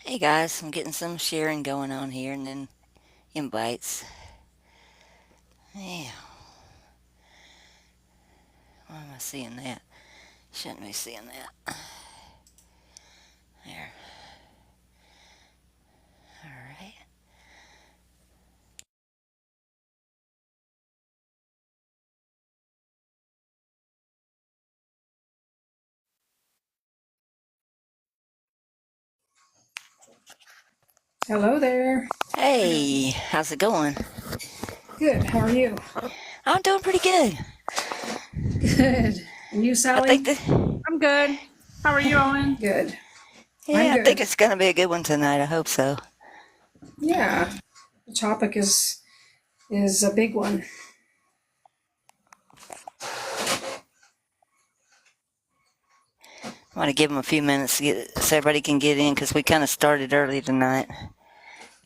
Hey guys, I'm getting some sharing going on here and then invites. Yeah, why am I seeing that? Shouldn't be seeing that. There. Alright. Hello there. Hey, how's it going? Good. How are you? I'm doing pretty good. Good. And you, I think Sally? that, I'm good. How are you, Owen? Good. I'm yeah, I think good. it's gonna be a good one tonight. I hope so. Yeah. The topic is a big one. I want to give them a few minutes so everybody can get in because we kind of started early tonight.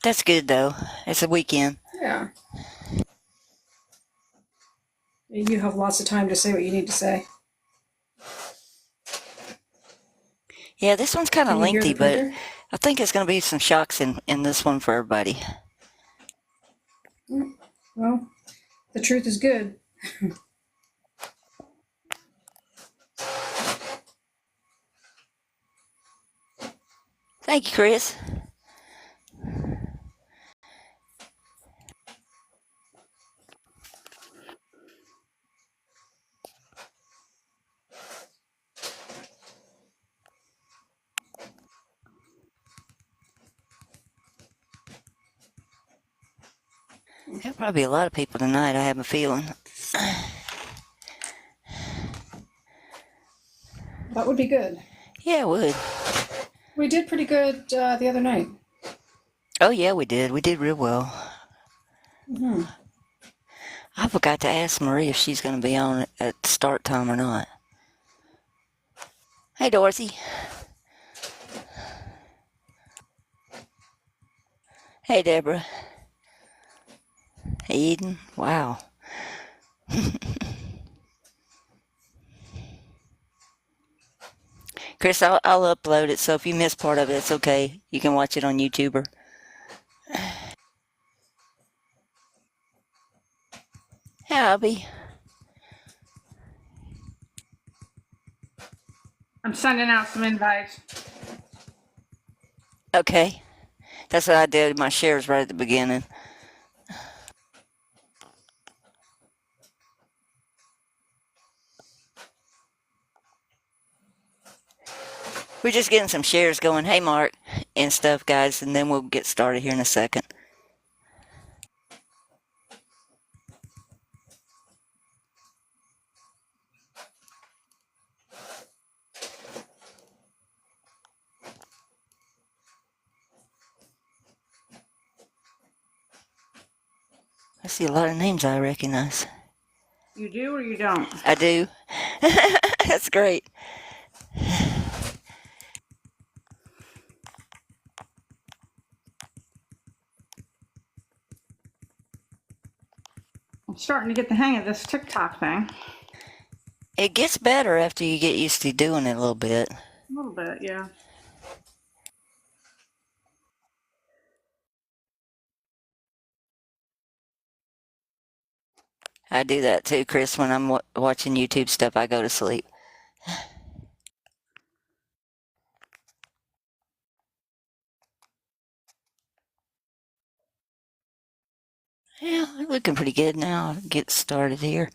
That's good though. It's a weekend. Yeah. You have lots of time to say what you need to say. Yeah, this one's kind of Can you hear lengthy, the but printer? I think it's gonna be some shocks in this one for everybody. Well, the truth is good. Thank you, Chris. There'll probably be a lot of people tonight, I have a feeling. That would be good. Yeah, it would. We did pretty good the other night. Oh, yeah, we did. We did real well. Hmm. I forgot to ask Marie if she's going to be on at start time or not. Hey, Dorothy. Hey, Deborah. Hey, Eden. Wow. Chris, I'll upload it, so if you miss part of it, it's okay. You can watch it on YouTuber. Hey, Abby. I'm sending out some invites. Okay. That's what I did. My shares right at the beginning. We're just getting some shares going. Hey, Mark and stuff, guys, and then we'll get started here in a second. I see a lot of names I recognize. You do or you don't? I do. That's great. I'm starting to get the hang of this TikTok thing. It gets better after you get used to doing it a little bit. A little bit, yeah. I do that too, Chris. When I'm watching YouTube stuff, I go to sleep. Yeah, looking pretty good now. Get started here.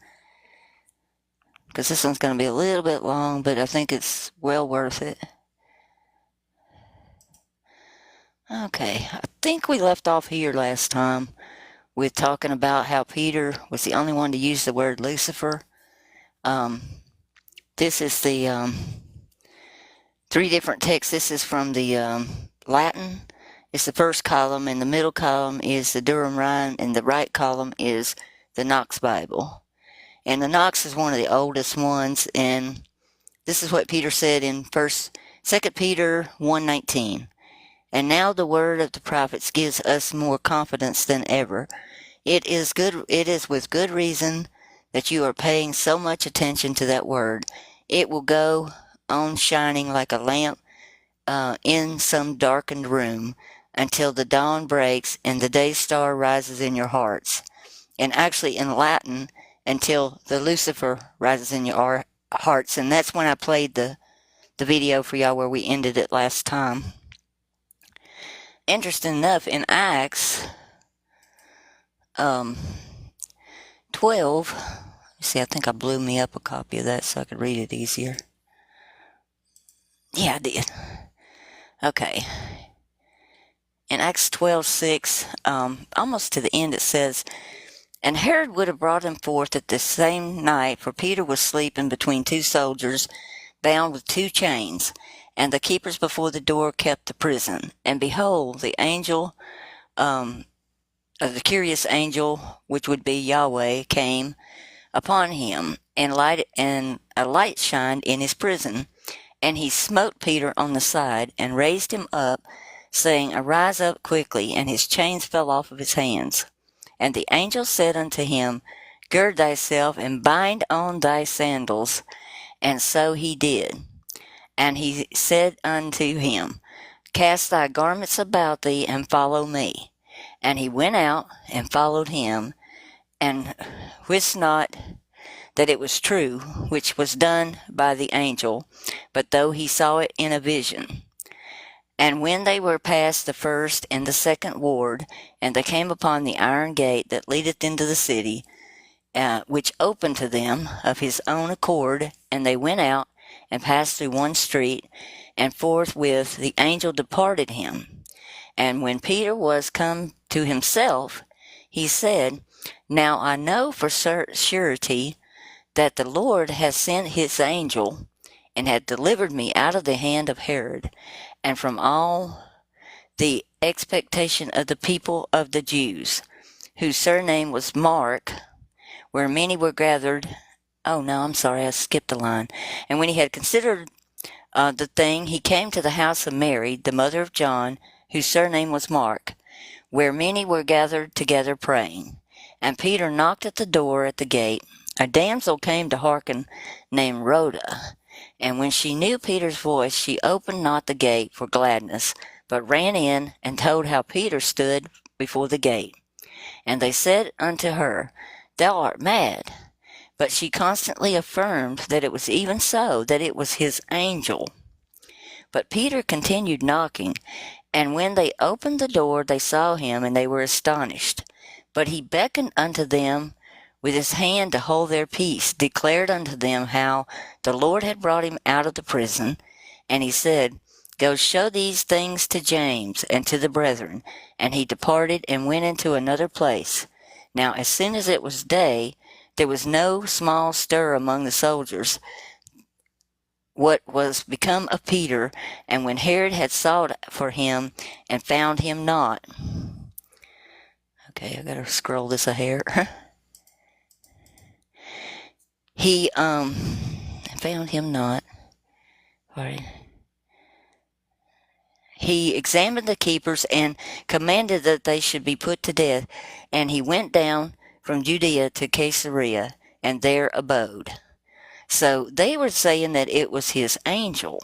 Because this one's going to be a little bit long, but I think it's well worth it. Okay, I think we left off here last time with talking about how Peter was the only one to use the word Lucifer. Um, this is the three different texts. This is from the Latin. It's the first column, and the middle column is the Durham Rhine, and the right column is the Knox Bible. And the Knox is one of the oldest ones, and this is what Peter said in Second Peter 1:19. And now the word of the prophets gives us more confidence than ever. It is with good reason that you are paying so much attention to that word. It will go on shining like a lamp in some darkened room until the dawn breaks and the day star rises in your hearts. And actually, in Latin, until the Lucifer rises in your hearts. And that's when I played the video for y'all where we ended it last time. Interesting enough, in Acts 12, see, I think I blew me up a copy of that so I could read it easier. Yeah, I did. Okay. In Acts 12:6, almost to the end, it says, "And Herod would have brought him forth at the same night, for Peter was sleeping between two soldiers, bound with two chains. And the keepers before the door kept the prison. And behold, the angel, the curious angel, which would be Yahweh, came upon him, and a light shined in his prison. And he smote Peter on the side, and raised him up, saying, Arise up quickly. And his chains fell off of his hands. And the angel said unto him, Gird thyself, and bind on thy sandals. And so he did. And he said unto him, Cast thy garments about thee, and follow me. And he went out, and followed him, and wist not that it was true, which was done by the angel, but though he saw it in a vision. And when they were past the first and the second ward, and they came upon the iron gate that leadeth into the city, which opened to them of his own accord, and they went out, and passed through one street, and forthwith the angel departed him. And when Peter was come to himself, he said, Now I know for surety that the Lord has sent his angel, and hath delivered me out of the hand of Herod, and from all the expectation of the people of the Jews, whose surname was Mark, where many were gathered. Oh, no, I'm sorry, I skipped a line. And when he had considered the thing, he came to the house of Mary, the mother of John, whose surname was Mark, where many were gathered together praying. And Peter knocked at the door at the gate. A damsel came to hearken, named Rhoda. And when she knew Peter's voice, she opened not the gate for gladness, but ran in and told how Peter stood before the gate. And they said unto her, Thou art mad. But she constantly affirmed that it was even so, that it was his angel. But Peter continued knocking, and when they opened the door, they saw him, and they were astonished. But he beckoned unto them with his hand to hold their peace, declared unto them how the Lord had brought him out of the prison. And he said, Go show these things to James and to the brethren. And he departed and went into another place. Now as soon as it was day, there was no small stir among the soldiers, what was become of Peter. And when Herod had sought for him and found him not. Okay, I gotta scroll this a hair. He found him not. Sorry. He examined the keepers and commanded that they should be put to death. And he went down from Judea to Caesarea, and there abode. So they were saying that it was his angel.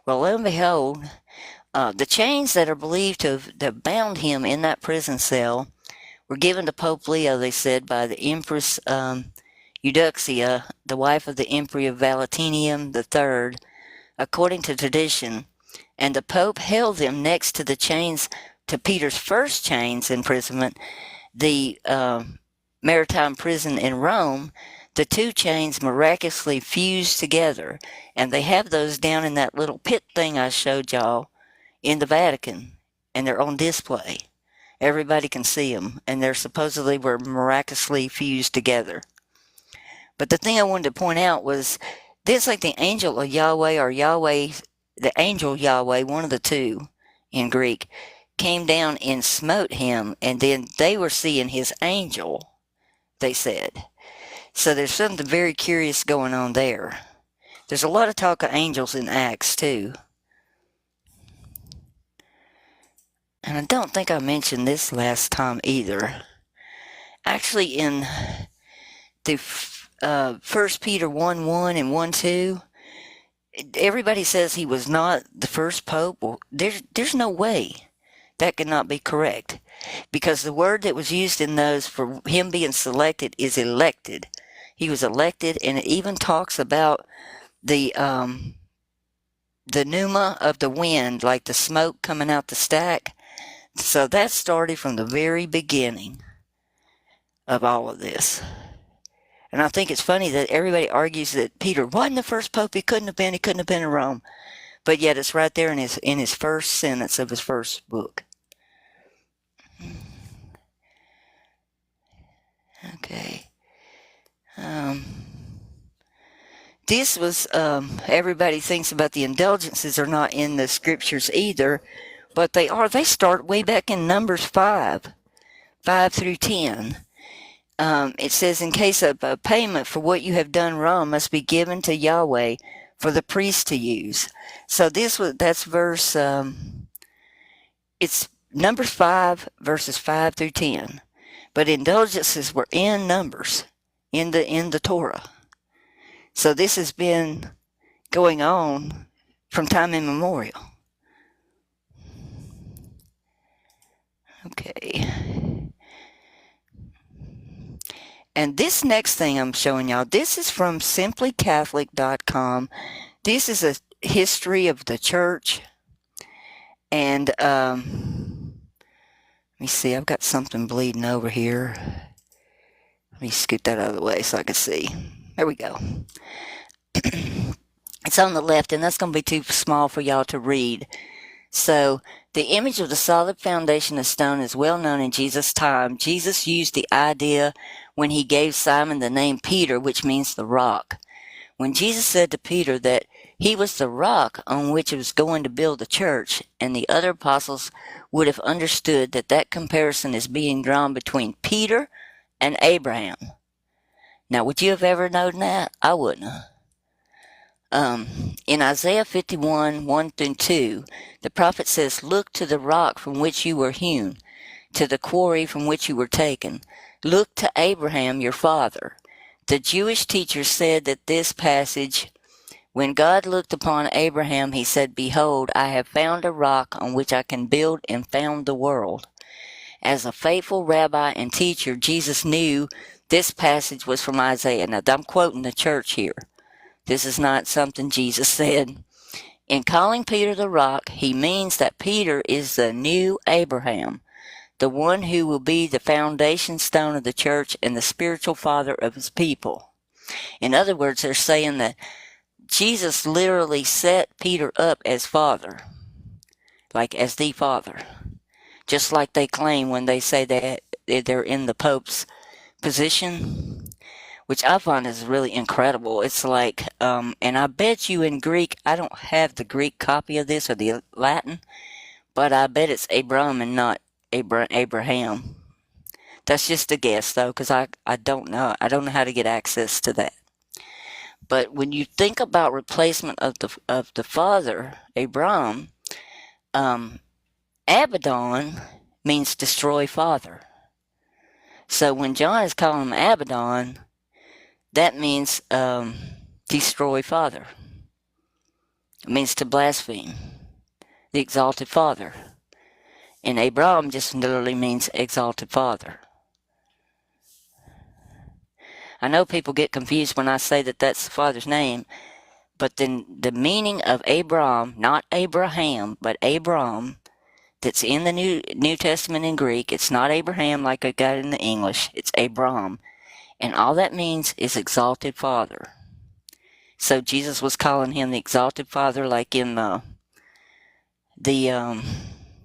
Well, lo and behold, the chains that are believed to have bound him in that prison cell were given to Pope Leo, they said, by the Empress Eudoxia, the wife of the Emperor Valentinian III, according to tradition. And the Pope held them next to the chains, to Peter's first chains imprisonment, the maritime prison in Rome. The two chains miraculously fused together, and they have those down in that little pit thing I showed y'all in the Vatican, and they're on display. Everybody can see them, and they're supposedly were miraculously fused together. But the thing I wanted to point out was this, like the angel of Yahweh, or Yahweh, the angel Yahweh, one of the two in Greek, came down and smote him, and then they were seeing his angel, they said. So there's something very curious going on there. There's a lot of talk of angels in Acts, too. And I don't think I mentioned this last time either. Actually, in the 1 Peter 1:1 and 1:2, everybody says he was not the first pope. Well, there's no way that could not be correct, because the word that was used in those for him being selected is elected. He was elected, and it even talks about the pneuma of the wind, like the smoke coming out the stack. So that started from the very beginning of all of this. And I think it's funny that everybody argues that Peter wasn't the first pope. He couldn't have been. He couldn't have been in Rome. But yet it's right there in his first sentence of his first book. Okay. This was, everybody thinks about the indulgences are not in the scriptures either, but they are. They start way back in Numbers 5 through 10. It says, in case of a payment for what you have done wrong must be given to Yahweh for the priest to use. So that's verse, it's Numbers 5, verses 5 through 10. But indulgences were in Numbers, in the Torah. So this has been going on from time immemorial. Okay. And this next thing I'm showing y'all, this is from simplycatholic.com. This is a history of the church. And let me see, I've got something bleeding over here. Let me scoot that out of the way so I can see. There we go. It's on the left, and that's going to be too small for y'all to read. So, the image of the solid foundation of stone is well known in Jesus' time. Jesus used the idea when he gave Simon the name Peter, which means the rock. When Jesus said to Peter that he was the rock on which he was going to build the church, and the other apostles would have understood that that comparison is being drawn between Peter and Abraham. Now, would you have ever known that? I wouldn't have. In Isaiah 51, 1 through 2, the prophet says, "Look to the rock from which you were hewn, to the quarry from which you were taken. Look to Abraham your father." The Jewish teachers said that this passage, when God looked upon Abraham, he said, "Behold, I have found a rock on which I can build and found the world." As a faithful rabbi and teacher, Jesus knew this passage was from Isaiah. Now, I'm quoting the church here. This is not something Jesus said. In calling Peter the rock, he means that Peter is the new Abraham, the one who will be the foundation stone of the church and the spiritual father of his people. In other words, they're saying that Jesus literally set Peter up as father, like as the father. Just like they claim when they say that they're in the Pope's position, which I find is really incredible. It's like, and I bet you in Greek, I don't have the Greek copy of this or the Latin, but I bet it's Abram and not Abraham. That's just a guess, though, because I don't know. I don't know how to get access to that. But when you think about replacement of the father, Abram, Abaddon means destroy father. So when John is calling him Abaddon, that means destroy father. It means to blaspheme the exalted father. And Abram just literally means exalted father. I know people get confused when I say that that's the father's name, but then the meaning of Abram, not Abraham, but Abram, that's in the New Testament in Greek, it's not Abraham like I got in the English, it's Abram. And all that means is exalted father. So Jesus was calling him the exalted father, like in the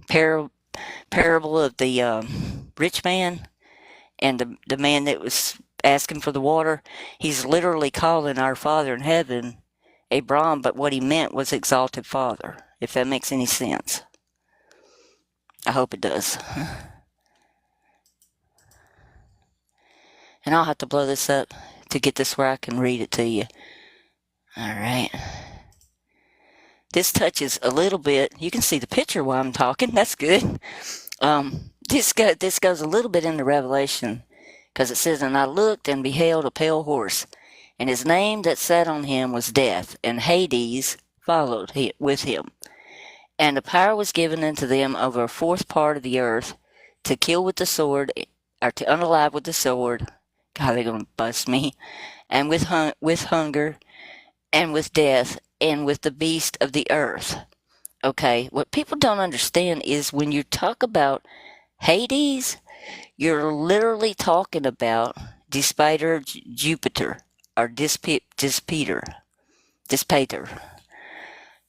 parable of the rich man and the man that was asking for the water. He's literally calling our Father in heaven Abram, but what he meant was exalted father, if that makes any sense. I hope it does. And I'll have to blow this up to get this where I can read it to you. Alright. This touches a little bit. You can see the picture while I'm talking. That's good. This goes a little bit into Revelation, because it says, "And I looked and beheld a pale horse, And his name that sat on him was Death, and Hades followed with him. And the power was given unto them over a fourth part of the earth to kill with the sword, or to unalive with the sword. God, they're going to bust me. And with hunger, and with death, and with the beast of the earth. Okay, what people don't understand is when you talk about Hades, you're literally talking about Dispater Jupiter, or Dispater,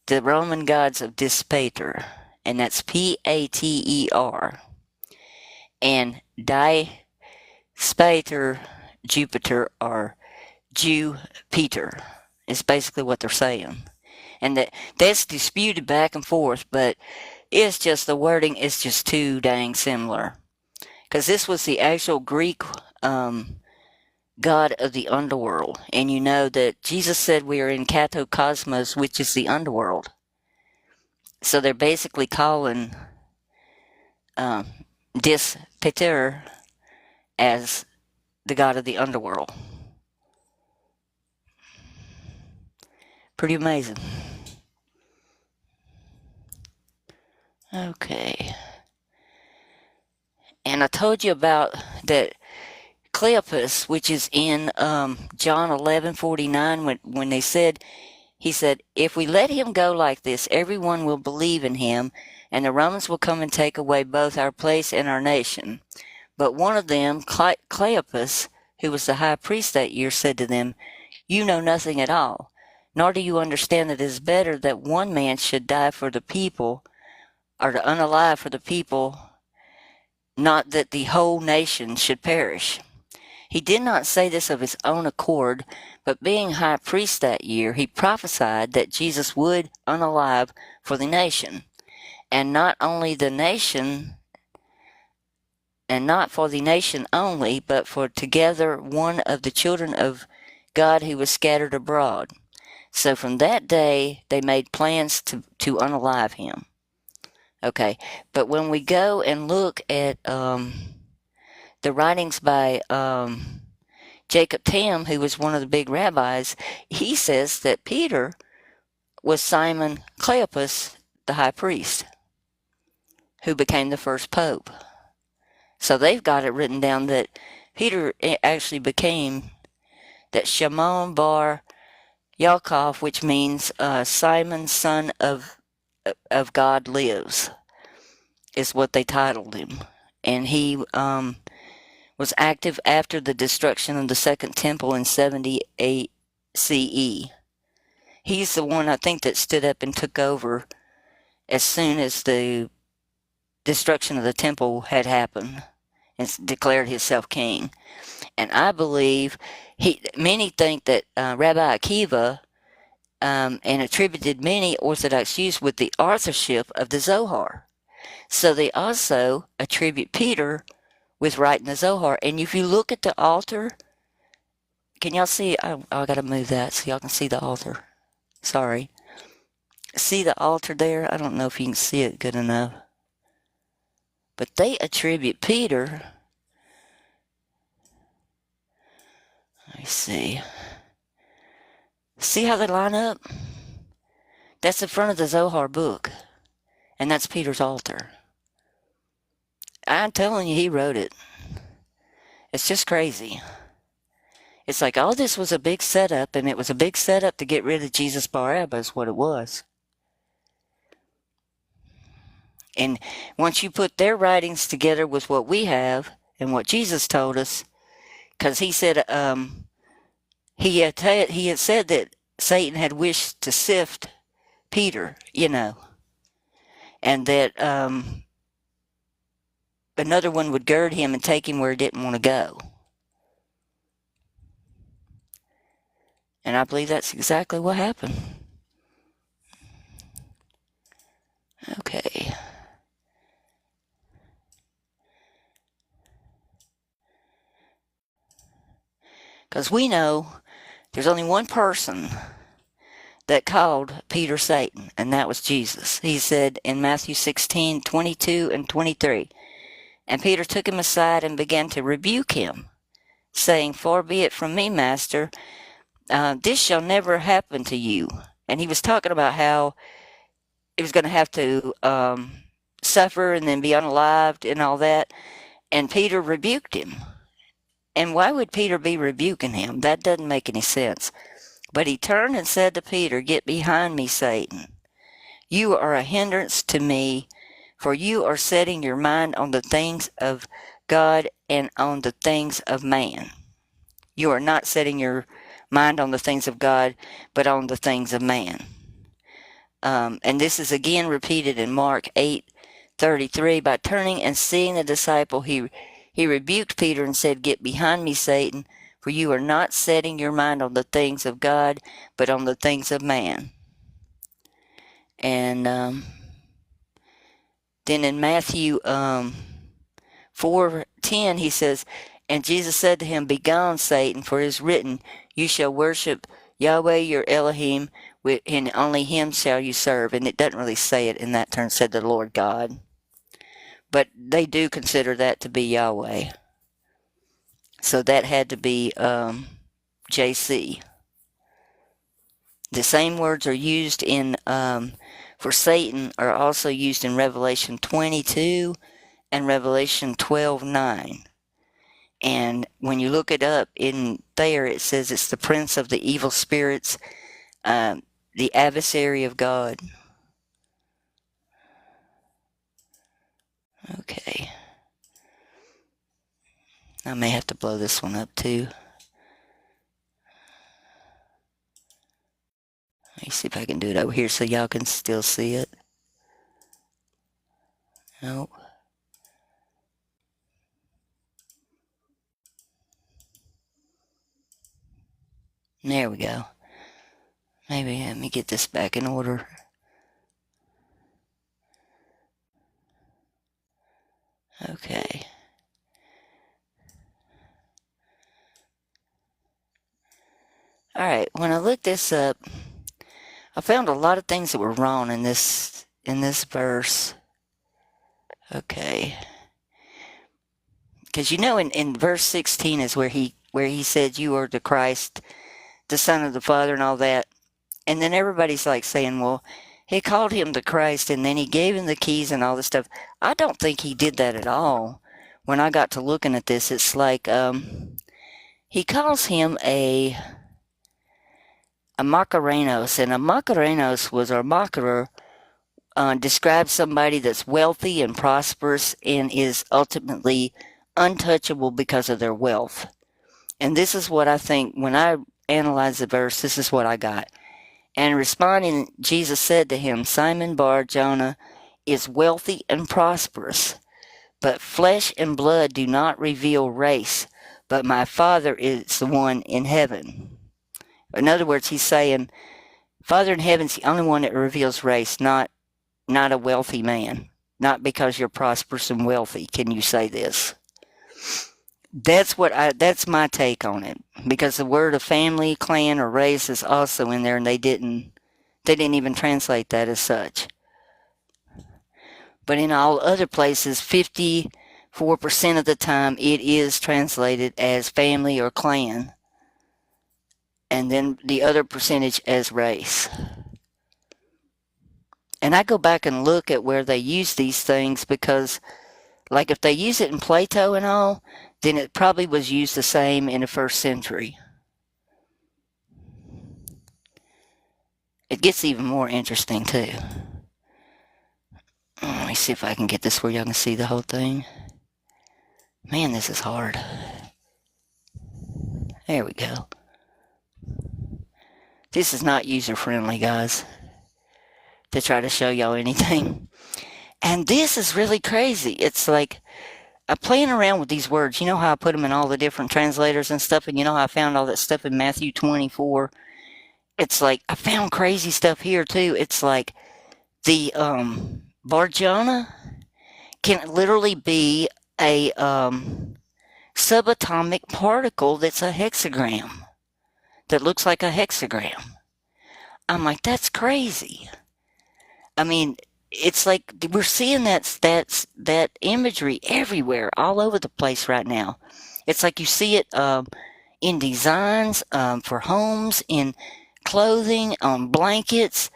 the Roman gods of Dispater, and that's Pater, and Dispater Jupiter, or Jew Peter, is basically what they're saying. And that's disputed back and forth, but it's just the wording is just too dang similar. Because this was the actual Greek god of the underworld. And you know that Jesus said we are in Katokosmos, which is the underworld. So they're basically calling Dis Peter as the god of the underworld. Pretty amazing. Okay. And I told you about that Cleopas, which is in John 11:49, when they said, he said, if we let him go like this, everyone will believe in him, and the Romans will come and take away both our place and our nation. But one of them, Cleopas, who was the high priest that year, said to them, you know nothing at all, nor do you understand that it is better that one man should die for the people, or to unalive for the people, not that the whole nation should perish. He did not say this of his own accord, but being high priest that year, he prophesied that Jesus would unalive for the nation, and not only the nation, and not for the nation only, but for together one of the children of God who was scattered abroad. So from that day, they made plans to unalive him. Okay, but when we go and look at the writings by Jacob Tam, who was one of the big rabbis, he says that Peter was Simon Cleopas, the high priest, who became the first pope. So they've got it written down that Peter actually became that Shimon bar Yaakov, which means Simon, son of God, lives, is what they titled him. And he was active after the destruction of the Second Temple in 78 CE. He's the one, I think, that stood up and took over as soon as the destruction of the temple had happened and declared himself king. And I believe many think that Rabbi Akiva and attributed many Orthodox Jews with the authorship of the Zohar. So they also attribute Peter with writing the Zohar. And if you look at the altar, can y'all see? I got to move that so y'all can see the altar. Sorry. See the altar there? I don't know if you can see it good enough. But they attribute Peter. Let me see. See how they line up? That's the front of the Zohar book. And that's Peter's altar. I'm telling you, he wrote it. It's just crazy. It's like all this was a big setup, and it was a big setup to get rid of Jesus Barabbas, what it was. And once you put their writings together with what we have and what Jesus told us, because he said he had said that Satan had wished to sift Peter, and that another one would gird him and take him where he didn't want to go. And I believe that's exactly what happened. Okay. Because we know there's only one person that called Peter Satan, and that was Jesus. He said in Matthew 16:22 and 23, and Peter took him aside and began to rebuke him, saying, far be it from me, Master, this shall never happen to you. And he was talking about how he was going to have to suffer and then be unalived and all that. And Peter rebuked him. And why would Peter be rebuking him? That doesn't make any sense. But he turned and said to Peter, "Get behind me, Satan. You are a hindrance to me, for you are setting your mind on the things of God and on the things of man. You are not setting your mind on the things of God, but on the things of man." And this is again repeated in Mark 8:33. By turning and seeing the disciple, he rebuked Peter and said, "Get behind me, Satan, for you are not setting your mind on the things of God, but on the things of man." And then in Matthew 4:10, he says, "And Jesus said to him, Begone, Satan, for it is written, You shall worship Yahweh your Elohim, and only him shall you serve." And it doesn't really say it in that term, said the Lord God. But they do consider that to be Yahweh. So that had to be JC. The same words are used in for Satan are also used in Revelation 22 and Revelation 12:9. And when you look it up in there, it says it's the prince of the evil spirits, the adversary of God. Okay. I may have to blow this one up too. Let me see if I can do it over here so y'all can still see it. Nope. There we go. Maybe let me get this back in order. Okay. All right. When I looked this up, I found a lot of things that were wrong in this verse. Okay. Because in verse 16 is where he said, "You are the Christ, the Son of the Father," and all that. And then everybody's like saying, well, he called him the Christ and then he gave him the keys and all this stuff. I don't think he did that at all. When I got to looking at this, it's like he calls him a Macarenos, and a Macarenos was, or Macarer, describes somebody that's wealthy and prosperous and is ultimately untouchable because of their wealth. And this is what I think, when I analyze the verse, this is what I got. "And responding, Jesus said to him, Simon Bar Jonah is wealthy and prosperous, but flesh and blood do not reveal race, but my Father is the one in heaven." In other words, he's saying, Father in heaven's the only one that reveals race, not a wealthy man. Not because you're prosperous and wealthy can you say this. That's my take on it. Because the word of family, clan, or race is also in there, and they didn't even translate that as such. But in all other places, 54% of the time, it is translated as family or clan. And then the other percentage as race. And I go back and look at where they use these things because, like, if they use it in Plato and all, then it probably was used the same in the first century. It gets even more interesting, too. Let me see if I can get this where y'all can see the whole thing. Man, this is hard. There we go. This is not user-friendly, guys, to try to show y'all anything. And this is really crazy. It's like, I'm playing around with these words. You know how I put them in all the different translators and stuff, and you know how I found all that stuff in Matthew 24? It's like, I found crazy stuff here, too. It's like, the Barjona can literally be a subatomic particle that's a hexagram, that looks like a hexagram. I'm like, that's crazy. I mean, it's like we're seeing that imagery everywhere, all over the place right now. It's like you see it in designs, for homes, in clothing, on blankets.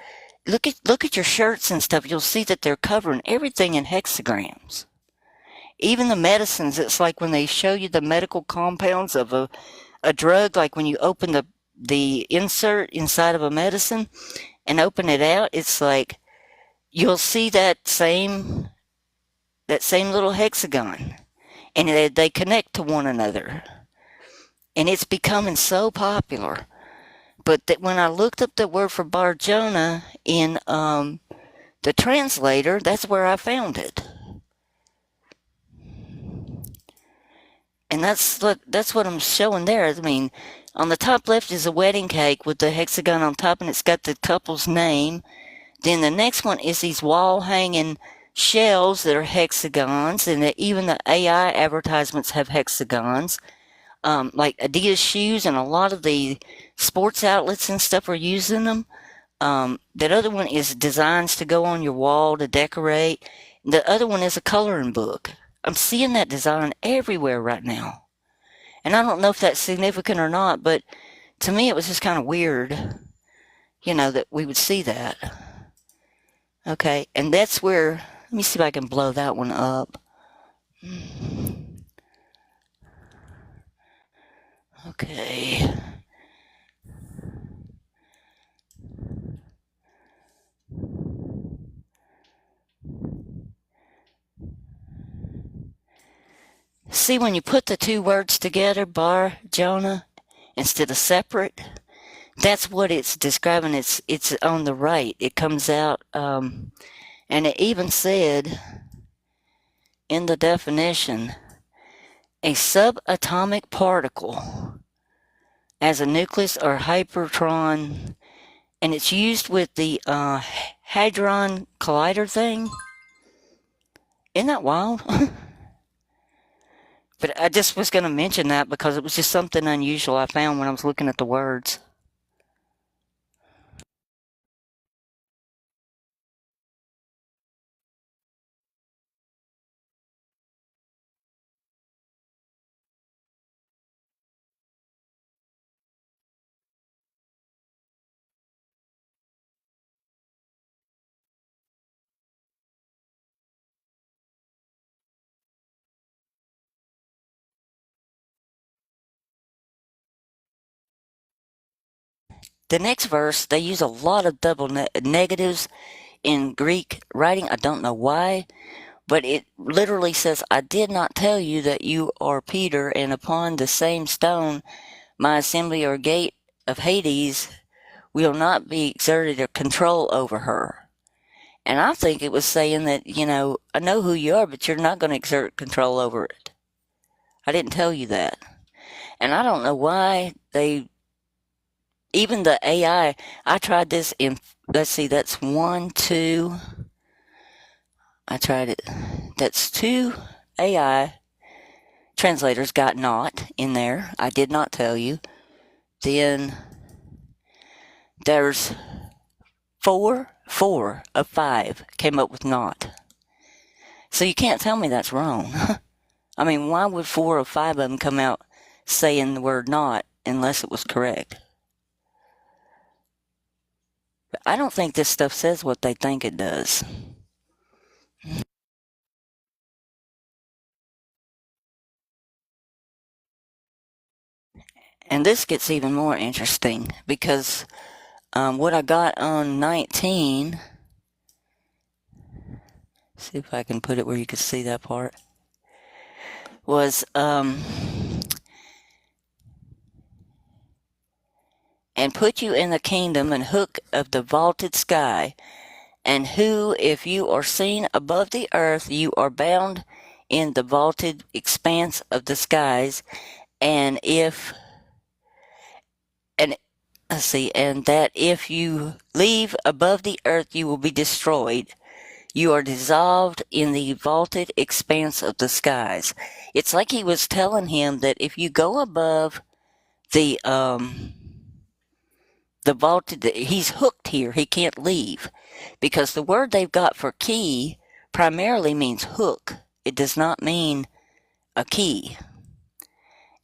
Look at your shirts and stuff. You'll see that they're covering everything in hexagrams. Even the medicines, it's like when they show you the medical compounds of a drug, like when you open the insert inside of a medicine and open it out, it's like you'll see that same little hexagon, and they connect to one another, and it's becoming so popular. But that when I looked up the word for Bar Jonah in the translator, that's where I found it. And that's what I'm showing there. I mean, on the top left is a wedding cake with the hexagon on top, and it's got the couple's name. Then the next one is these wall hanging shells that are hexagons, and even the AI advertisements have hexagons. Like Adidas shoes, and a lot of the sports outlets and stuff are using them. That other one is designs to go on your wall to decorate. The other one is a coloring book. I'm seeing that design everywhere right now. And I don't know if that's significant or not, but to me it was just kind of weird, that we would see that. Okay, and that's where, let me see if I can blow that one up. Okay. See, when you put the two words together, Bar Jonah, instead of separate, that's what it's describing. It's on the right. It comes out, and it even said in the definition, a subatomic particle as a nucleus or hypertron, and it's used with the hadron collider thing. Isn't that wild? But I just was going to mention that because it was just something unusual I found when I was looking at the words. The next verse, they use a lot of double negatives in Greek writing. I don't know why, but it literally says, I did not tell you that you are Peter, and upon the same stone my assembly or gate of Hades will not be exerted or control over her. And I think it was saying that, I know who you are, but you're not going to exert control over it. I didn't tell you that. And I don't know why even the I tried this in, let's see, that's 1, 2, I tried it, that's 2 AI translators got not in there. I did not tell you. Then there's 4 of 5 came up with not. So you can't tell me that's wrong. I mean, why would 4 of 5 of them come out saying the word not unless it was correct? But I don't think this stuff says what they think it does. And this gets even more interesting because what I got on 19, see if I can put it where you can see that part, was and put you in the kingdom and hook of the vaulted sky, and who, if you are seen above the earth, you are bound in the vaulted expanse of the skies, and and that if you leave above the earth, you will be destroyed. You are dissolved in the vaulted expanse of the skies. It's like he was telling him that if you go above the vaulted, he's hooked here. He can't leave because the word they've got for key primarily means hook. It does not mean a key.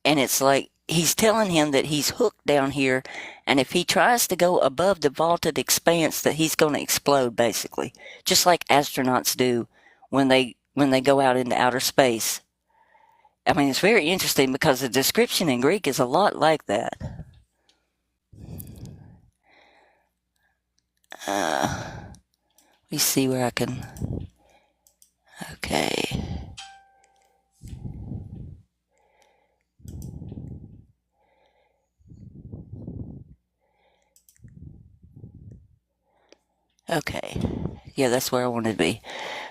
And it's like he's telling him that he's hooked down here, and if he tries to go above the vaulted expanse, that he's going to explode, basically, just like astronauts do when they go out into outer space. I mean, it's very interesting because the description in Greek is a lot like that. Let me see where I can. Okay. Okay. Yeah, that's where I wanted to be.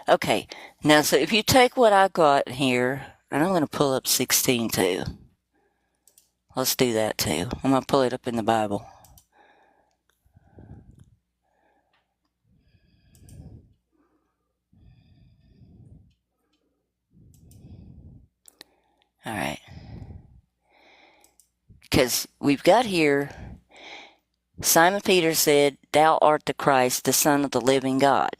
Okay. Now, so if you take what I got here, and I'm going to pull up 16 too. Let's do that too. I'm going to pull it up in the Bible. All right. Because we've got here, Simon Peter said, "Thou art the Christ, the Son of the living God."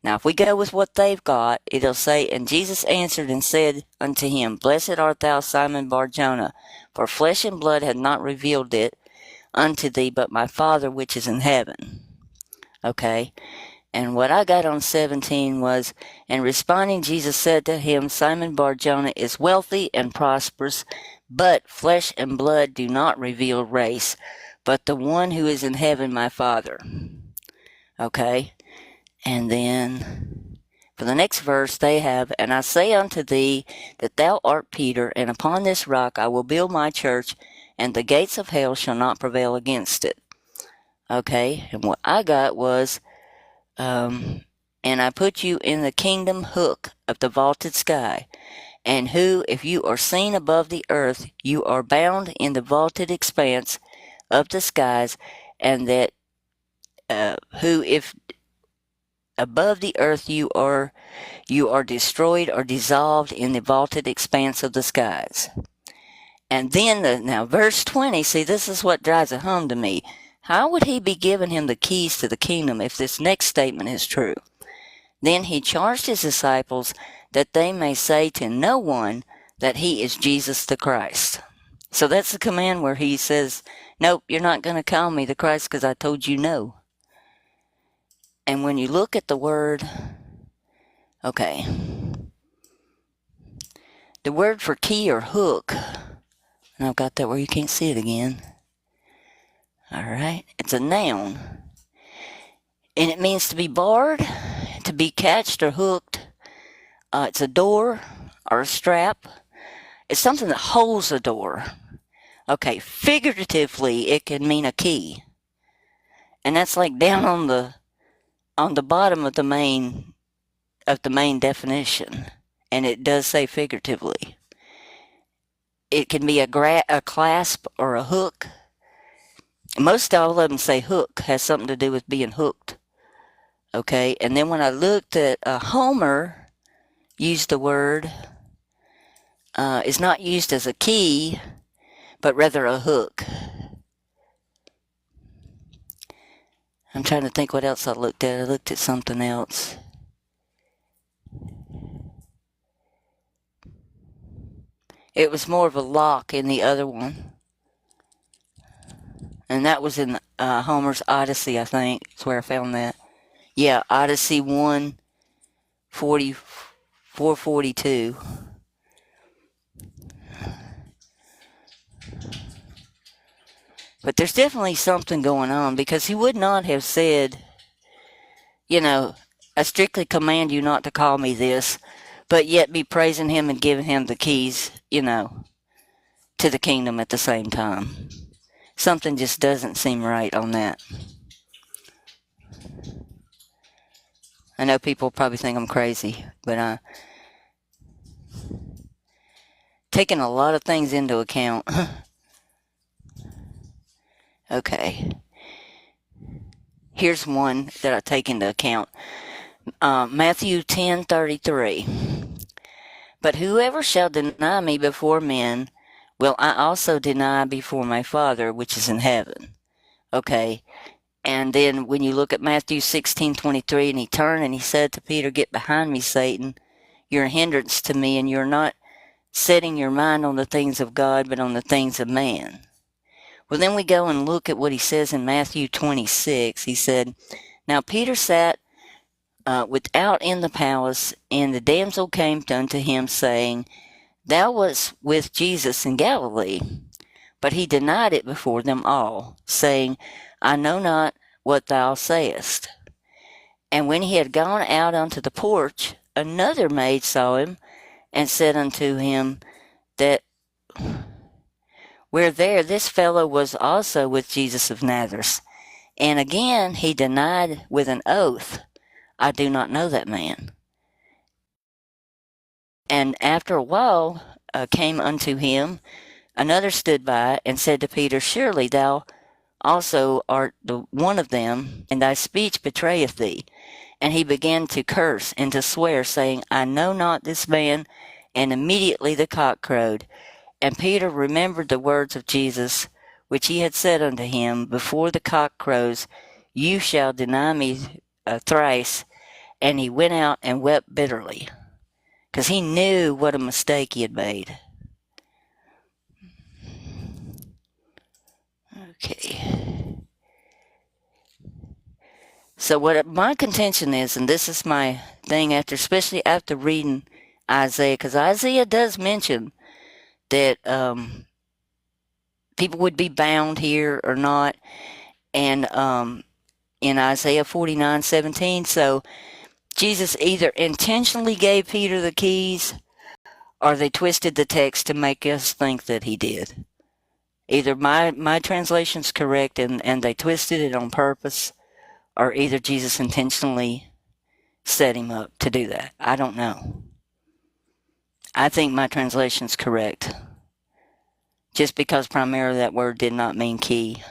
Now, if we go with what they've got, it'll say, "And Jesus answered and said unto him, Blessed art thou, Simon Bar-Jonah, for flesh and blood hath not revealed it unto thee, but my Father which is in heaven." Okay? And what I got on 17 was, "And responding, Jesus said to him, Simon Bar-Jonah is wealthy and prosperous, but flesh and blood do not reveal race, but the one who is in heaven, my Father." Okay? And then for the next verse, they have, "And I say unto thee that thou art Peter, and upon this rock I will build my church, and the gates of hell shall not prevail against it." Okay? And what I got was, "And I put you in the kingdom hook of the vaulted sky, and who, if you are seen above the earth, you are bound in the vaulted expanse of the skies, and that who, if above the earth you are destroyed or dissolved in the vaulted expanse of the skies." And then, now verse 20, see, this is what drives it home to me. How would he be giving him the keys to the kingdom if this next statement is true? "Then he charged his disciples that they may say to no one that he is Jesus the Christ." So that's the command where he says, "Nope, you're not going to call me the Christ because I told you no." And when you look at the word, okay, the word for key or hook, and I've got that where you can't see it again. All right, it's a noun. And it means to be barred, to be catched or hooked. It's a door or a strap. It's something that holds a door. Okay, figuratively, it can mean a key. And that's like down on the bottom of the main definition. And it does say figuratively. It can be a clasp or a hook. Most all of them say hook, has something to do with being hooked. Okay, and then when I looked at Homer, used the word, is not used as a key, but rather a hook. I'm trying to think what else I looked at. I looked at something else. It was more of a lock in the other one. And that was in Homer's Odyssey, I think. That's where I found that. Yeah, Odyssey 442. But there's definitely something going on, because he would not have said, "I strictly command you not to call me this," but yet be praising him and giving him the keys, to the kingdom at the same time. Something just doesn't seem right on that. I know people probably think I'm crazy, but taking a lot of things into account. Okay. Here's one that I take into account. Matthew 10:33. "But whoever shall deny me before men, will I also deny before my Father which is in heaven." Okay. And then when you look at Matthew 16:23, "And he turned and he said to Peter, Get behind me, Satan. You're a hindrance to me, and you're not setting your mind on the things of God, but on the things of man. Well, then we go and look at what he says in Matthew 26. He said, Now Peter sat without in the palace, and the damsel came unto him, saying, Thou wast with Jesus in Galilee. But he denied it before them all, saying, I know not what thou sayest. And when he had gone out unto the porch, another maid saw him, and said unto him, That where there this fellow was also with Jesus of Nazareth. And again he denied with an oath, I do not know that man. And after a while came unto him another stood by, and said to Peter, Surely thou also art the one of them, and thy speech betrayeth thee. And he began to curse and to swear, saying, I know not this man. And immediately the cock crowed. And Peter remembered the words of Jesus, which he had said unto him, Before the cock crows, you shall deny me thrice. And he went out and wept bitterly, because he knew what a mistake he had made. Okay. So what my contention is, and this is my thing especially after reading Isaiah, because Isaiah does mention that people would be bound here or not, and in Isaiah 49:17, so Jesus either intentionally gave Peter the keys, or they twisted the text to make us think that he did. Either my translation's correct and they twisted it on purpose, or either Jesus intentionally set him up to do that. I don't know. I think my translation's correct, just because primarily that word did not mean key.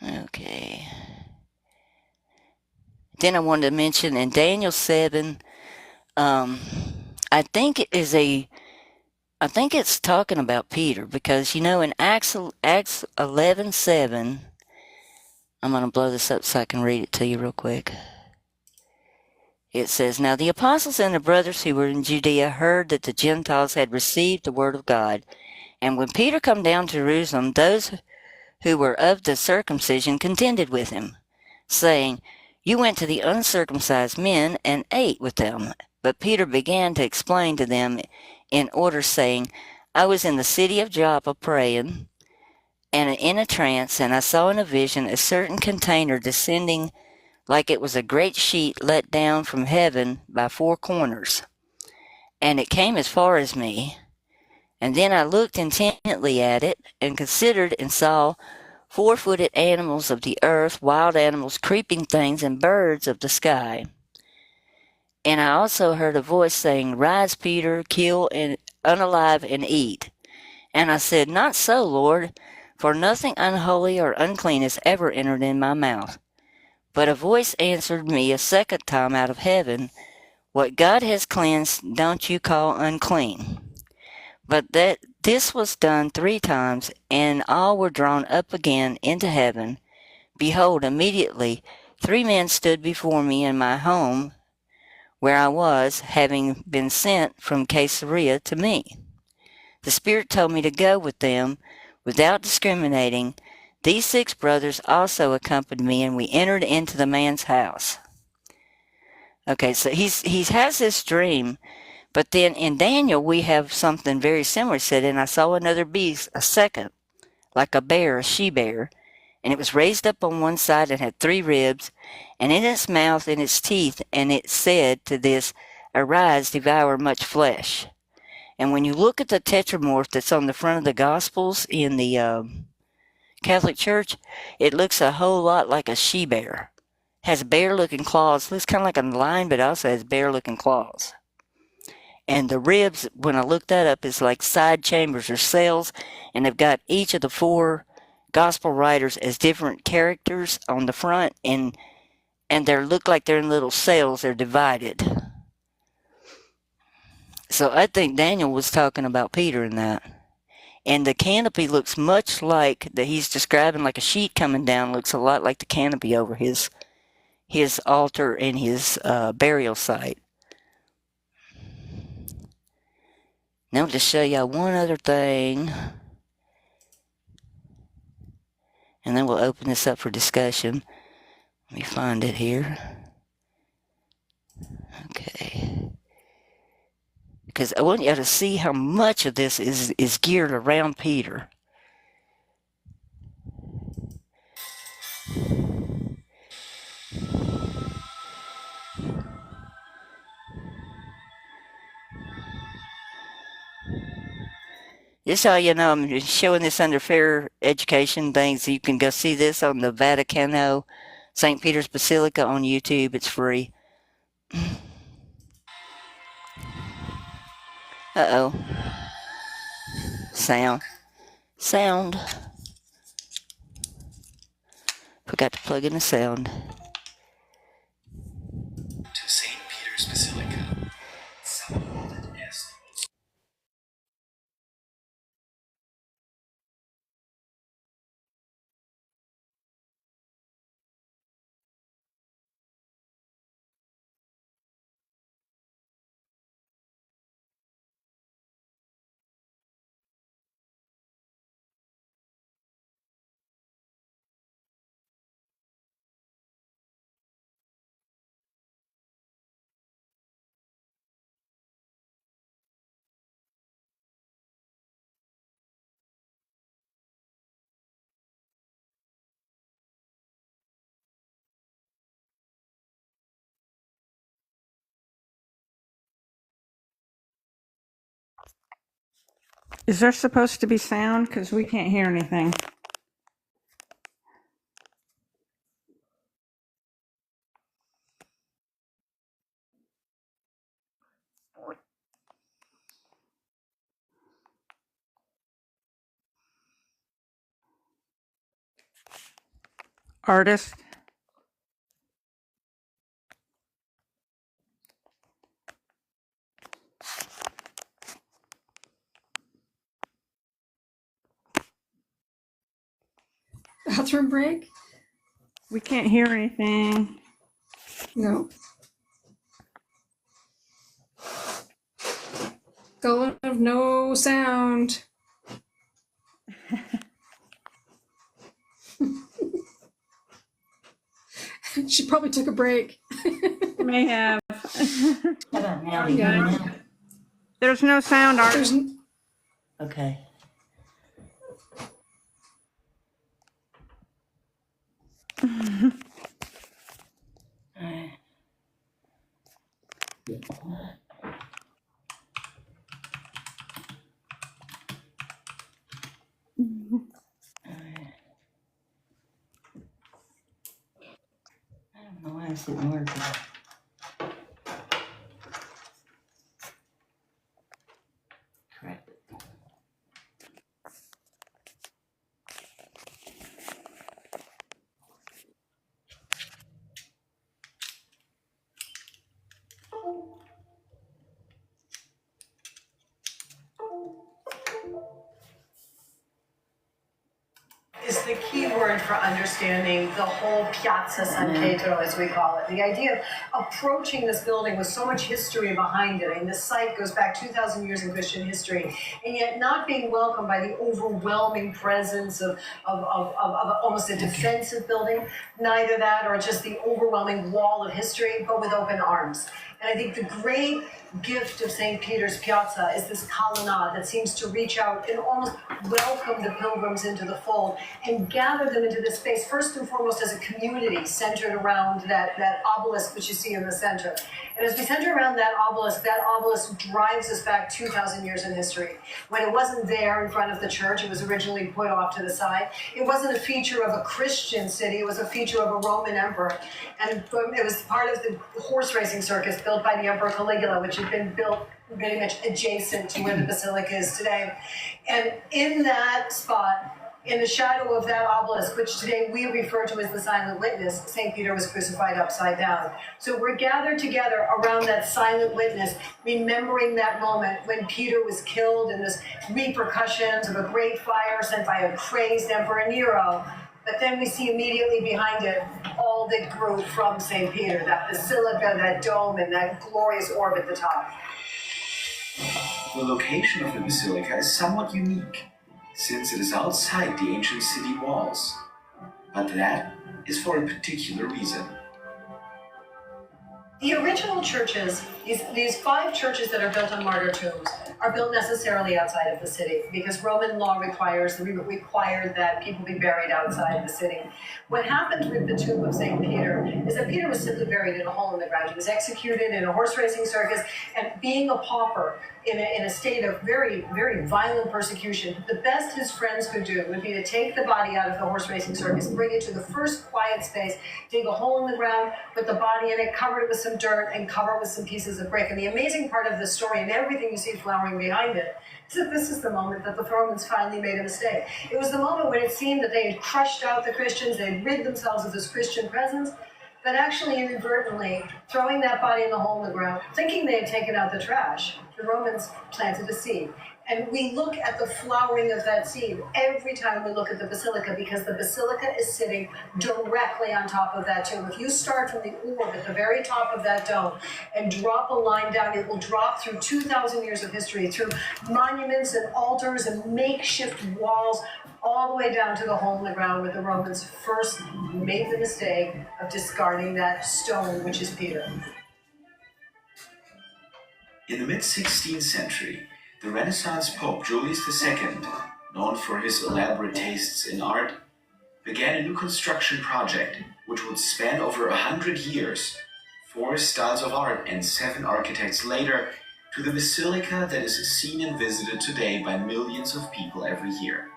Okay. Then I wanted to mention in Daniel 7, I think it's talking about Peter, because in Acts 11:7, I'm going to blow this up so I can read it to you real quick. It says, Now the apostles and the brothers who were in Judea heard that the Gentiles had received the word of God. And when Peter come down to Jerusalem, those who were of the circumcision contended with him, saying, You went to the uncircumcised men and ate with them. But Peter began to explain to them in order, saying, I was in the city of Joppa praying, and in a trance, and I saw in a vision a certain container descending like it was a great sheet let down from heaven by four corners. And it came as far as me. And then I looked intently at it, and considered, and saw 4-footed animals of the earth, wild animals, creeping things, and birds of the sky. And I also heard a voice saying, Rise, Peter, kill and unalive and eat. And I said, Not so, Lord, for nothing unholy or unclean has ever entered in my mouth. But a voice answered me a second time out of heaven, What God has cleansed, don't you call unclean. But that this was done 3 times, and all were drawn up again into heaven. Behold, immediately 3 men stood before me in my home, where I was, having been sent from Caesarea to me. The Spirit told me to go with them without discriminating. These 6 brothers also accompanied me, and we entered into the man's house. Okay, so he has this dream, but then in Daniel we have something very similar. It said, And I saw another beast, a second, like a bear, a she-bear, and it was raised up on one side and had 3 ribs, and in its mouth and its teeth, and it said to this, Arise, devour much flesh. And when you look at the tetramorph that's on the front of the Gospels in the Catholic Church, it looks a whole lot like a she-bear. Has bear-looking claws. Looks kind of like a lion, but also has bear-looking claws. And the ribs, when I looked that up, is like side chambers or cells, and they've got each of the 4 gospel writers as different characters on the front, and they look like they're in little cells. They're divided. So I think Daniel was talking about Peter in that. And the canopy looks much like that he's describing, like a sheet coming down, looks a lot like the canopy over his his altar and his burial site. Now, to show you one other thing, and then we'll open this up for discussion. Let me find it here. Okay. Because I want you to see how much of this is geared around Peter. Just so you know, I'm showing this under fair education things. You can go see this on the Vaticano St. Peter's Basilica on YouTube. It's free. Uh-oh. Sound. Forgot to plug in the sound. To St. Peter's Basilica, celebrated as Is there supposed to be sound? Because we can't hear anything. Artist? Bathroom break? We can't hear anything. No. Going of no sound. She probably took a break. May have. How about now? Yeah. There's no sound, There's artist. Okay. I don't know why this isn't working. Correct. Is the key word for understanding the whole Piazza San Pietro, as we call it. The idea of approaching this building with so much history behind it, and this site goes back 2,000 years in Christian history, and yet not being welcomed by the overwhelming presence of almost a defensive building, neither that or just the overwhelming wall of history, but with open arms. And I think the great gift of St. Peter's Piazza is this colonnade that seems to reach out and almost welcome the pilgrims into the fold and gather them into this space, first and foremost as a community centered around that obelisk which you see in the center. And as we center around that obelisk drives us back 2,000 years in history. When it wasn't there in front of the church, it was originally put off to the side. It wasn't a feature of a Christian city, it was a feature of a Roman emperor. And it was part of the horse racing circus built by the Emperor Caligula, which had been built very much adjacent to where the basilica is today. And in that spot, in the shadow of that obelisk, which today we refer to as the silent witness, St. Peter was crucified upside down. So we're gathered together around that silent witness, remembering that moment when Peter was killed and the repercussions of a great fire sent by a crazed Emperor Nero But then we see immediately behind it all that grew from St. Peter, that basilica, that dome, and that glorious orb at the top. The location of the basilica is somewhat unique, since it is outside the ancient city walls. But that is for a particular reason. The original churches, these 5 churches that are built on martyr tombs, are built necessarily outside of the city because Roman law required that people be buried outside the city. What happened with the tomb of St. Peter is that Peter was simply buried in a hole in the ground. He was executed in a horse racing circus, and being a pauper in a state of very, very violent persecution, the best his friends could do would be to take the body out of the horse racing circus, bring it to the first quiet space, dig a hole in the ground, put the body in it, cover it with some dirt, and cover it with some pieces of brick. And the amazing part of the story, and everything you see flowering behind it, is that this is the moment that the Romans finally made a mistake. It was the moment when it seemed that they had crushed out the Christians, they had rid themselves of this Christian presence, but actually inadvertently throwing that body in the hole in the ground, thinking they had taken out the trash, the Romans planted a seed. And we look at the flowering of that seed every time we look at the basilica, because the basilica is sitting directly on top of that tomb. If you start from the orb at the very top of that dome and drop a line down, it will drop through 2,000 years of history, through monuments and altars and makeshift walls, all the way down to the hole in the ground where the Romans first made the mistake of discarding that stone, which is Peter. In the mid-16th century, the Renaissance Pope Julius II, known for his elaborate tastes in art, began a new construction project which would span over 100 years, 4 styles of art, and 7 architects later, to the basilica that is seen and visited today by millions of people every year.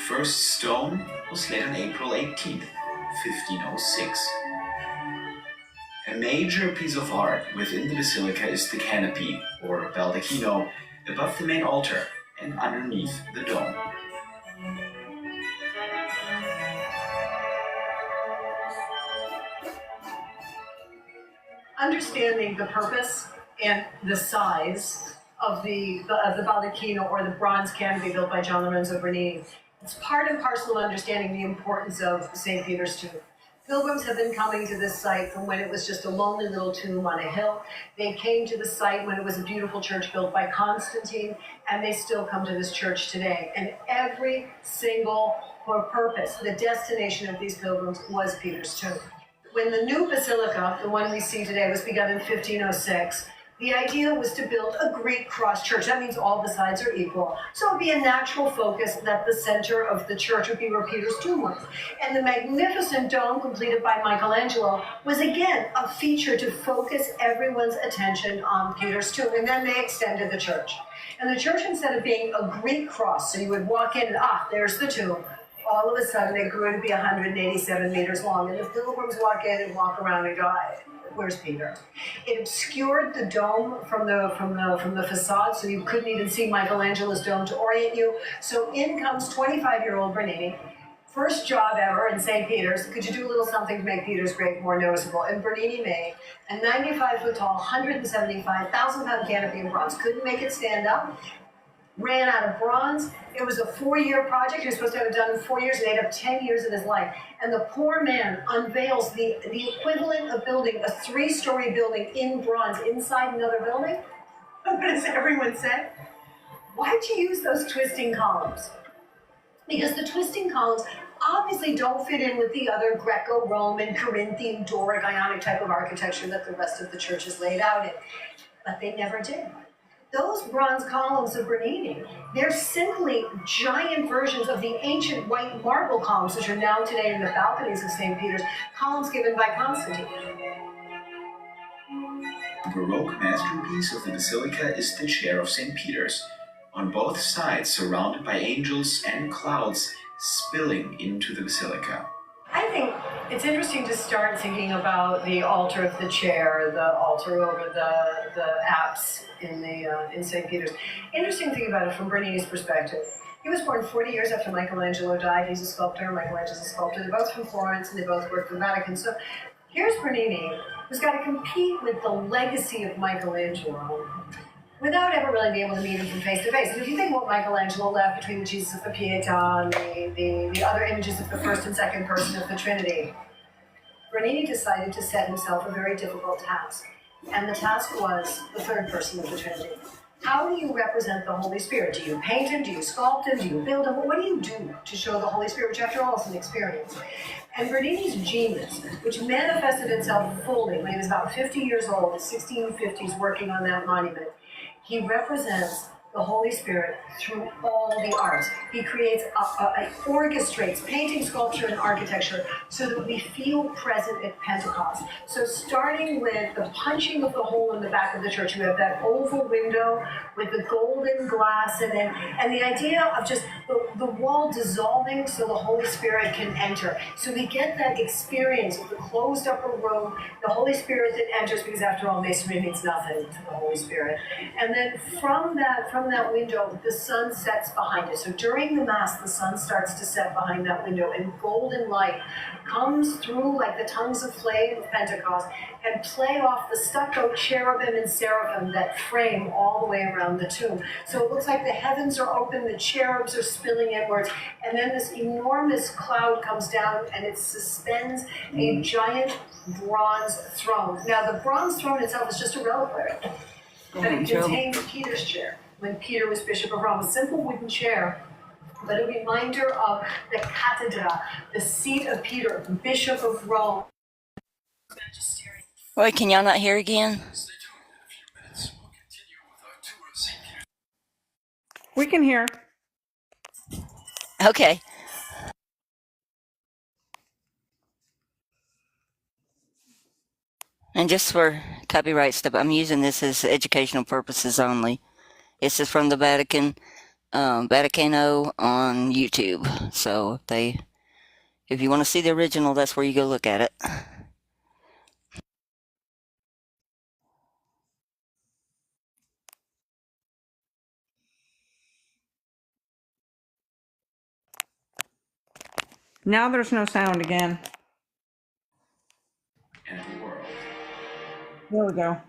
First stone was laid on April 18th, 1506. A major piece of art within the basilica is the canopy, or baldacchino, above the main altar and underneath the dome. Understanding the purpose and the size of the baldacchino, or the bronze canopy built by John Lorenzo Bernini, it's part and parcel of understanding the importance of St. Peter's tomb. Pilgrims have been coming to this site from when it was just a lonely little tomb on a hill. They came to the site when it was a beautiful church built by Constantine, and they still come to this church today. And every single purpose, the destination of these pilgrims was Peter's tomb. When the new basilica, the one we see today, was begun in 1506, the idea was to build a Greek cross church. That means all the sides are equal. So it would be a natural focus that the center of the church would be where Peter's tomb was. And the magnificent dome completed by Michelangelo was again a feature to focus everyone's attention on Peter's tomb. And then they extended the church. And the church, instead of being a Greek cross, so you would walk in and there's the tomb, all of a sudden it grew to be 187 meters long. And the pilgrims walk in and walk around and go, where's Peter? It obscured the dome from the facade, so you couldn't even see Michelangelo's dome to orient you. So in comes 25-year-old Bernini, first job ever in St. Peter's. Could you do a little something to make Peter's grave more noticeable? And Bernini made a 95-foot-tall, 175,000-pound canopy in bronze. Couldn't make it stand up. Ran out of bronze. It was a 4-year project. He was supposed to have it done in 4 years. It ate up 10 years of his life. And the poor man unveils the equivalent of building a 3-story building in bronze inside another building. What does everyone say? Why'd you use those twisting columns? Because the twisting columns obviously don't fit in with the other Greco-Roman, Corinthian, Doric, Ionic type of architecture that the rest of the church is laid out in. But they never did. Those bronze columns of Bernini, they're simply giant versions of the ancient white marble columns, which are now today in the balconies of St. Peter's, columns given by Constantine. The Baroque masterpiece of the basilica is the chair of St. Peter's, on both sides surrounded by angels and clouds spilling into the basilica. I think it's interesting to start thinking about the altar of the chair, the altar over the apse in St. Peter's. Interesting thing about it from Bernini's perspective. He was born 40 years after Michelangelo died. He's a sculptor. Michelangelo's a sculptor. They're both from Florence, and they both worked for the Vatican. So here's Bernini, who's got to compete with the legacy of Michelangelo without ever really being able to meet him from face to face. And if you think what Michelangelo left between the Jesus of the Pietà and the other images of the first and second person of the Trinity, Bernini decided to set himself a very difficult task. And the task was the third person of the Trinity. How do you represent the Holy Spirit? Do you paint him? Do you sculpt him? Do you build him? What do you do to show the Holy Spirit, which after all is an experience? And Bernini's genius, which manifested itself fully when he was about 50 years old, in the 1650s, working on that monument, he represents the Holy Spirit through all the arts. He creates, orchestrates painting, sculpture, and architecture so that we feel present at Pentecost. So starting with the punching of the hole in the back of the church, you have that oval window with the golden glass in it, and the idea of just the wall dissolving so the Holy Spirit can enter. So we get that experience of the closed upper room, the Holy Spirit that enters, because after all, masonry means nothing to the Holy Spirit. And then from that window, the sun sets behind it. So during the Mass, the sun starts to set behind that window, and golden light comes through like the tongues of flame of Pentecost and play off the stucco cherubim and seraphim that frame all the way around the tomb. So it looks like the heavens are open, the cherubs are spilling inwards, and then this enormous cloud comes down and it suspends a giant bronze throne. Now the bronze throne itself is just a reliquary, but it contains Peter's chair when Peter was Bishop of Rome, a simple wooden chair, but a reminder of the cathedra, the seat of Peter, Bishop of Rome. Wait, can y'all not hear again? We can hear. Okay. And just for copyright stuff, I'm using this as educational purposes only. This is from the Vaticano on YouTube. So if you want to see the original, that's where you go look at it. Now there's no sound again. And the world. There we go.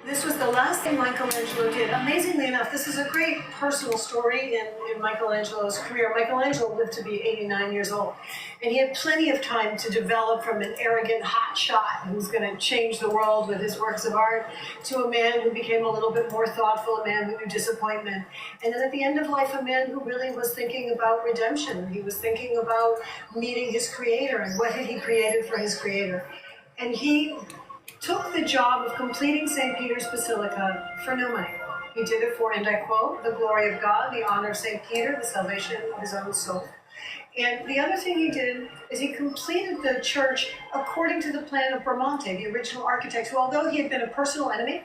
This was the last thing Michelangelo did. Amazingly enough, this is a great personal story in Michelangelo's career. Michelangelo lived to be 89 years old, and he had plenty of time to develop from an arrogant hotshot who's going to change the world with his works of art to a man who became a little bit more thoughtful, a man who knew disappointment. And then at the end of life, a man who really was thinking about redemption. He was thinking about meeting his creator and what had he created for his creator. And he took the job of completing St. Peter's Basilica for no money. He did it for, and I quote, the glory of God, the honor of St. Peter, the salvation of his own soul. And the other thing he did is he completed the church according to the plan of Bramante, the original architect, who, although he had been a personal enemy,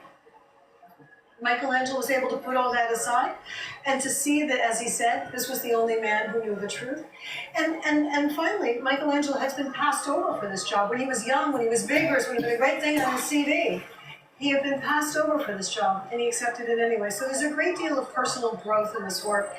Michelangelo was able to put all that aside and to see that, as he said, this was the only man who knew the truth. And finally, Michelangelo has been passed over for this job. When he was young, when he was vigorous, when he did a great thing on his CV, he had been passed over for this job, and he accepted it anyway. So there's a great deal of personal growth in this work.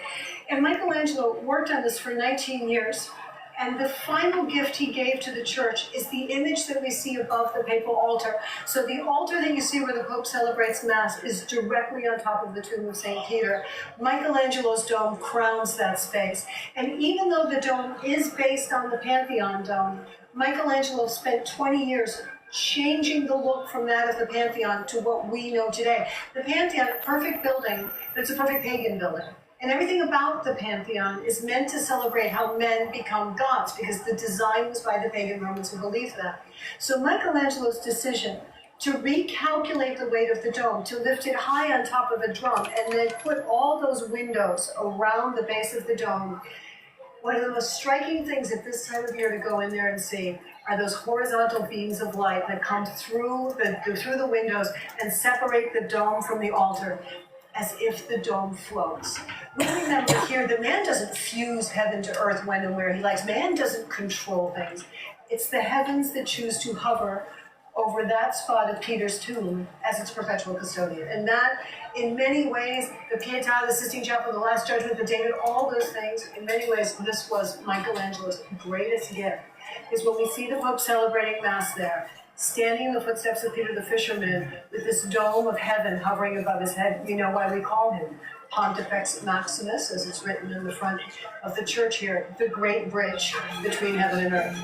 And Michelangelo worked on this for 19 years. And the final gift he gave to the church is the image that we see above the papal altar. So the altar that you see where the Pope celebrates Mass is directly on top of the tomb of St. Peter. Michelangelo's dome crowns that space. And even though the dome is based on the Pantheon dome, Michelangelo spent 20 years changing the look from that of the Pantheon to what we know today. The Pantheon, a perfect building, but it's a perfect pagan building. And everything about the Pantheon is meant to celebrate how men become gods, because the design was by the pagan Romans who believed that. So Michelangelo's decision to recalculate the weight of the dome, to lift it high on top of a drum, and then put all those windows around the base of the dome, one of the most striking things at this time of year to go in there and see are those horizontal beams of light that come through the windows and separate the dome from the altar, as if the dome floats. We remember here that man doesn't fuse heaven to earth when and where he likes. Man doesn't control things. It's the heavens that choose to hover over that spot of Peter's tomb as its perpetual custodian. And that, in many ways, the Pietà, the Sistine Chapel, the Last Judgment, the David, all those things, in many ways, this was Michelangelo's greatest gift. Is when we see the Pope celebrating Mass there, standing in the footsteps of Peter the fisherman with this dome of heaven hovering above his head. You know why we call him Pontifex Maximus, as it's written in the front of the church here, the great bridge between heaven and earth.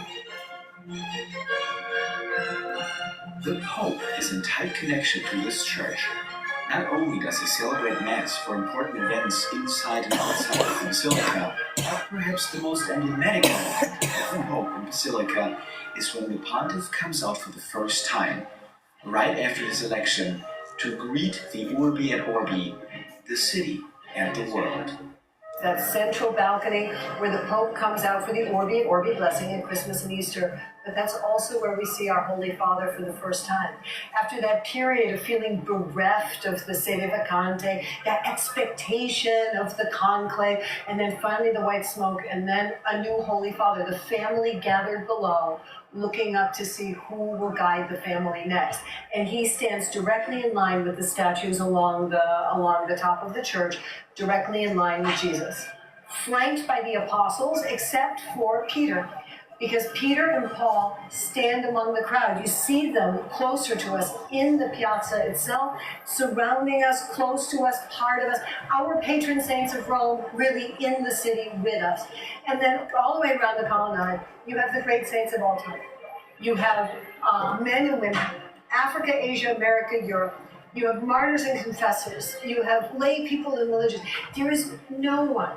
The Pope is in tight connection to this church. Not only does he celebrate Mass for important events inside and outside of the Basilica, but perhaps the most emblematic event of the Pope in Basilica is when the Pontiff comes out for the first time, right after his election, to greet the Urbi et Orbi, the city and the world. That central balcony where the Pope comes out for the Urbi et Orbi blessing at Christmas and Easter. But that's also where we see our Holy Father for the first time. After that period of feeling bereft of the sede vacante, that expectation of the conclave, and then finally the white smoke, and then a new Holy Father, the family gathered below, looking up to see who will guide the family next. And he stands directly in line with the statues along the top of the church, directly in line with Jesus, flanked by the apostles, except for Peter. Because Peter and Paul stand among the crowd. You see them closer to us in the piazza itself, surrounding us, close to us, part of us. Our patron saints of Rome really in the city with us. And then all the way around the colonnade, you have the great saints of all time. You have men and women, Africa, Asia, America, Europe. You have martyrs and confessors. You have lay people and religious. There is no one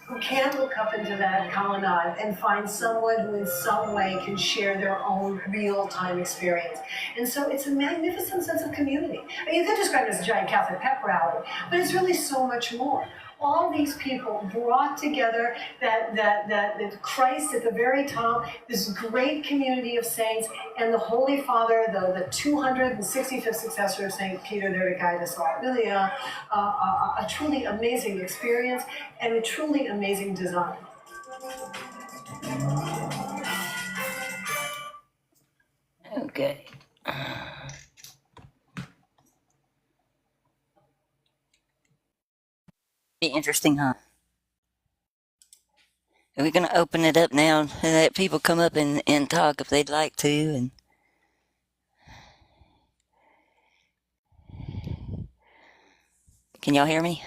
who can't look up into that colonnade and find someone who in some way can share their own real-time experience. And so it's a magnificent sense of community. I mean, you could describe it as a giant Catholic pep rally, but it's really so much more. All these people brought together that Christ at the very top, this great community of saints, and the Holy Father, the 265th successor of St. Peter, there to guide us all. Really a truly amazing experience and a truly amazing design. Okay. Be interesting, huh? Are we going to open it up now and let people come up and talk if they'd like to? And can y'all hear me?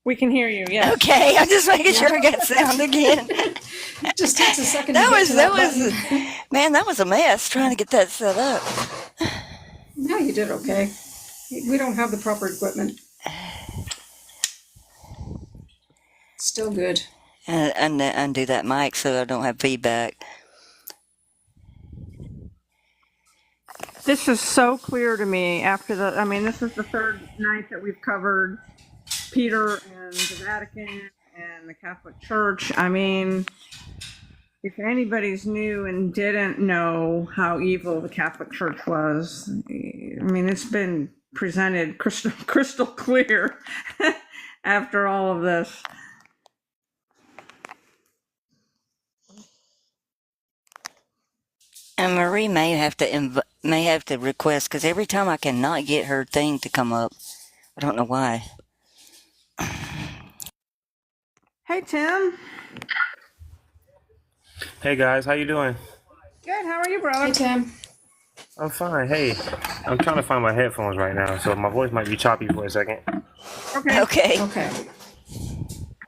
We can hear you, yes. Okay, I'm just making sure I got sound again. It just takes a second That to get was to that button. was man, that was a mess trying to get that set up. No, you did okay. We don't have the proper equipment. Still good. And undo that mic so I don't have feedback. This is so clear to me after this is the third night that we've covered Peter and the Vatican and the Catholic Church. I mean, if anybody's new and didn't know how evil the Catholic Church was, I mean, it's been presented crystal clear after all of this. And Marie may have to request because every time I cannot get her thing to come up. I don't know why. Hey, Tim. Hey guys, how you doing? Good. How are you, brother? Hey, Tim. I'm fine. Hey, I'm trying to find my headphones right now, so my voice might be choppy for a second. Okay. Okay. Okay.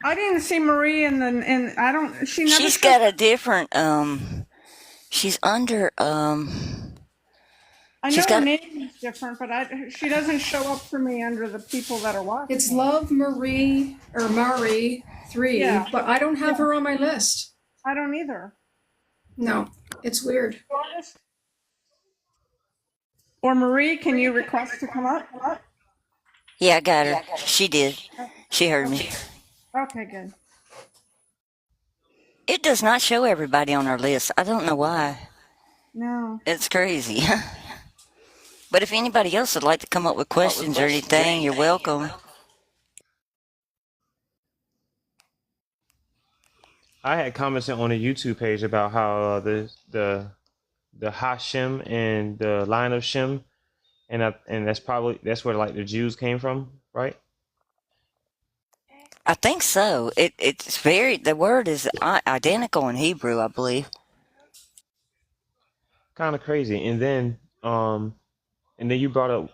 I didn't see Marie and I don't. She never. She's got a different she's under I know she's her got name is different, but she doesn't show up for me under the people that are watching. It's Love Marie or Marie 3, Yeah. but I don't have her on my list. I don't either. No, it's weird. Or Marie, can you request to come up? Yeah, I got her. She did. She heard me. Okay, good. It does not show everybody on our list. I don't know why. No. It's crazy. But if anybody else would like to come up with questions or anything, you're welcome. I had commented on a YouTube page about how the Hashem and the line of Shem, and that's where like the Jews came from, right? I think so. The word is identical in Hebrew, I believe. kind of crazy. And then you brought up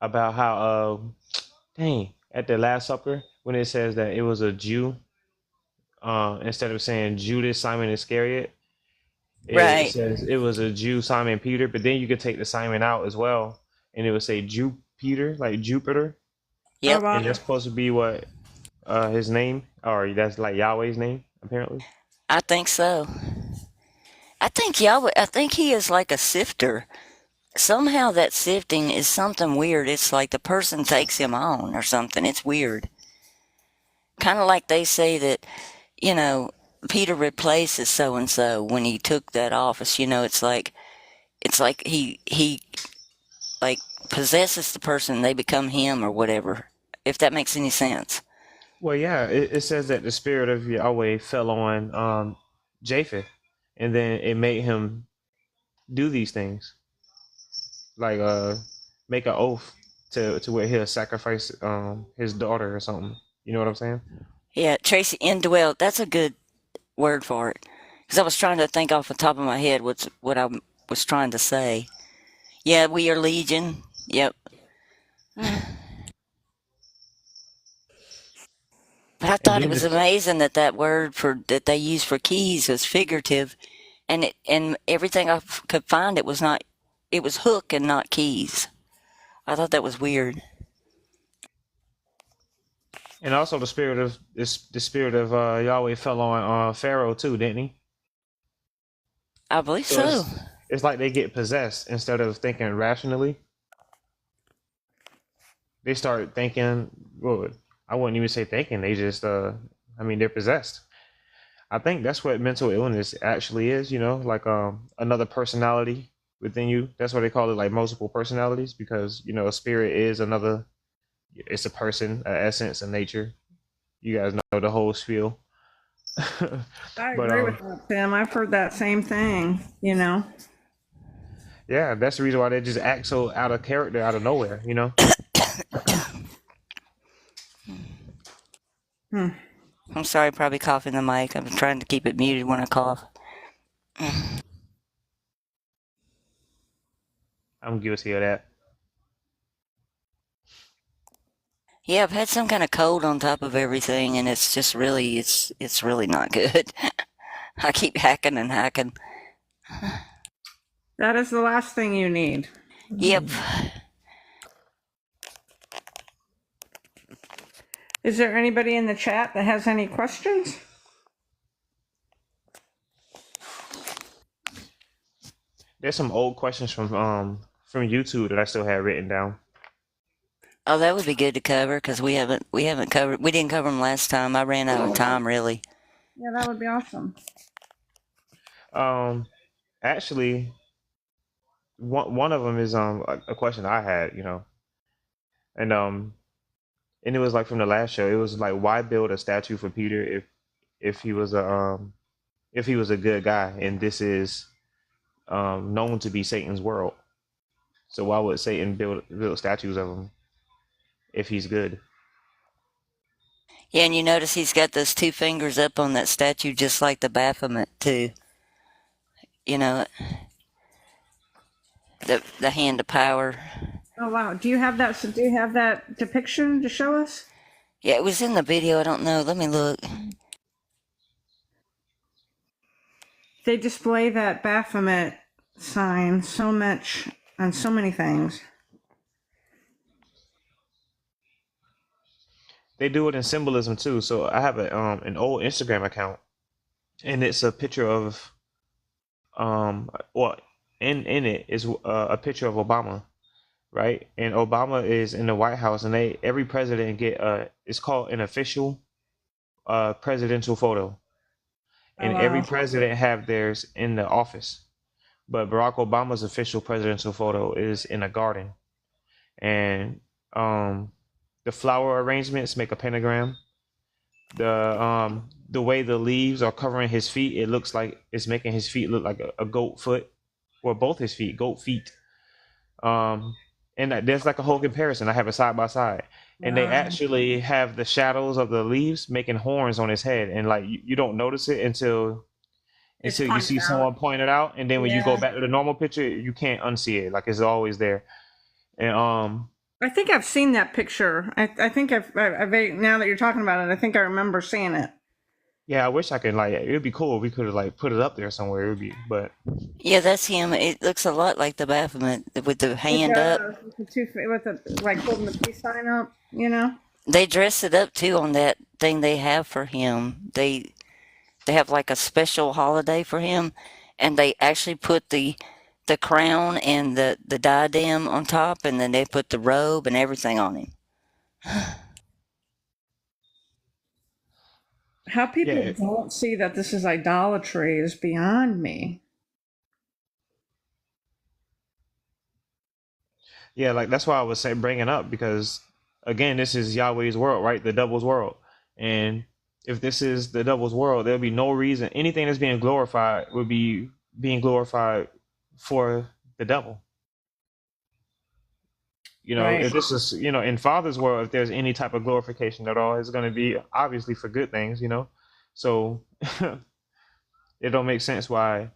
about how dang, at the Last Supper when it says that it was a Jew, instead of saying Judas Simon Iscariot, it Right. says it was a Jew Simon Peter. But then you could take the Simon out as well, and it would say Jew Peter, like Jupiter, Oh, Yep. wow. and that's supposed to be what his name, or that's like Yahweh's name apparently. I think so. I think Yahweh, I think he is like a sifter. Somehow that sifting is something weird. It's like the person takes him on or something. It's weird. Kind of like they say that, you know, Peter replaces so and so when he took that office. It's like he like possesses the person, they become him or whatever. If that makes any sense. Well, yeah, it says that the spirit of Yahweh fell on Japheth, and then it made him do these things, like make an oath to where he'll sacrifice his daughter or something. You know what I'm saying? Yeah, Tracy, indwelt. That's a good word for it. Because I was trying to think off the top of my head what I was trying to say. Yeah, we are legion. Yep. But I And thought it then was this, amazing that that word for that they use for keys was figurative, and everything I could find it was not. It was hook and not keys. I thought that was weird. and also the spirit of Yahweh fell on Pharaoh too, didn't he? I believe So so. it's like they get possessed instead of thinking rationally. They start thinking. Well, I wouldn't even say thinking. They just I mean, they're possessed. I think that's what mental illness actually is, like another personality within you. That's why they call it like multiple personalities, because a spirit is another, it's a person, an essence, a nature. You guys know the whole spiel. I But agree with that, Tim. I've heard that same thing, you know. yeah, that's the reason why they just act so out of character out of nowhere. Hmm. I'm sorry, probably coughing the mic. I'm trying to keep it muted when I cough. I'm guilty of that. Yeah, I've had some kind of cold on top of everything, and it's just really, it's really not good. I keep hacking and hacking. That is the last thing you need. Yep. Is there anybody in the chat that has any questions? There's some old questions from YouTube that I still have written down. Oh, that would be good to cover because we haven't covered we didn't cover them last time. I ran out of time really. Yeah, that would be awesome. Um, Actually, one of them is a question I had, and and it was like from the last show. It was like, why build a statue for Peter if he was a good guy, and this is known to be Satan's world. So why would Satan build statues of him if he's good? Yeah, and you notice he's got those two fingers up on that statue just like the Baphomet too. You know, the hand of power. Oh wow. Do you have that depiction to show us? Yeah, it was in the video. I don't know. Let me look. They display that Baphomet sign so much on so many things. They do it in symbolism too. So I have an old Instagram account, and it's a picture of well, in it is a picture of Obama, right? And Obama is in the White House, and every president get it's called an official presidential photo, Oh and every wow. president have theirs in the office. But Barack Obama's official presidential photo is in a garden, and the flower arrangements make a pentagram. The way the leaves are covering his feet, it looks like it's making his feet look like a goat foot, or both his feet, goat feet. Um, and there's like a whole comparison. I have it side by side, and they Wow. actually have the shadows of the leaves making horns on his head, and like you don't notice it It's until you see pointed out. someone point it out, and then when you go Yeah. back to the normal picture, you can't unsee it. Like it's always there. And I think I've seen that picture. I think now that you're talking about it, I think I remember seeing it. yeah, I wish I could like it would be cool if we could have like put it up there somewhere. It would be, but Yeah, that's him. It looks a lot like the Baphomet with the It hand up. does with the like holding the peace sign up. You know. They dress it up too on that thing they have for him. They have like a special holiday for him, and they actually put the crown and the diadem on top, and then they put the robe and everything on him. How people yeah, don't see that this is idolatry is beyond me. yeah, like that's why I was saying bringing up because again, this is Yahweh's world, right? The devil's world, and if this is the devil's world, there'll be no reason anything that's being glorified would be being glorified for the devil. You know, Right. if this is, you know, in Father's world, if there's any type of glorification at all, it's going to be obviously for good things, you know. So it don't make sense why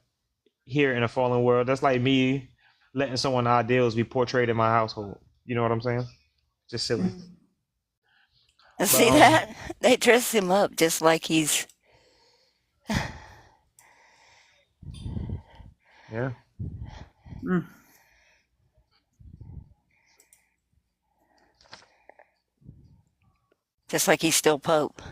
here in a fallen world, that's like me letting someone's ideals be portrayed in my household. You know what I'm saying? Just silly. But See that? They dress him up just like he's yeah. Mm. still Pope.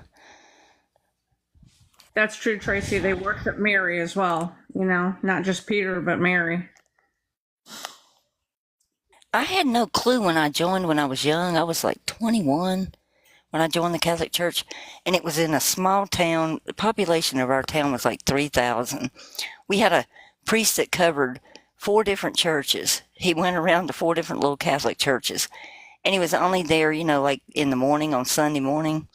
That's true, Tracy. They worship Mary as well. You know, not just Peter, but Mary. I had no clue when I joined when I was young. I was like 21 when I joined the Catholic Church, and it was in a small town. The population of our town was like 3,000. We had a priest that covered 4 different churches. He went around to 4 different little Catholic churches, and he was only there, like in the morning on Sunday morning.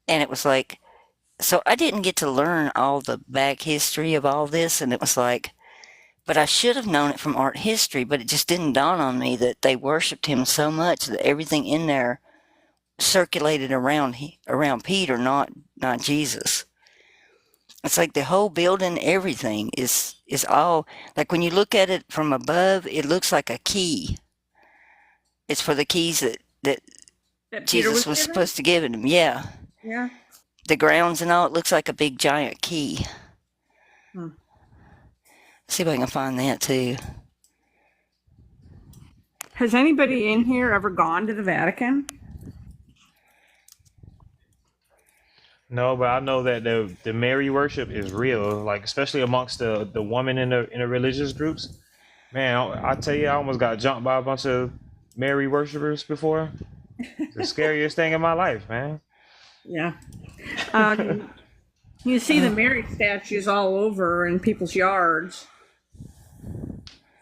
And it was like, so I didn't get to learn all the back history of all this, and it was like, but I should have known it from art history, but it just didn't dawn on me that they worshiped him so much that everything in there circulated around Peter, not Jesus. It's like the whole building, everything is all like when you look at it from above, it looks like a key. It's for the keys that That Peter Jesus was given? supposed to give him. Yeah, Yeah. the grounds and all. It looks like a big giant key. Hmm. See if I can find that too. Has anybody in here ever gone to the Vatican? No, but I know that the Mary worship is real, like especially amongst the women in the religious groups. Man, I tell you, I almost got jumped by a bunch of Mary worshipers before. It's the scariest thing in my life, man. Yeah. You see the Mary statues all over in people's yards.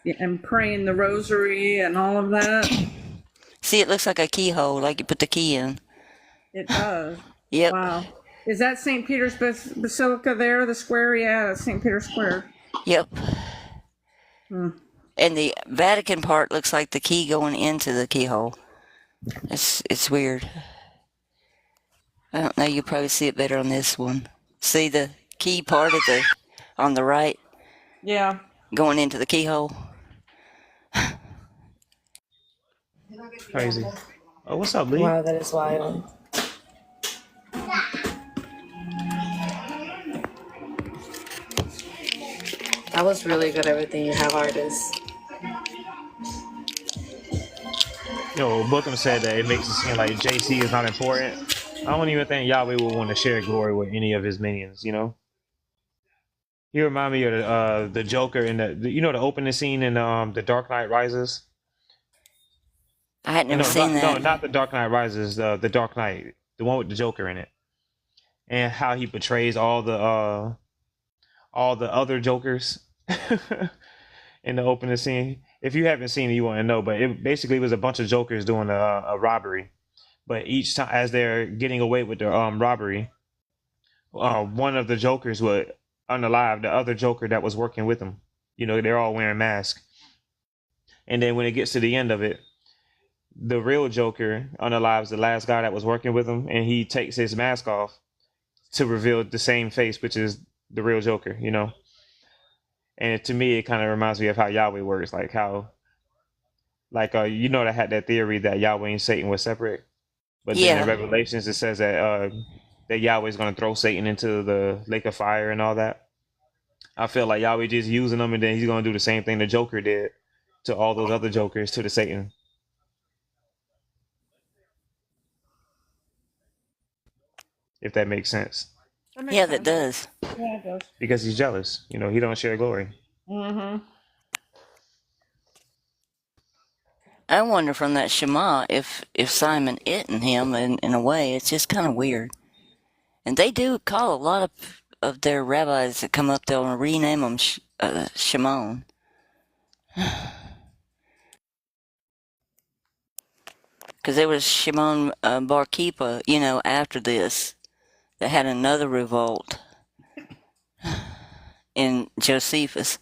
Yeah, and praying the rosary and all of that. See, it looks like a keyhole, like you put the key in. It does. Yep. Wow. Is that St. Peter's Basilica there, the square? Yeah, that's St. Peter's Square. Yep. Hmm. And the Vatican part looks like the key going into the keyhole. It's weird. I don't know. You probably see it better on this one. See the key part on the right Yeah. going into the keyhole. Crazy. Oh, what's up, Lee? Wow, that is wild. That was really good, everything you have, artists. You know, Bookham said that it makes it seem like JC is not important. I don't even think Yahweh would want to share glory with any of his minions. You know, he remind me of the Joker in the the opening scene in the Dark Knight Rises. I had No, never seen no, that. not the Dark Knight Rises. The Dark Knight, the one with the Joker in it, and how he portrays all the other Jokers in the opening scene. If you haven't seen it, you want to know. But it basically was a bunch of Jokers doing a robbery. But each time, as they're getting away with the robbery, one of the Jokers would unalive the other Joker that was working with them. You know, they're all wearing masks. And then when it gets to the end of it, the real Joker unalives the last guy that was working with him, and he takes his mask off to reveal the same face, which is the real Joker. You know, And to me, it kind of reminds me of how Yahweh works, like how, like you know, I had that theory that Yahweh and Satan were separate, but then in Yeah. Revelations it says that Yahweh is going to throw Satan into the lake of fire and all that. I feel like Yahweh just using them, and then he's going to do the same thing the Joker did to all those other Jokers, to the Satan, if that makes sense, That makes Yeah, that sense. does. Yeah, it does. because he's jealous. You know, he don't share glory. Mm-hmm. I wonder from that Shema if Simon isn't him in a way. It's just kind of weird. And they do call a lot of their rabbis that come up, they'll rename them Shimon. Because there was Shimon Bar Kippah, after this, that had another revolt in Josephus.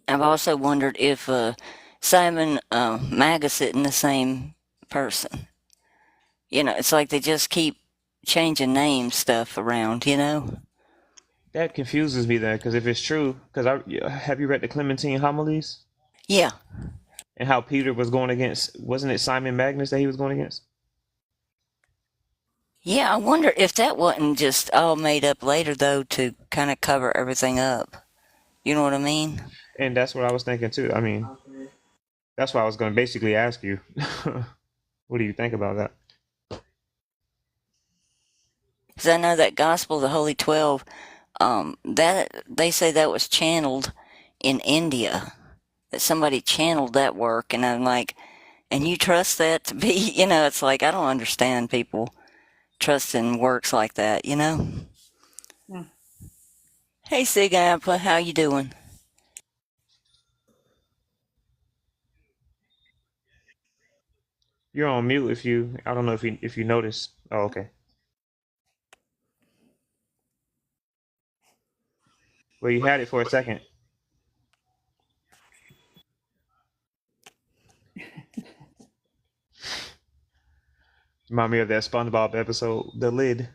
I've also wondered if Simon Magus isn't the same person. It's like they just keep changing name stuff around. That confuses me then, because if it's true, because I have you read the Clementine homilies Yeah. and how Peter was going against, wasn't it Simon Magnus that he was going against? Yeah, I wonder if that wasn't just all made up later, though, to kind of cover everything up. You know what I mean? And that's what I was thinking too. I mean, that's why I was going to basically ask you, what do you think about that? Because I know that Gospel of the Holy 12, that they say that was channeled in India, that somebody channeled that work, and I'm like, and you trust that to be, it's like, I don't understand people trusting works like that. Hmm. Hey, Sig Appa, how you doing? You're on mute if you, I don't know if you notice. Oh, okay. Well, you had it for a second. Remind me of that SpongeBob episode, The Lid.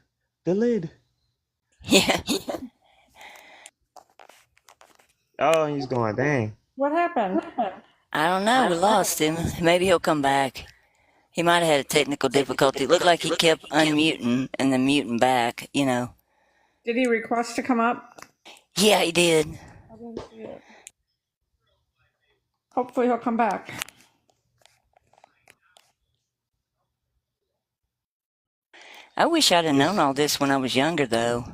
The Lid. Yeah. Oh, he's going, dang. What happened? I don't know. We lost him. Maybe he'll come back. He might have had a technical difficulty. It looked like he kept unmuting and then muting back. Did he request to come up? Yeah, he did. I didn't see it. Hopefully he'll come back. I wish I'd have known all this when I was younger, though.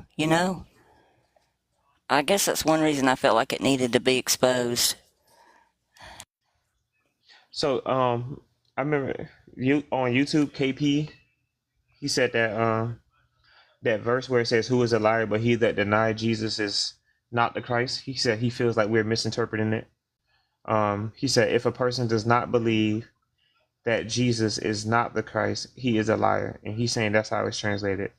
I guess that's one reason I felt like it needed to be exposed. So, I remember you on YouTube, KP, he said that verse where it says, "Who is a liar but he that denied Jesus is not the Christ?" He said he feels like we're misinterpreting it. He said if a person does not believe that Jesus is not the Christ, he is a liar, and he's saying that's how it's translated.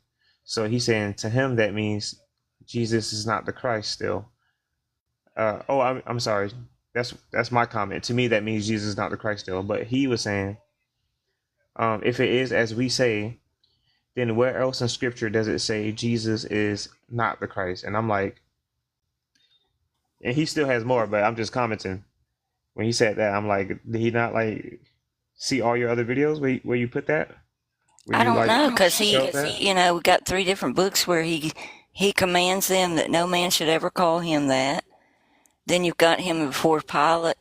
So he's saying to him that means Jesus is not the Christ still. I'm sorry. That's my comment. To me, that means Jesus is not the Christ still. But he was saying, if it is as we say, then where else in Scripture does it say Jesus is not the Christ? And I'm like, and he still has more, but I'm just commenting. When he said that, I'm like, did he not like see all your other videos where you put that? Where I you don't like know, because showed that? we got 3 different books where he commands them that no man should ever call him that. Then you've got him before Pilate.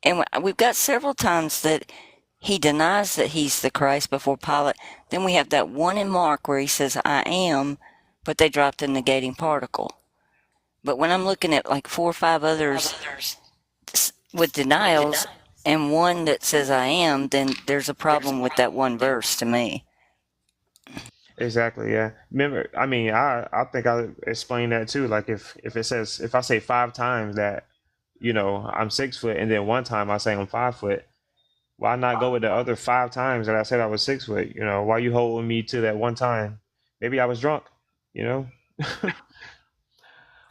And we've got several times that he denies that he's the Christ before Pilate. Then we have that one in Mark where he says, I am, but they dropped the negating particle. But when I'm looking at like 4 or 5 others with denials and one that says I am, then there's a problem with that one verse to me. Exactly, yeah. Remember, I mean, I think I explained that too. Like if it says, if I say 5 times that, I'm 6 foot, and then one time I say I'm 5 foot, why not go with the other 5 times that I said I was 6 foot? Why you holding me to that one time? Maybe I was drunk, you know.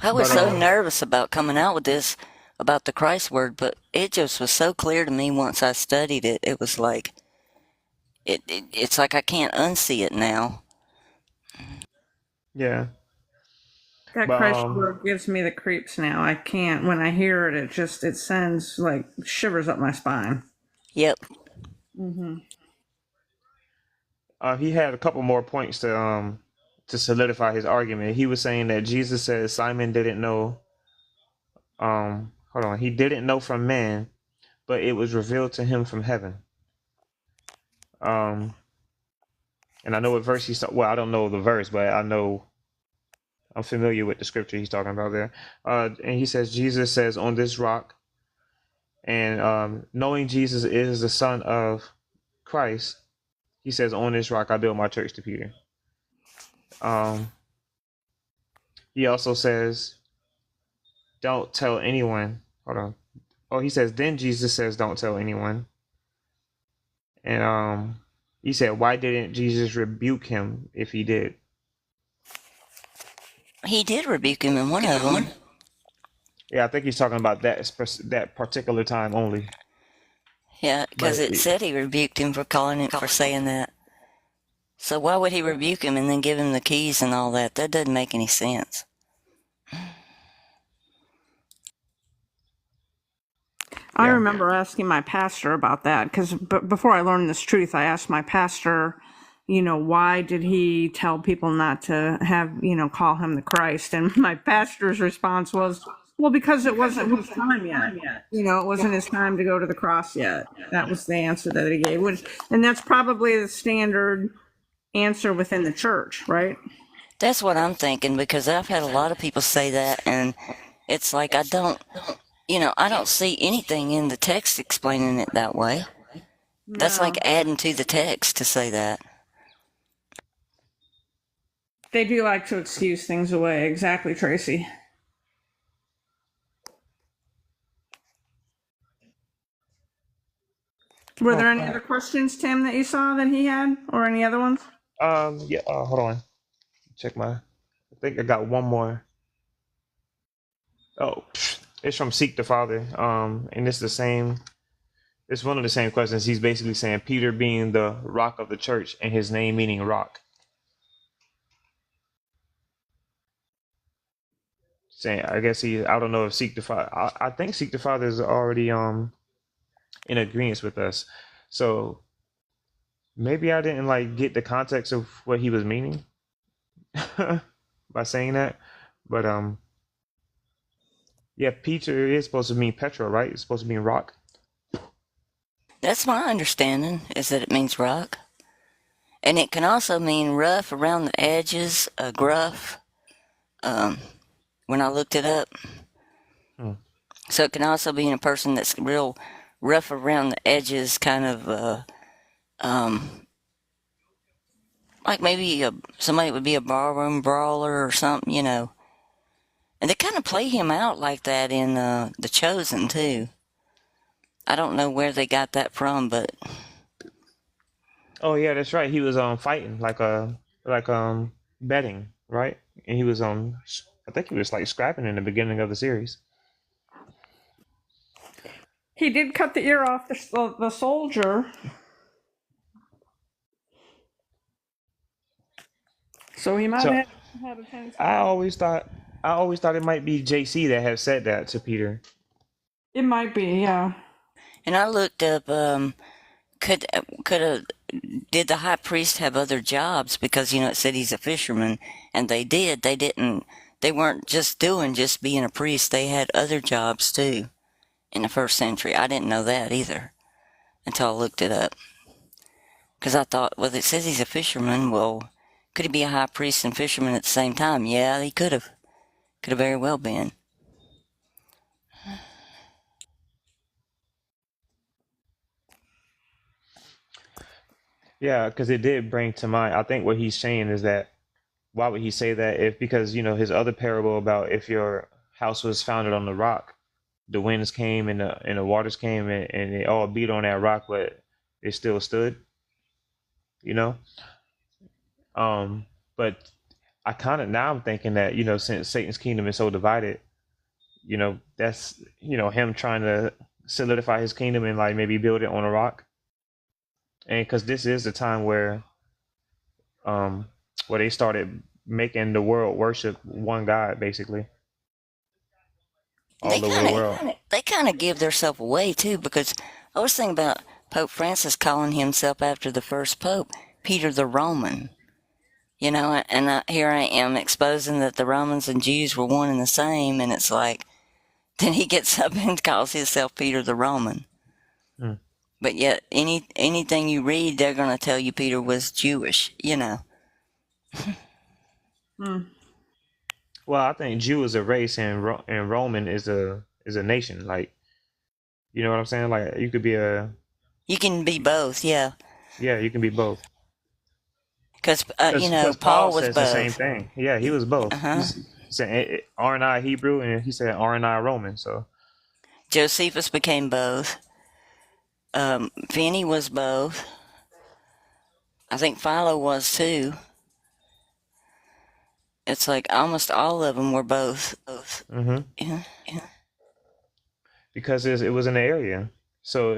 I was But so nervous about coming out with this about the Christ word, but it just was so clear to me once I studied it. It was like it's like I can't unsee it now. Yeah. That But Christ word gives me the creeps now. I can't. When I hear it, it sends like shivers up my spine. Yep. Mm-hmm. he had a couple more points to solidify his argument. He was saying that Jesus says Simon didn't know hold on, he didn't know from man, but it was revealed to him from heaven. Um and I know what verse he's well, I don't know the verse, but I'm familiar with the scripture he's talking about there. And he says Jesus says on this rock, and knowing Jesus is the son of Christ, he says on this rock I build my church to Peter. He also says don't tell anyone. Hold on. Oh, he says, then Jesus says, don't tell anyone. And he said, why didn't Jesus rebuke him if he did? He did rebuke him in one of them. Yeah, I think he's talking about that particular time only. Yeah, because But it said he rebuked him for saying that. So why would he rebuke him and then give him the keys and all that? That doesn't make any sense. I yeah, remember asking my pastor about that because before I learned this truth, I asked my pastor, why did he tell people not to call him the Christ? And my pastor's response was, well, because it wasn't his time yet. It wasn't his time to go to the cross yet. That was the answer that he gave, and that's probably the standard answer within the church, right? That's what I'm thinking, because I've had a lot of people say that, and it's like I don't see anything in the text explaining it that way. That's like adding to the text to say that. They do like to excuse things away. Exactly, Tracy. Were there any other questions, Tim, that you saw that he had, or any other ones? yeah. Hold on. Check my. I think I got one more. Oh, it's from Seek the Father. And it's the same. It's one of the same questions. He's basically saying Peter being the rock of the church and his name meaning rock. Saying, I guess I don't know if Seek the Father. I think Seek the Father is already in agreement with us. So maybe I didn't like get the context of what he was meaning by saying that. But yeah, Peter is supposed to mean Petra, right? It's supposed to mean rock. That's my understanding, is that it means rock. And it can also mean rough around the edges, gruff, when I looked it up. So it can also be in a person that's real rough around the edges, kind of like maybe somebody would be a barroom brawler or something, And they kind of play him out like that in The Chosen, too. I don't know where they got that from, but Oh yeah, that's right. He was fighting like betting, right? And he was I think he was like scrapping in the beginning of the series. He did cut the ear off the soldier. So he might So have had a tendency. I always thought it might be JC that had said that to Peter. It might be, yeah. and I looked up could did the high priest have other jobs, because it said he's a fisherman, and they weren't just being a priest, they had other jobs too in the first century. I didn't know that either until I looked it up, because I thought, well, it says he's a fisherman, well, could he be a high priest and fisherman at the same time? Yeah, he could have very well been. Yeah, because it did bring to mind. I think what he's saying is that why would he say that if because his other parable about if your house was founded on the rock, the winds came and the waters came and it all beat on that rock, but it still stood. You know, but I kind of now I'm thinking that since Satan's kingdom is so divided, that's him trying to solidify his kingdom and like maybe build it on a rock, and because this is the time where they started making the world worship one God, basically, They all over the kind world. of they kind of give themselves away too, because I was thinking about Pope Francis calling himself after the first pope, Peter the Roman. You know, and here I am exposing that the Romans and Jews were one and the same, and it's like, then he gets up and calls himself Peter the Roman. Hmm. But yet, anything you read, they're going to tell you Peter was Jewish. You know. Hmm. Well, I think Jew is a race and and Roman is a nation. Like, you know what I'm saying? Like, you could be a You can be both, yeah. yeah, you can be both. Because you know, Because Paul Paul was says the same both. thing. Yeah, he was Uh both. huh. He said, "Aren't I Hebrew?" And he said, "Aren't I Roman?" So Josephus became both. Finney was both. I think Philo was too. It's like almost all of them were both. hmm Yeah. because it was in the area. So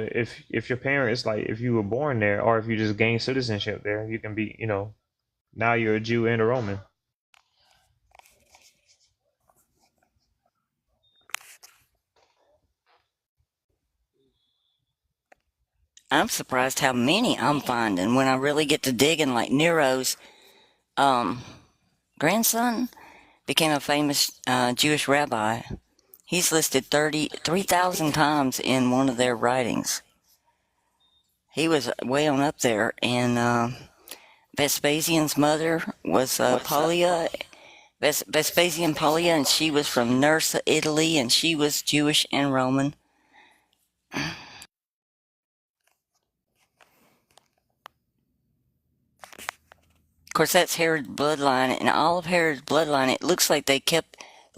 if your parents, like, if you were born there or if you just gained citizenship there, you can be, now you're a Jew and a Roman. I'm surprised how many I'm finding when I really get to digging. Like Nero's um, grandson became a famous Jewish rabbi. He's listed 3,000 times in one of their writings. He was way on up there. And Vespasian's mother was Polia, Vespasian Polia, and she was from Nursa, Italy, and she was Jewish and Roman. Of course, that's Herod's bloodline, and all of Herod's bloodline, it looks like they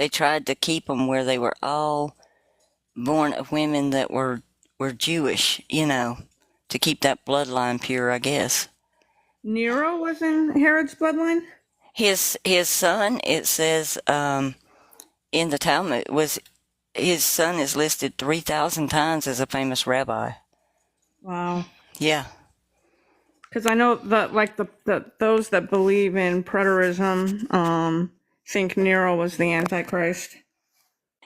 tried to keep them where they were all born of women that were Jewish, you know, to keep that bloodline pure, I guess. Nero was in Herod's bloodline? His son, it says in the Talmud, was his son is listed 3,000 times as a famous rabbi. Wow. Yeah. Because I know that, like, those that believe in preterism think Nero was the Antichrist.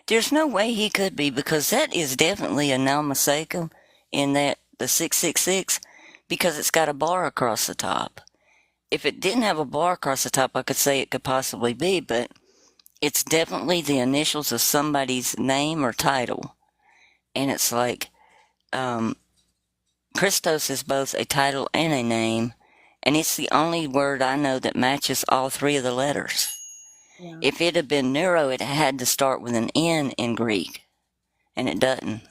There's no way he could be, because that is definitely a Nalmasecum in that the 666, because it's got a bar across the top. If it didn't have a bar across the top, I could say it could possibly be, but it's definitely the initials of somebody's name or title. And it's like, Christos is both a title and a name, and it's the only word I know that matches all three of the letters. Yeah. If it had been Nero, it had to start with an N in Greek, and it doesn't.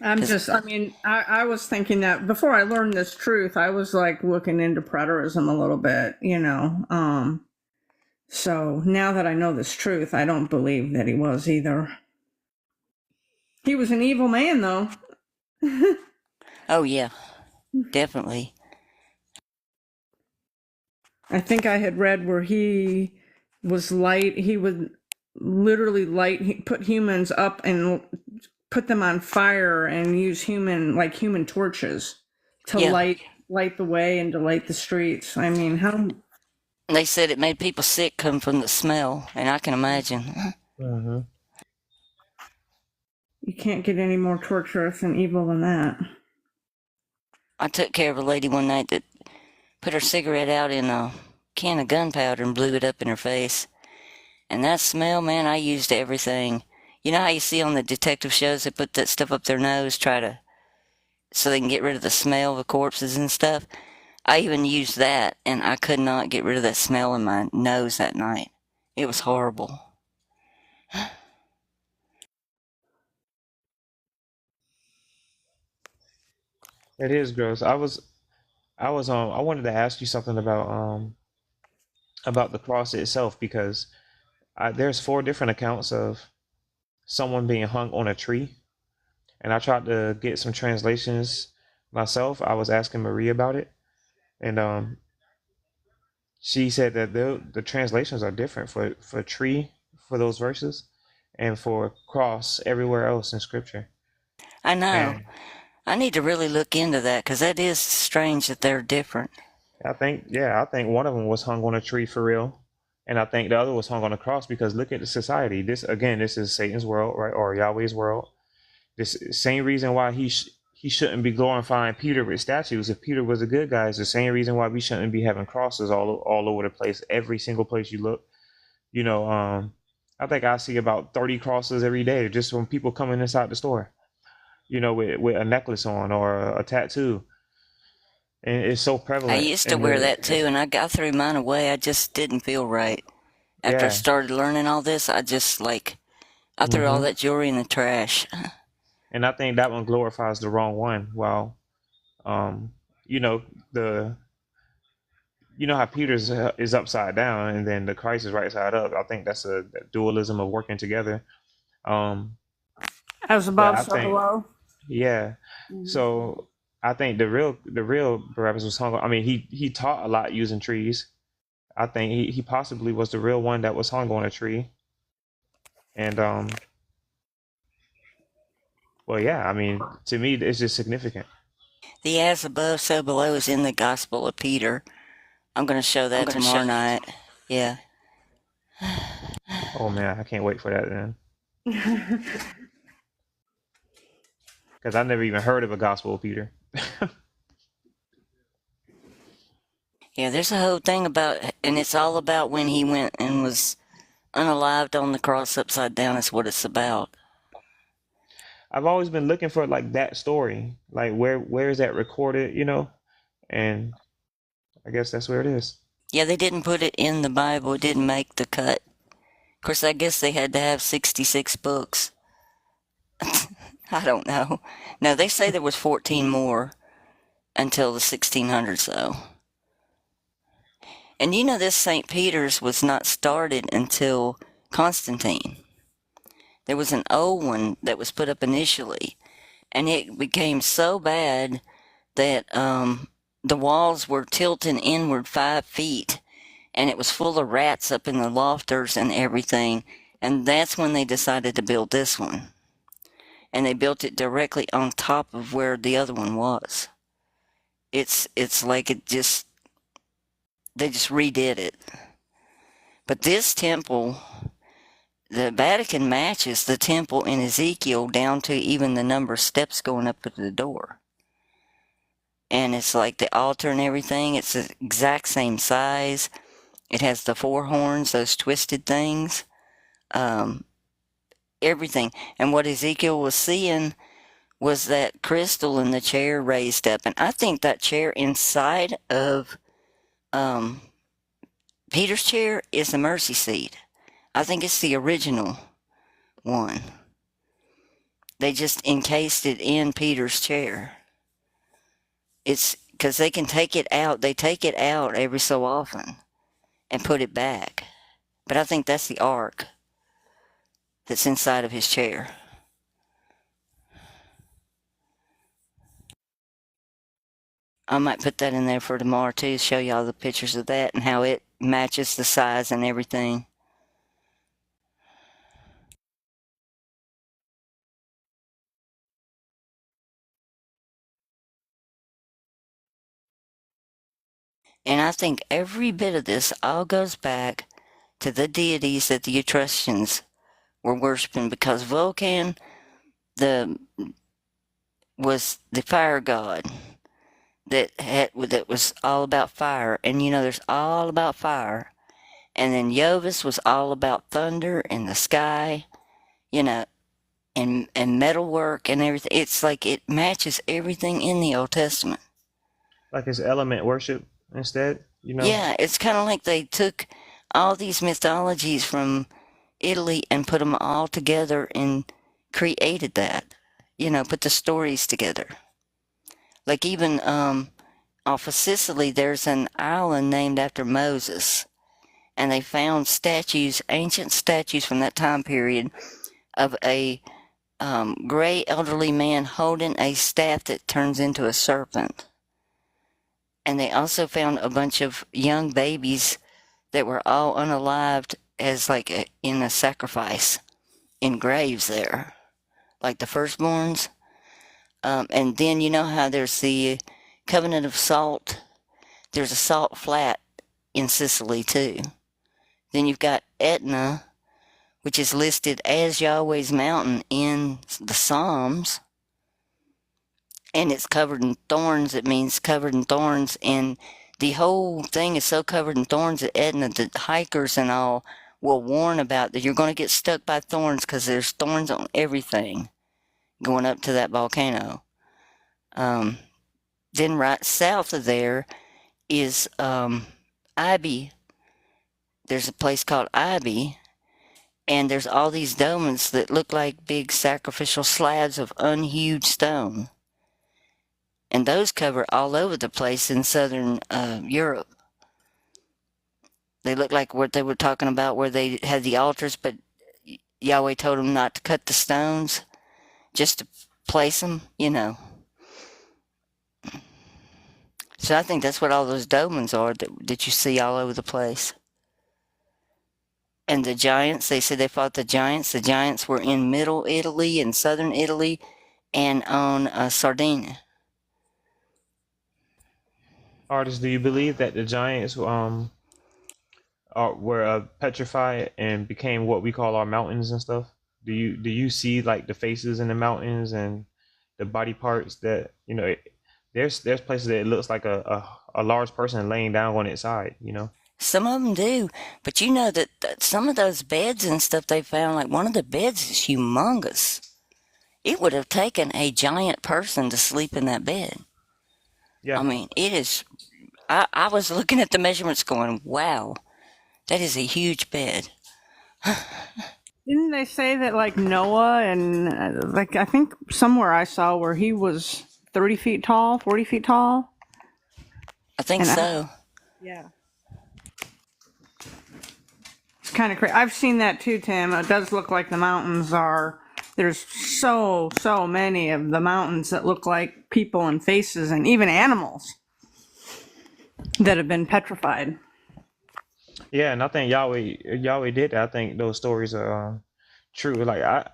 I was thinking that before I learned this truth, I was like looking into preterism a little bit, So now that I know this truth, I don't believe that he was either. He was an evil man, though. Oh, yeah, definitely. I think I had read where he was light. He would literally put humans up and put them on fire and use human torches to Yeah. light the way and to light the streets. I mean, how They said it made people sick come from the smell, and I can imagine. hmm you can't get any more torturous and evil than that. I took care of a lady one night that put her cigarette out in a can of gunpowder and blew it up in her face. And that smell, man, I used everything. You know how you see on the detective shows they put that stuff up their nose, so they can get rid of the smell of the corpses and stuff? I even used that, and I could not get rid of that smell in my nose that night. It was horrible. It is gross. I wanted to ask you something about the cross itself because there's four different accounts of someone being hung on a tree, and I tried to get some translations myself. I was asking Marie about it, and she said that the translations are different for tree for those verses, and for cross everywhere else in Scripture. I know. And I need to really look into that, because that is strange that they're different. I think one of them was hung on a tree for real, And I think the other was hung on the cross because look at the society. This again, this is Satan's world, right, or Yahweh's world. This same reason why he shouldn't be glorifying Peter with statues. If Peter was a good guy, it's the same reason why we shouldn't be having crosses all over the place, every single place you look. You know, I think I see about 30 crosses every day just from people coming inside the store. You know, with a necklace on or a tattoo, and it's so I prevalent used to in wear that the too, and I got threw mine away. I just didn't feel right. After I yeah. started learning all this, I just I threw all Hmm. that jewelry in the trash. And I think that one glorifies the wrong one. While um, you know the you know how Peter's is upside down and then the Christ is right side up. I think that's a that dualism of working together. Um, As but above, I so think below. yeah. So I think the real Barabbas was hung. I mean, he taught a lot using trees. I think he possibly was the real one that was hung on a tree. And well, yeah. I mean, to me, it's just significant. The as above, so below is in the Gospel of Peter. I'm going to show that tomorrow night. Yeah. Oh man, I can't wait for that then, because I never even heard of a Gospel of Peter. Yeah, there's a whole thing about, and it's all about when he went and was unalived on the cross upside down, is what it's about. I've always been looking for like that story, like where is that recorded, and I guess that's where it is. Yeah, they didn't put it in the Bible, it didn't make the cut. Of course, I guess they had to have 66 books. I don't know. No, they say there was 14 more until the 1600s, though. And this St. Peter's was not started until Constantine. There was an old one that was put up initially, and it became so bad that the walls were tilting inward 5 feet, and it was full of rats up in the lofters and everything. And that's when they decided to build this one. And they built it directly on top of where the other one was. It's like they just redid it. But this temple, the Vatican matches the temple in Ezekiel down to even the number of steps going up to the door. And it's like the altar and everything, it's the exact same size. It has the four horns, those twisted things, um, everything. And what Ezekiel was seeing was that crystal in the chair raised up. And I think that chair inside of um, Peter's chair is the mercy seat. I think it's the original one. They just encased it in Peter's chair. It's because they can take it out. They take it out every so often and put it back. But I think that's the ark that's inside of his chair. I might put that in there for tomorrow too, show y'all the pictures of that and how it matches the size and everything. And I think every bit of this all goes back to the deities that the Etruscans were worshiping, because Vulcan was the fire god that was all about fire. And there's all about fire. And then Jovis was all about thunder and the sky, you know, and metalwork and everything. It's like it matches everything in the Old Testament. Like it's element worship instead. Yeah, it's kind of like they took all these mythologies from Italy and put them all together and created that. Put the stories together. Like even off of Sicily, there's an island named after Moses, and they found statues, ancient statues from that time period, of a gray elderly man holding a staff that turns into a serpent. And they also found a bunch of young babies that were all unalived as in a sacrifice in graves there, like the firstborns. And then you know how there's the covenant of salt. There's a salt flat in Sicily too. Then you've got Etna, which is listed as Yahweh's mountain in the Psalms. And it's covered in thorns. It means covered in thorns. And the whole thing is so covered in thorns at Etna that hikers and all will warn about that you're going to get stuck by thorns because there's thorns on everything going up to that volcano. Then right south of there is Ibe. There's a place called Ibe, and there's all these domes that look like big sacrificial slabs of unhewed stone. And those cover all over the place in southern Europe. They look like what they were talking about where they had the altars, but Yahweh told them not to cut the stones, just to place them, So I think that's what all those dolmens are that you see all over the place. And the giants, they said they fought the giants. The giants were in middle Italy and southern Italy and on Sardinia. Artists, do you believe that the giants were petrified and became what we call our mountains and stuff? Do you see like the faces in the mountains and the body parts that there's places that it looks like a large person laying down on its side, Some of them do, but you know that some of those beds and stuff they found, like one of the beds is humongous. It would have taken a giant person to sleep in that bed. Yeah. I mean, it is. I was looking at the measurements going, wow, that is a huge bed. Didn't they say that like Noah and like I think somewhere I saw where he was 30 feet tall, 40 feet tall? I think And so. Yeah. It's kind of crazy. I've seen that too, Tim. It does look like the mountains are. There's so many of the mountains that look like people and faces and even animals that have been petrified. Yeah, and I think Yahweh did that. I think those stories are true. Like I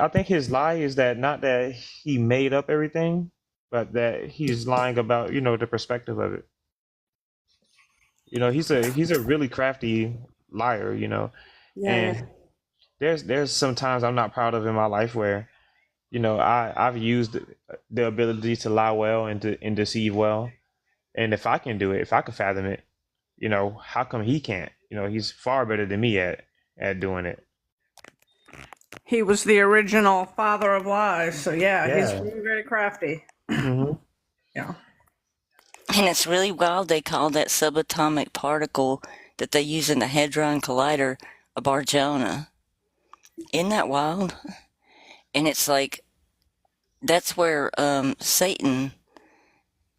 think his lie is that not that he made up everything, but that he's lying about, the perspective of it. He's a really crafty liar, And there's sometimes I'm not proud of in my life where, I've used the ability to lie well and deceive well. And if I can do it, if I can fathom it, how come he can't? He's far better than me at doing it. He was the original father of lies, so yeah. He's very, very crafty. Hmm. Yeah. And it's really wild they call that subatomic particle that they use in the Hadron Collider a Barjona. Isn't that wild? And it's like, that's where Satan's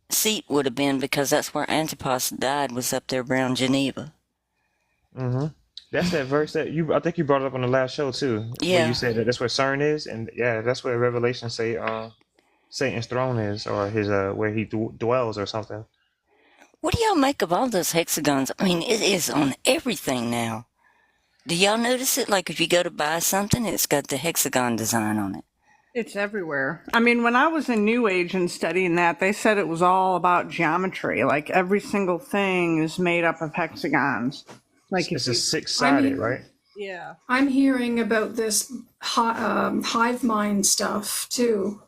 seat would have been, because that's where Antipas died, was up there around Geneva. Hmm. That's that verse that I think you brought it up on the last show too. Yeah. Where you said that that's where CERN is, and yeah, that's where Revelation say Satan's throne is, or his where he dwells or something. What do y'all make of all those hexagons? I mean, it is on everything now. Do y'all notice it? Like if you go to buy something, it's got the hexagon design on it. It's everywhere. I mean, when I was in New Age and studying that, they said it was all about geometry. Like every single thing is made up of hexagons. Like It's a six-sided, right? Yeah. I'm hearing about this hive mind stuff too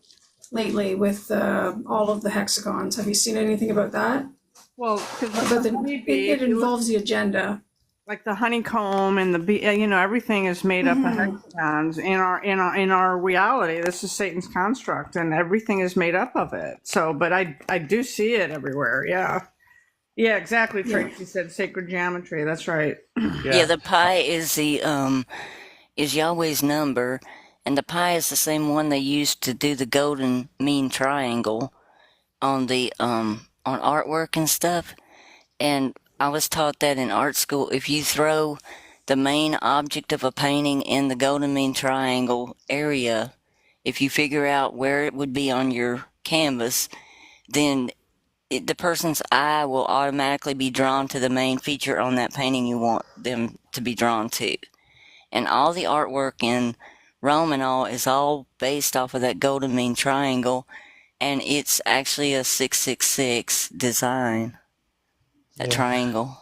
lately with all of the hexagons. Have you seen anything about that? Well, because It involves the agenda. like the honeycomb and the bee, everything is made up of hexagons in our reality. This is Satan's construct, and everything is made up of it. So, but I do see it everywhere. Yeah, exactly. Tracy said sacred geometry. That's right. Yeah, the pi is is Yahweh's number, and the pi is the same one they used to do the golden mean triangle on the on artwork and stuff. And I was taught that in art school, if you throw the main object of a painting in the golden mean triangle area, if you figure out where it would be on your canvas, then the person's eye will automatically be drawn to the main feature on that painting you want them to be drawn to. And all the artwork in Rome and all is all based off of that golden mean triangle, and it's actually a 666 design, that triangle.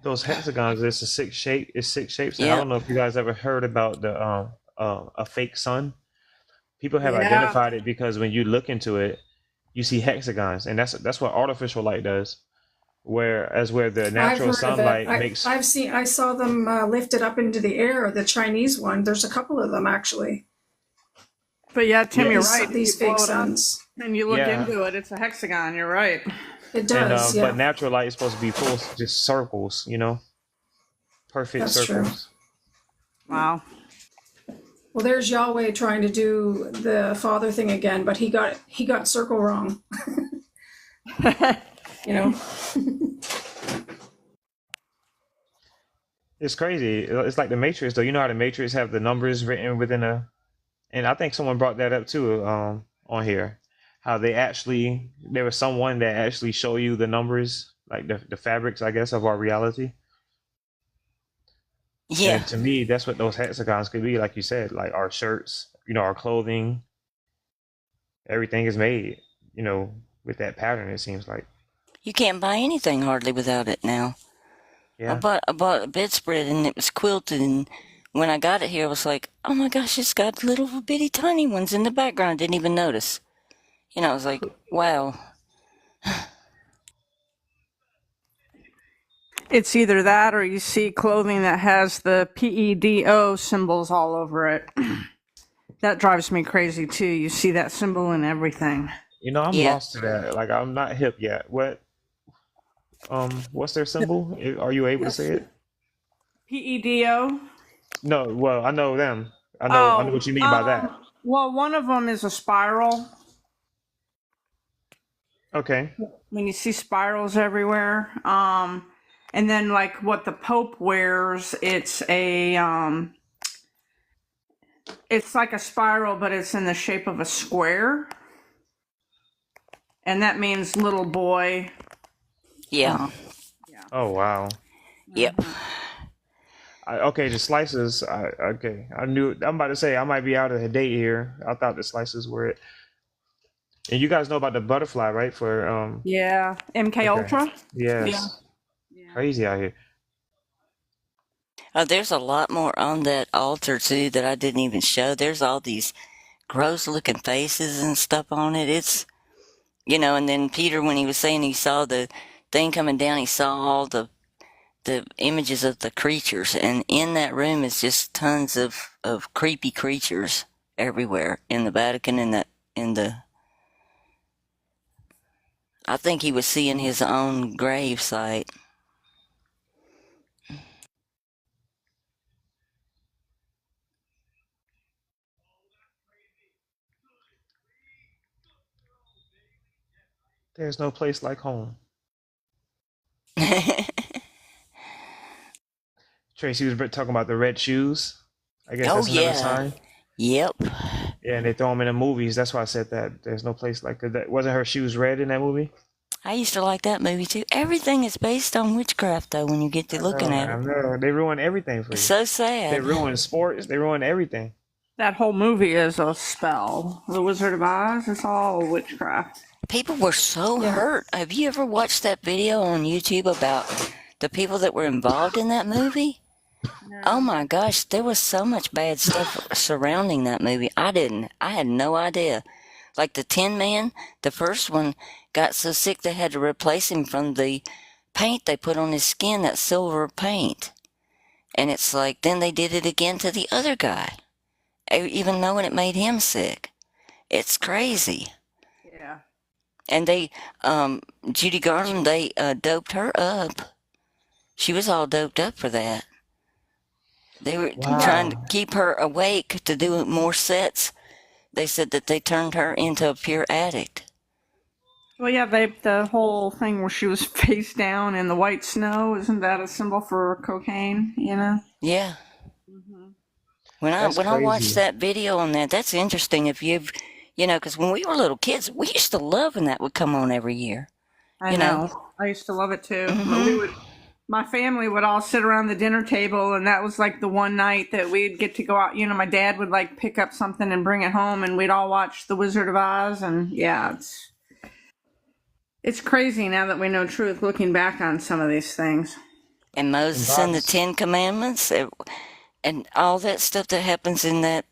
those hexagons. It's a six shape. It's six shapes, and I Yep. don't know if you guys ever heard about the a fake sun. People have Yeah. identified it because when you look into it, you see hexagons, and that's what artificial light does. Where the I've natural heard of it. sunlight makes. I saw them lifted up into the air. The Chinese one. There's a couple of them actually. But yeah, Tim, Yeah, you're right. If These you blow fake it up suns. and you look yeah, into it, it's a hexagon. You're right. It and does. but Yeah, natural light is supposed to be full, just circles. Perfect that's true. circles. Wow. Well, there's Yahweh trying to do the father thing again, but he got circle wrong. You know. It's crazy. It's like the Matrix, though. You know how the Matrix have the numbers written within a, and I think someone brought that up too, on here. How there was someone that actually show you the numbers, like the fabrics, I guess, of our reality. Yeah. And to me, that's what those hexagons could be, like you said, like our shirts, our clothing, everything is made, with that pattern. It seems like, You can't buy anything hardly without it now. yeah, I bought a bedspread and it was quilted, and when I got it here, I was like, oh my gosh, it's got little bitty tiny ones in the background. I didn't even notice. I was like, wow. It's either that or you see clothing that has the PEDO symbols all over it. That drives me crazy too. You see that symbol in everything. I'm Yeah. lost to that. Like I'm not hip yet. What's their symbol? Are you able to say it? PEDO? No, well, I know them. I know Oh, what you mean by that. well, one of them is a spiral. Okay. When you see spirals everywhere. And then like what the Pope wears, it's like a spiral, but it's in the shape of a square. And that means little boy. Yeah. Oh wow. Yep. Okay, the slices. Okay, I knew. I'm about to say I might be out of the date here. I thought the slices were it. And you guys know about the butterfly, right? For Yeah. MK Okay. Ultra? Yes. Crazy out here. There's a lot more on that altar too that I didn't even show. There's all these gross looking faces and stuff on it. It's, and then Peter, when he was saying he saw the thing coming down, he saw all the images of the creatures, and in that room is just tons of creepy creatures everywhere in the Vatican, I think he was seeing his own grave site. There's no place like home. Tracy was talking about the red shoes. I guess Oh that's another yeah. sign. Yep. Yeah, and they throw them in the movies. That's why I said that. There's no place like that. Wasn't her shoes red in that movie? I used to like that movie too. Everything is based on witchcraft though when you get to looking at I it. know. They ruin everything for you. It's so They sad. ruin sports. They ruin everything. That whole movie is a spell. The Wizard of Oz, it's all witchcraft. People were so hurt. Have you ever watched that video on YouTube about the people that were involved in that movie? Oh my gosh, there was so much bad stuff surrounding that movie. I had no idea. Like the Tin Man, the first one got so sick they had to replace him from the paint they put on his skin, that silver paint. And it's like, then they did it again to the other guy, even knowing it made him sick. It's crazy. Yeah. And they, Judy Garland, they doped her up. She was all doped up for that. They were trying to keep her awake to do more sets. They said that they turned her into a pure addict. Well, yeah, the whole thing where she was face down in the white snow, isn't that a symbol for cocaine, Yeah. Mm-hmm. When That's I watched crazy. that video on that, that's interesting. If you've, because when we were little kids, we used to love when that would come on every year. I know. I used to love it too. But my family would all sit around the dinner table, and that was like the one night that we'd get to go out. My dad would like pick up something and bring it home, and we'd all watch The Wizard of Oz. And yeah, it's crazy now that we know truth, looking back on some of these things. And And Moses and the Bob's, 10 Commandments, and all that stuff that happens in that,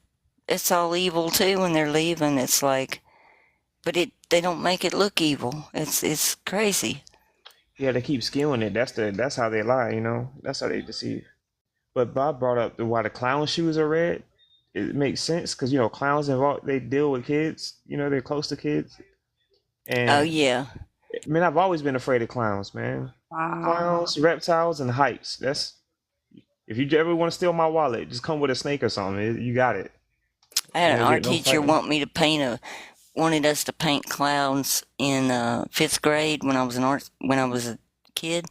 it's all evil too when they're leaving. It's like, but they don't make it look evil. It's crazy. yeah, they keep skewing it. That's how they lie, you know. That's how they deceive. But Bob brought up why the clown shoes are red. It makes sense because you know clowns involve they deal with kids. You know they're close to kids. Oh And yeah. man, I've always been afraid of clowns, man. Wow. Clowns, reptiles, and heights. That's if you ever want to steal my wallet, just come with a snake or something. You got it. I had You an ain't art get no teacher fighting. wanted us to paint clowns in 5th grade when I was a kid,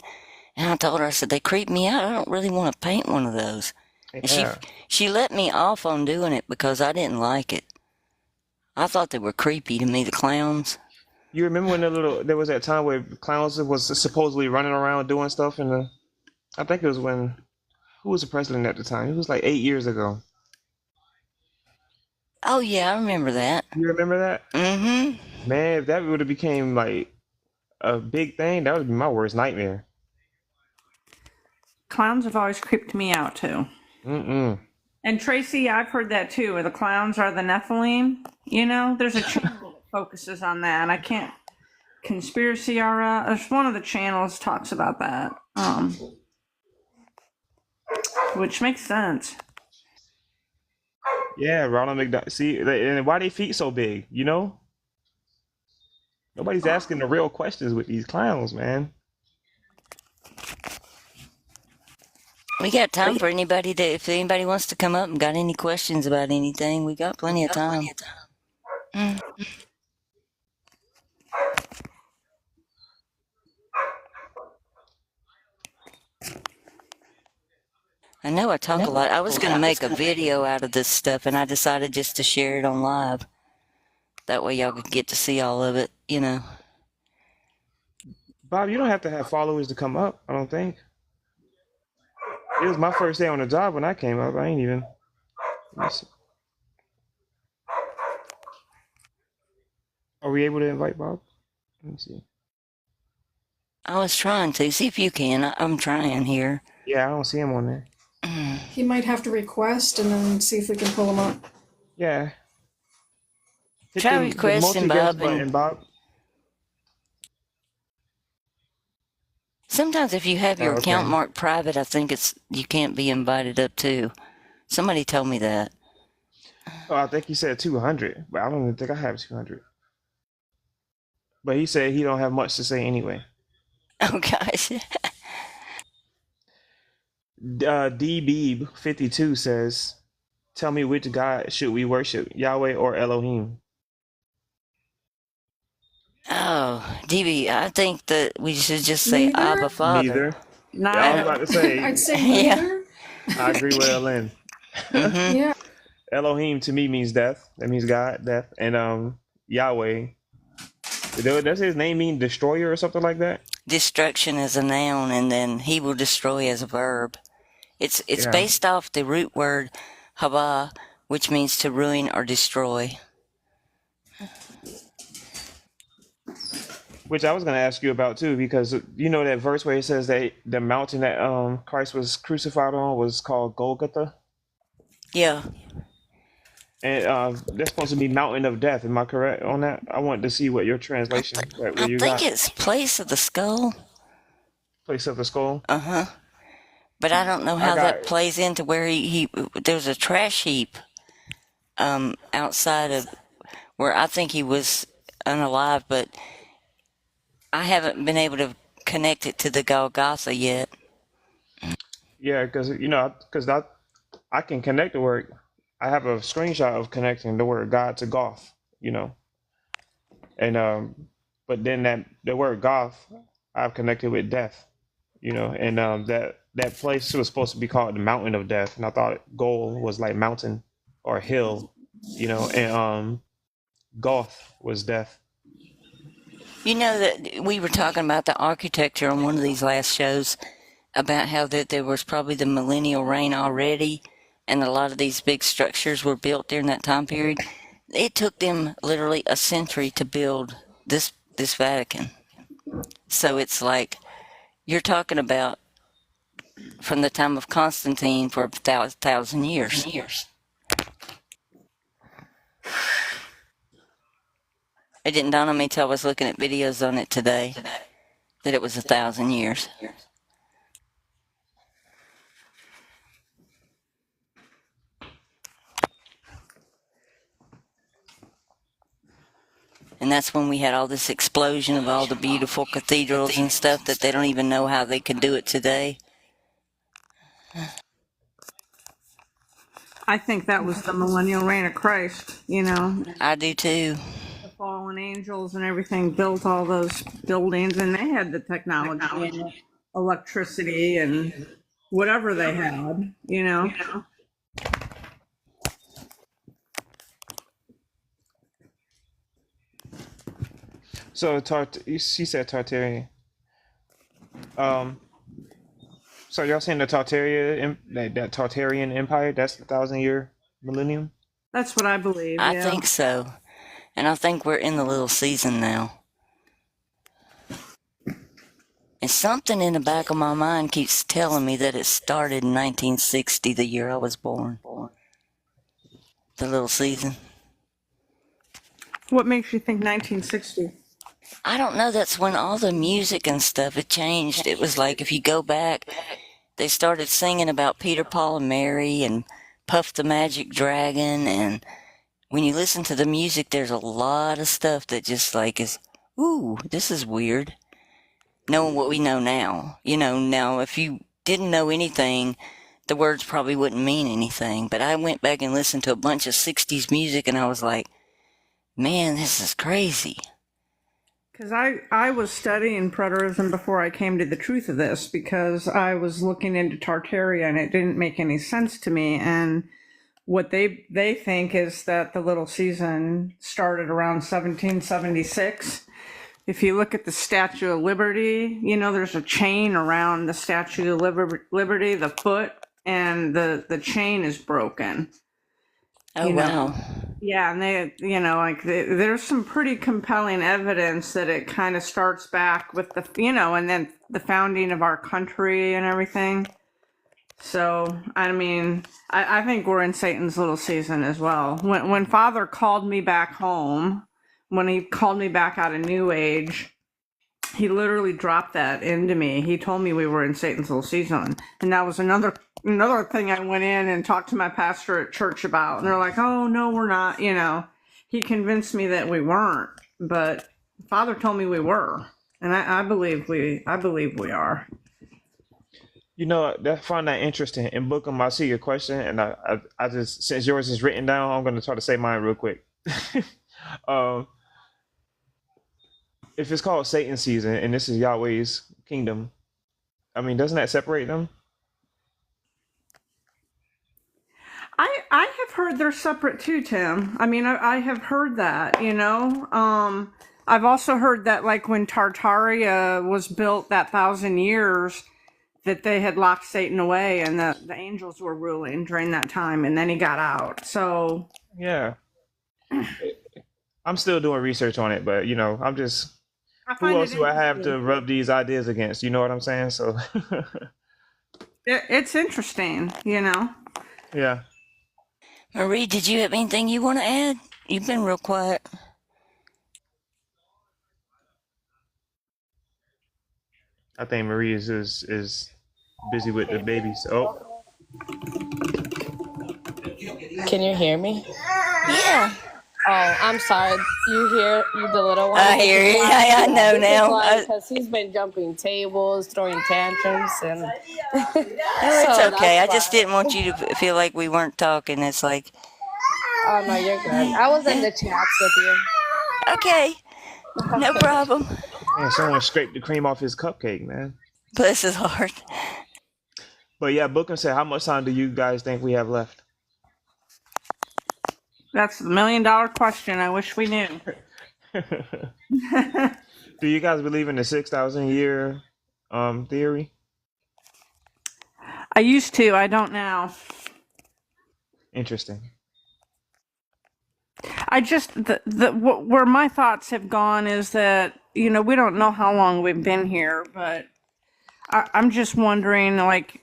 and I told her, I said, they creep me out. I don't really want to paint one of those. And Yeah. she let me off on doing it because I didn't like it. I thought they were creepy to me, the clowns. You remember when there was that time where clowns was supposedly running around doing stuff in the I think it was when who was the president at the time? It was like 8 years ago. Oh yeah, I remember that. You remember that? Mm-hmm. Man, if that would have became like a big thing, that would be my worst nightmare. Clowns have always creeped me out too. Mm-mm. And Tracy, I've heard that too, where the clowns are the Nephilim. You know, there's a channel that focuses on that. I can't. Conspiracy Aura. There's one of the channels talks about that, which makes sense. Yeah, Ronald McDonald. See, and why they feet so big? You know, nobody's asking the real questions with these clowns, man. We got time for anybody if anybody wants to come up and got any questions about anything, we got plenty of time. Mm. I know I talk a lot. I was going to make a video out of this stuff, and I decided just to share it on live. That way y'all could get to see all of it, you know. Bob, you don't have to have followers to come up. I don't think. It was my first day on the job when I came up. I ain't even. Let me see. Are we able to invite Bob? Let me see. I was trying to. See if you can. I'm trying here. Yeah, I don't see him on there. He might have to request and then see if we can pull him up. Yeah. Hit Try the requesting multi-guest Bob, button, and Bob. sometimes if you have Oh, your account okay. marked private, I think you can't be invited up too. Somebody told me that. Oh, I think he said 200, but I don't even think I have 200. But he said he don't have much to say anyway. Oh gosh. DBeeb52 says, "Tell me which God should we worship, Yahweh or Elohim?" Oh, DB, I think that we should just say Neither? Abba Father. Neither. Yeah, I was Neither. about to say. I'd say Yeah. neither. I agree with Ellen. Mm-hmm. Yeah. Elohim to me means death. That means God, death, and Yahweh. Does his name mean destroyer or something like that? Destruction is a noun, and then he will destroy as a verb. It's Yeah. based off the root word haba, which means to ruin or destroy. Which I was going to ask you about too, because you know that verse where it says that the mountain that Christ was crucified on was called Golgotha, Yeah. and that's supposed to be mountain of death. Am I correct on that? I wanted to see what your translation, right, where I you think got it's place of the skull. place of the skull. Uh-huh. But I don't know I how got that plays into where he there's a trash heap outside of where I think he was unalive, but I haven't been able to connect it to the Golgotha yet. yeah, because you know, because I can connect the word. I have a screenshot of connecting the word God to Goth. You know, and but then that the word Goth I've connected with death. You know, and that place was supposed to be called the Mountain of Death, and I thought Goal was like mountain or hill, you know, and Goth was death. You know that we were talking about the architecture on one of these last shows about how that there was probably the millennial reign already, and a lot of these big structures were built during that time period. It took them literally a century to build this Vatican. So it's like you're talking about from the time of Constantine for 1,000 years. It didn't dawn on me till I was looking at videos on it today that it was 1,000 years. And that's when we had all this explosion of all the beautiful cathedrals and stuff that they don't even know how they could do it today. I think that was the millennial reign of Christ, you know. I do too. The fallen angels and everything built all those buildings, and they had the technology and electricity and whatever they had, you know. So she said Tartarian. So y'all saying the that Tartarian Empire? That's the 1,000-year millennium. That's what I believe. I Yeah. think so. And I think we're in the little season now. And something in the back of my mind keeps telling me that it started in 1960, the year I was born. The little season. What makes you think 1960? I don't know. That's when all the music and stuff had changed. It was like if you go back, they started singing about Peter, Paul, and Mary and Puff the Magic Dragon. And when you listen to the music, there's a lot of stuff that just like is, ooh, this is weird. Knowing what we know now. You know, now if you didn't know anything, the words probably wouldn't mean anything. But I went back and listened to a bunch of 60s music and I was like, man, this is crazy. Because I was studying preterism before I came to the truth of this, because I was looking into Tartaria and it didn't make any sense to me. And what they think is that the little season started around 1776. If you look at the Statue of Liberty, you know, there's a chain around the Statue of Liberty, the foot, and the chain is broken. Oh, You know. wow. Yeah, and they, you know, like there's some pretty compelling evidence that it kind of starts back with the, you know, and then the founding of our country and everything. So, I mean, I think we're in Satan's little season as well. When Father called me back home, when he called me back out of New Age, he literally dropped that into me. He told me we were in Satan's little season. And that was another thing I went in and talked to my pastor at church about. And they're like, oh, no, we're not. You know, he convinced me that we weren't. But Father told me we were. And I believe we are. You know, I find that interesting. In Bookham, I see your question, and I just, since yours is written down, I'm going to try to say mine real quick. um, if it's called Satan's season and this is Yahweh's kingdom, I mean, doesn't that separate them? I have heard they're separate too, Tim. I mean, I have heard that, you know. I've also heard that, like, when Tartaria was built that 1,000 years, that they had locked Satan away and the angels were ruling during that time, and then he got out. So Yeah. I'm still doing research on it, but, you know, I'm just, I who find else it do I have to interesting. rub these ideas against? You know what I'm saying? So, It's interesting, you know. yeah. Marie, did you have anything you want to add? You've been real quiet. I think Marie is busy with the babies. Oh, Can you hear me? Yeah, Oh, I'm sorry. You the little one. I hear you. I know now. Because he's been jumping tables, throwing tantrums, and No, it's so okay. I that's just why. didn't want you to feel like we weren't talking. It's like, Oh no, you're good. I was in the chats with you. okay, no problem. man, someone scraped the cream off his cupcake, man. Bless his heart. But yeah, Bookham said, how much time do you guys think we have left? That's the $1 million question. I wish we knew. Do you guys believe in the 6,000 year theory? I used to. I don't now. Interesting. I just where my thoughts have gone is that, you know, we don't know how long we've been here, but I'm just wondering, like,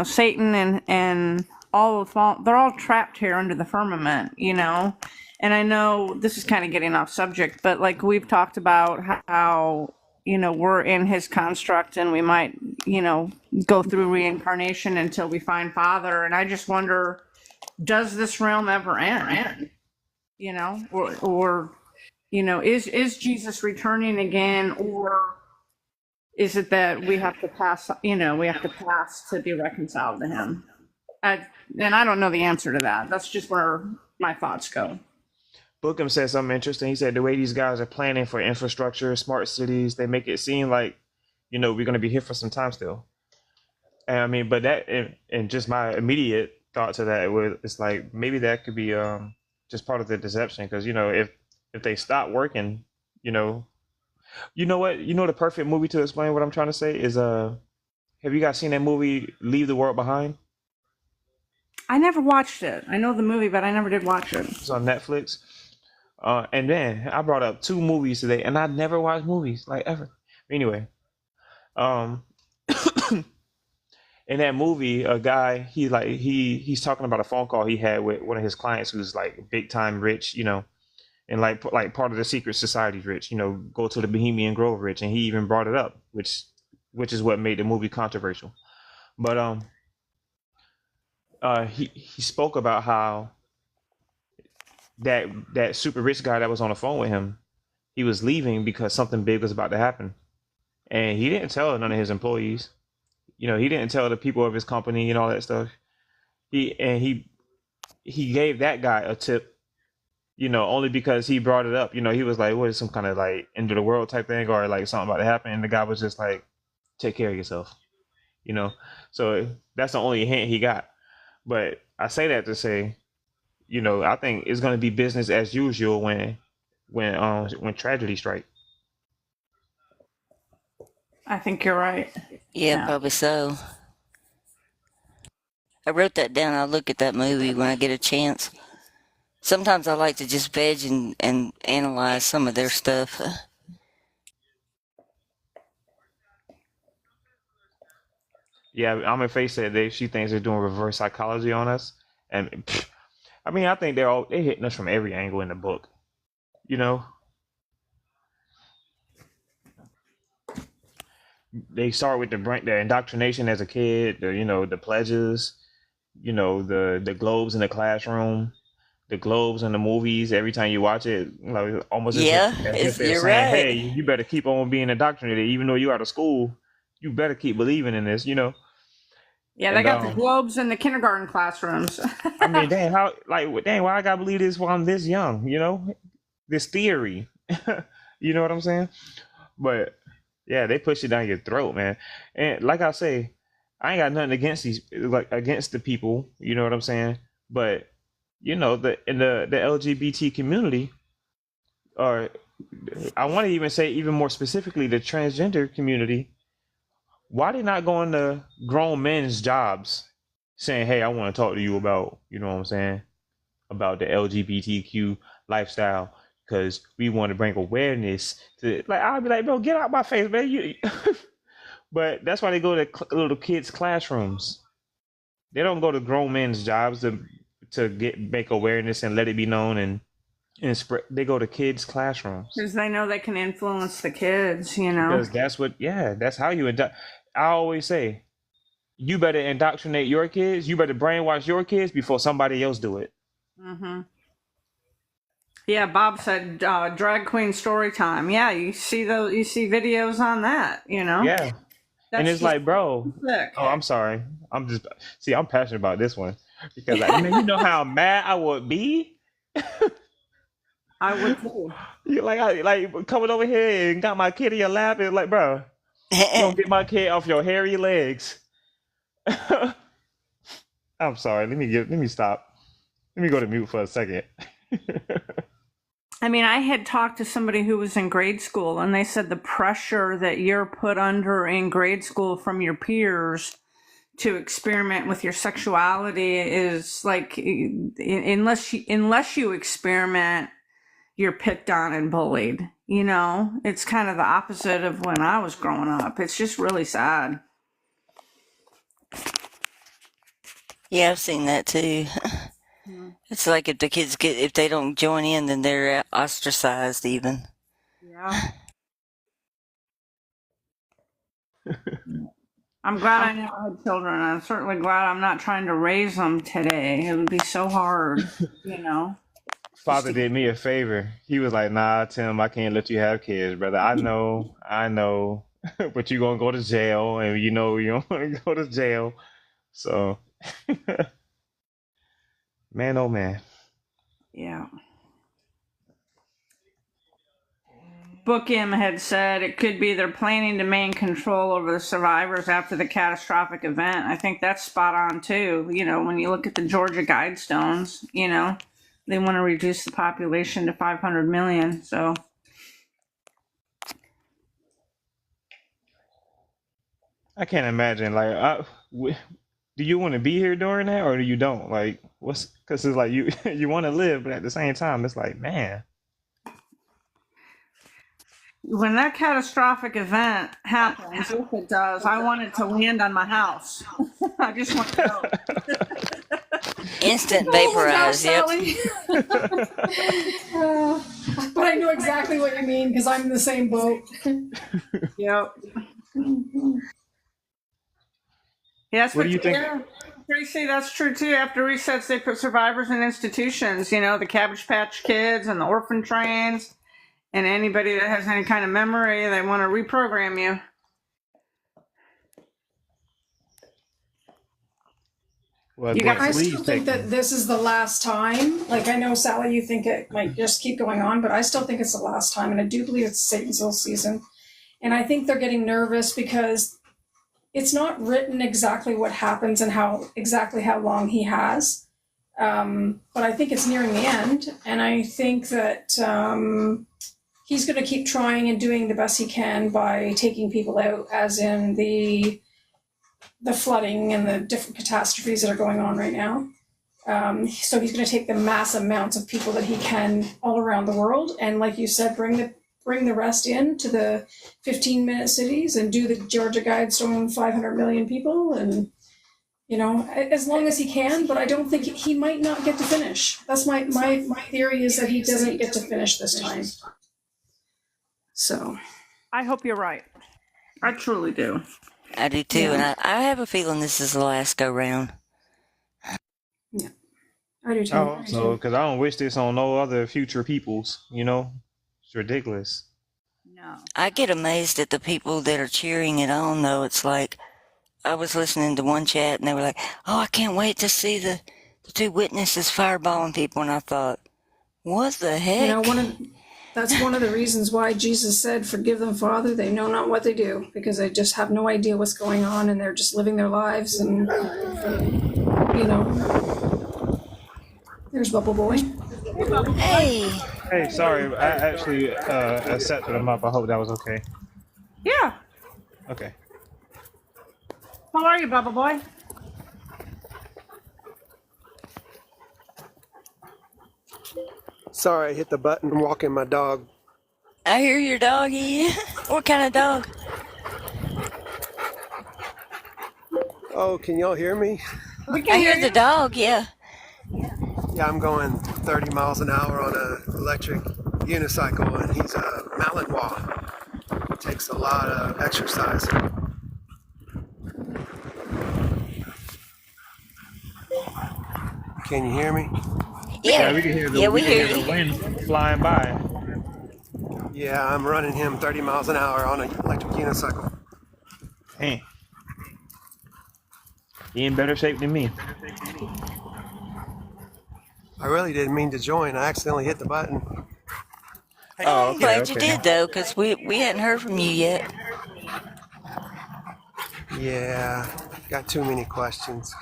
Satan and all of they're all trapped here under the firmament, And I know this is kind of getting off subject, but like we've talked about how, we're in his construct and we might, go through reincarnation until we find Father. And I just wonder, does this realm ever end? Or is Jesus returning again, or is it that we have to pass, to be reconciled to him? And I don't know the answer to that. That's just where my thoughts go. Bookham said something interesting. He said the way these guys are planning for infrastructure, smart cities, they make it seem like, we're going to be here for some time still. And I mean, but that, and just my immediate thought to that was, it's like maybe that could be just part of the deception, because if they stop working, what, the perfect movie to explain what I'm trying to say is have you guys seen that movie Leave the World Behind? I never watched it. I know the movie, but I never did watch it. It's on Netflix. And then I brought up 2 movies today, and I never watched movies like ever. Anyway, in that movie, a guy he's talking about a phone call he had with one of his clients who's like big time rich, and like part of the secret society rich, go to the Bohemian Grove rich, and he even brought it up, which is what made the movie controversial. But he spoke about how that super rich guy that was on the phone with him, he was leaving because something big was about to happen, and he didn't tell none of his employees. He didn't tell the people of his company and all that stuff. He gave that guy a tip, only because he brought it up. He was like, what is some kind of like end of the world type thing, or like something about to happen, and the guy was just like, take care of yourself. So that's the only hint he got. But I say that to say, I think it's going to be business as usual when tragedy strikes. I think you're right. Yeah, probably so. I wrote that down. I'll look at that movie when I get a chance. Sometimes I like to just veg and analyze some of their stuff. Yeah, I'm gonna face it. She thinks they're doing reverse psychology on us, and I mean, I think they're hitting us from every angle in the book. They start with the indoctrination as a kid, the pledges, the globes in the classroom, the globes in the movies. Every time you watch it, almost Yeah, as if they're you're saying, right. "Hey, you better keep on being indoctrinated, even though you're out of school. You better keep believing in this." Yeah, they And got the globes in the kindergarten classrooms. I mean, dang, why I gotta believe this while I'm this young? This theory. You know what I'm saying? But yeah, they push it down your throat, man. And like I say, I ain't got nothing against the people. You know what I'm saying? But in the LGBT community, or I want to even say even more specifically the transgender community, why they not going to grown men's jobs saying, hey, I want to talk to you about, what I'm saying, about the LGBTQ lifestyle, because we want to bring awareness to, like, I'll be like, bro, get out my face, man. But that's why they go to little kids' classrooms. They don't go to grown men's jobs to make awareness and let it be known and spread. They go to kids' classrooms Because they know they can influence the kids, because that's how you I always say, you better indoctrinate your kids. You better brainwash your kids before somebody else do it. Mm-hmm. Yeah, Bob said drag queen story time. Yeah, you see videos on that, Yeah. That's And it's like, bro, sick. I'm sorry. I'm passionate about this one because you know how mad I would be. I would too. You like coming over here and got my kid in your lap and like, bro, you don't get my kid off your hairy legs. I'm sorry. Let me stop. Let me go to mute for a second. I mean, I had talked to somebody who was in grade school, and they said the pressure that you're put under in grade school from your peers to experiment with your sexuality is like, unless you experiment, you're picked on and bullied. It's kind of the opposite of when I was growing up. It's just really sad. Yeah, I've seen that too. It's like if the kids if they don't join in, then they're ostracized even. Yeah. I'm glad I never had children. I'm certainly glad I'm not trying to raise them today. It would be so hard, you know. Father did me a favor. He was like, "Nah, Tim, I can't let you have kids, brother. I know, but you gonna go to jail, and you know you don't go to jail." So, man, oh man. Yeah. Bookham had said it could be they're planning to maintain control over the survivors after the catastrophic event. I think that's spot on too. You know, when you look at the Georgia Guidestones, you know, they want to reduce the population to 500 million. So I can't imagine. Like, do you want to be here during that, or do you don't? Like, what's because it's like you you want to live, but at the same time, it's like, man, when that catastrophic event happens, if it does, I want it to land on my house. I just want to know. Instant Oh gosh, vaporize. Yep. Sally. But I know exactly what you mean because I'm in the same boat. Yep. Yes, what do but you think? yeah, Tracy, that's true too. After resets, they put survivors in institutions. You know, the Cabbage Patch Kids and the orphan trains, and anybody that has any kind of memory, they want to reprogram you. Well, You then got- I please still think take that this is the last time. Like, I know, Sally, you think it might just keep going on, but I still think it's the last time. And I do believe it's Satan's little season. And I think they're getting nervous because it's not written exactly what happens and how long he has. But I think it's nearing the end. And I think that he's going to keep trying and doing the best he can by taking people out, as in the flooding and the different catastrophes that are going on right now. So he's going to take the mass amounts of people that he can all around the world, and like you said, bring the rest in to the 15-minute cities and do the Georgia Guidestone 500 million people, and you know, as long as he can. But I don't think he might not get to finish. That's my theory, is that he doesn't get to finish this time. So I hope you're right. I truly do. I do too, Yeah. and I have a feeling this is the last go round. yeah, I do too. Oh, so because I don't wish this on no other future peoples. You know, it's ridiculous. No. I get amazed at the people that are cheering it on, though. It's like, I was listening to one chat and they were like, "Oh, I can't wait to see the two witnesses fireballing people." And I thought, what the heck? You know, that's one of the reasons why Jesus said, "Forgive them, Father, they know not what they do," because they just have no idea what's going on and they're just living their lives. And you know, there's Bubble Boy. Hey, Hey, sorry, I actually accepted them up. I hope that was okay. Yeah. Okay. How are you, Bubba Boy? Sorry, I hit the button. I'm walking my dog. I hear your doggy. What kind of dog? Oh, can y'all hear me? We I can hear hear the you. dog, yeah. Yeah, I'm going 30 miles an hour on an electric unicycle, and he's a Malinois. Takes a lot of exercise. Can you hear me? Yeah, we can hear the yeah, we hear the you. wind flying by. Yeah, I'm running him 30 miles an hour on an electric unicycle. Hey, he in better shape than me. I really didn't mean to join. I accidentally hit the button. Oh, I'm okay, glad you okay. did, though, because we hadn't heard from you yet. Yeah, got too many questions.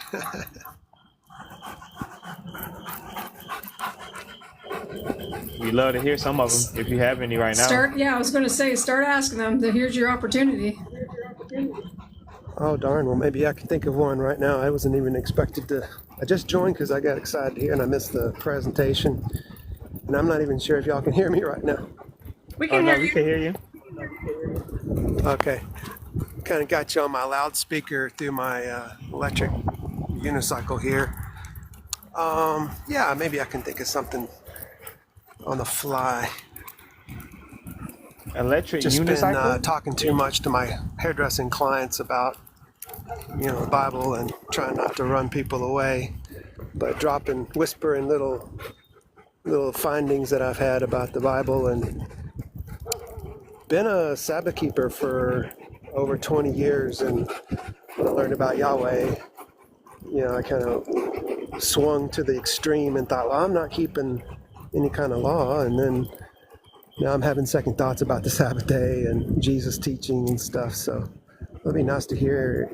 We love to hear some of them if you have any right now. I was going to say, start asking them. Here's your opportunity. Oh, darn. Well, maybe I can think of one right now. I wasn't even expected to. I just joined because I got excited here and I missed the presentation. And I'm not even sure if y'all can hear me right now. We Oh can no, hear we you. can hear you. Okay. Kind of got you on my loudspeaker through my electric unicycle here. Yeah, maybe I can think of something on the fly. Electric Just been unicycle? talking too much to my hairdressing clients about, the Bible and trying not to run people away, but whispering little findings that I've had about the Bible, and been a Sabbath keeper for over 20 years. And when I learned about Yahweh, I kind of swung to the extreme and thought, well, I'm not keeping any kind of law. And then now I'm having second thoughts about the Sabbath day and Jesus teaching and stuff. So it'd be nice to hear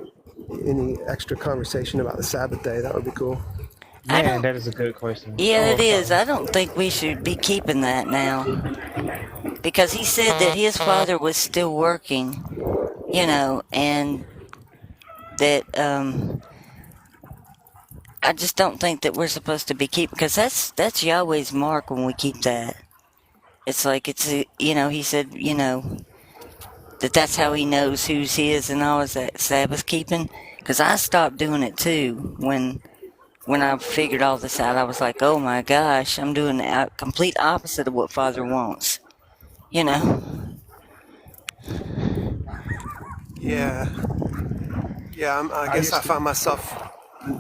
any extra conversation about the Sabbath day. That would be cool. I Man, don't. that is a good question. Yeah, Oh, it I'm is. sorry. I don't think we should be keeping that now because he said that his father was still working, and that I just don't think that we're supposed to be keeping because that's Yahweh's mark when we keep that. It's like he said, that's how he knows who's his and all is that Sabbath keeping. Because I stopped doing it too when I figured all this out. I was like, oh my gosh, I'm doing the complete opposite of what Father wants. You know. Yeah, yeah. I I guess I used to. find myself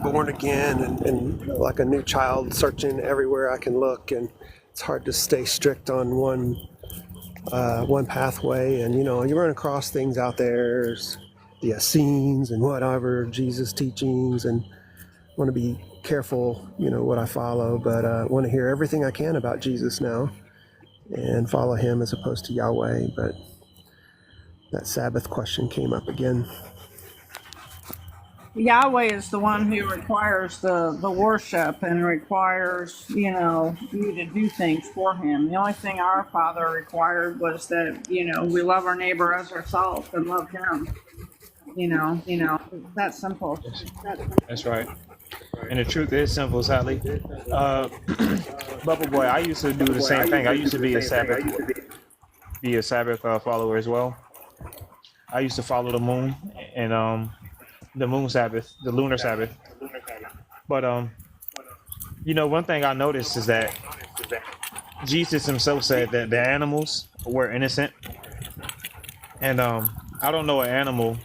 born again and like a new child, searching everywhere I can look, and it's hard to stay strict on one pathway. And you run across things out there, the Essenes and whatever Jesus teachings, and want to be careful, what I follow, but want to hear everything I can about Jesus now and follow him as opposed to Yahweh. But that Sabbath question came up again. Yahweh is the one who requires the worship and requires, you to do things for him. The only thing our Father required was that, we love our neighbor as ourselves and love him. It's that simple. That's right. And the truth is simple, sadly. Uh, Bubble Boy, I used to do the same thing. I used to be a Sabbath follower as well. I used to follow the moon and the moon Sabbath, the lunar Sabbath. But one thing I noticed is that Jesus himself said that the animals were innocent, and I don't know an animal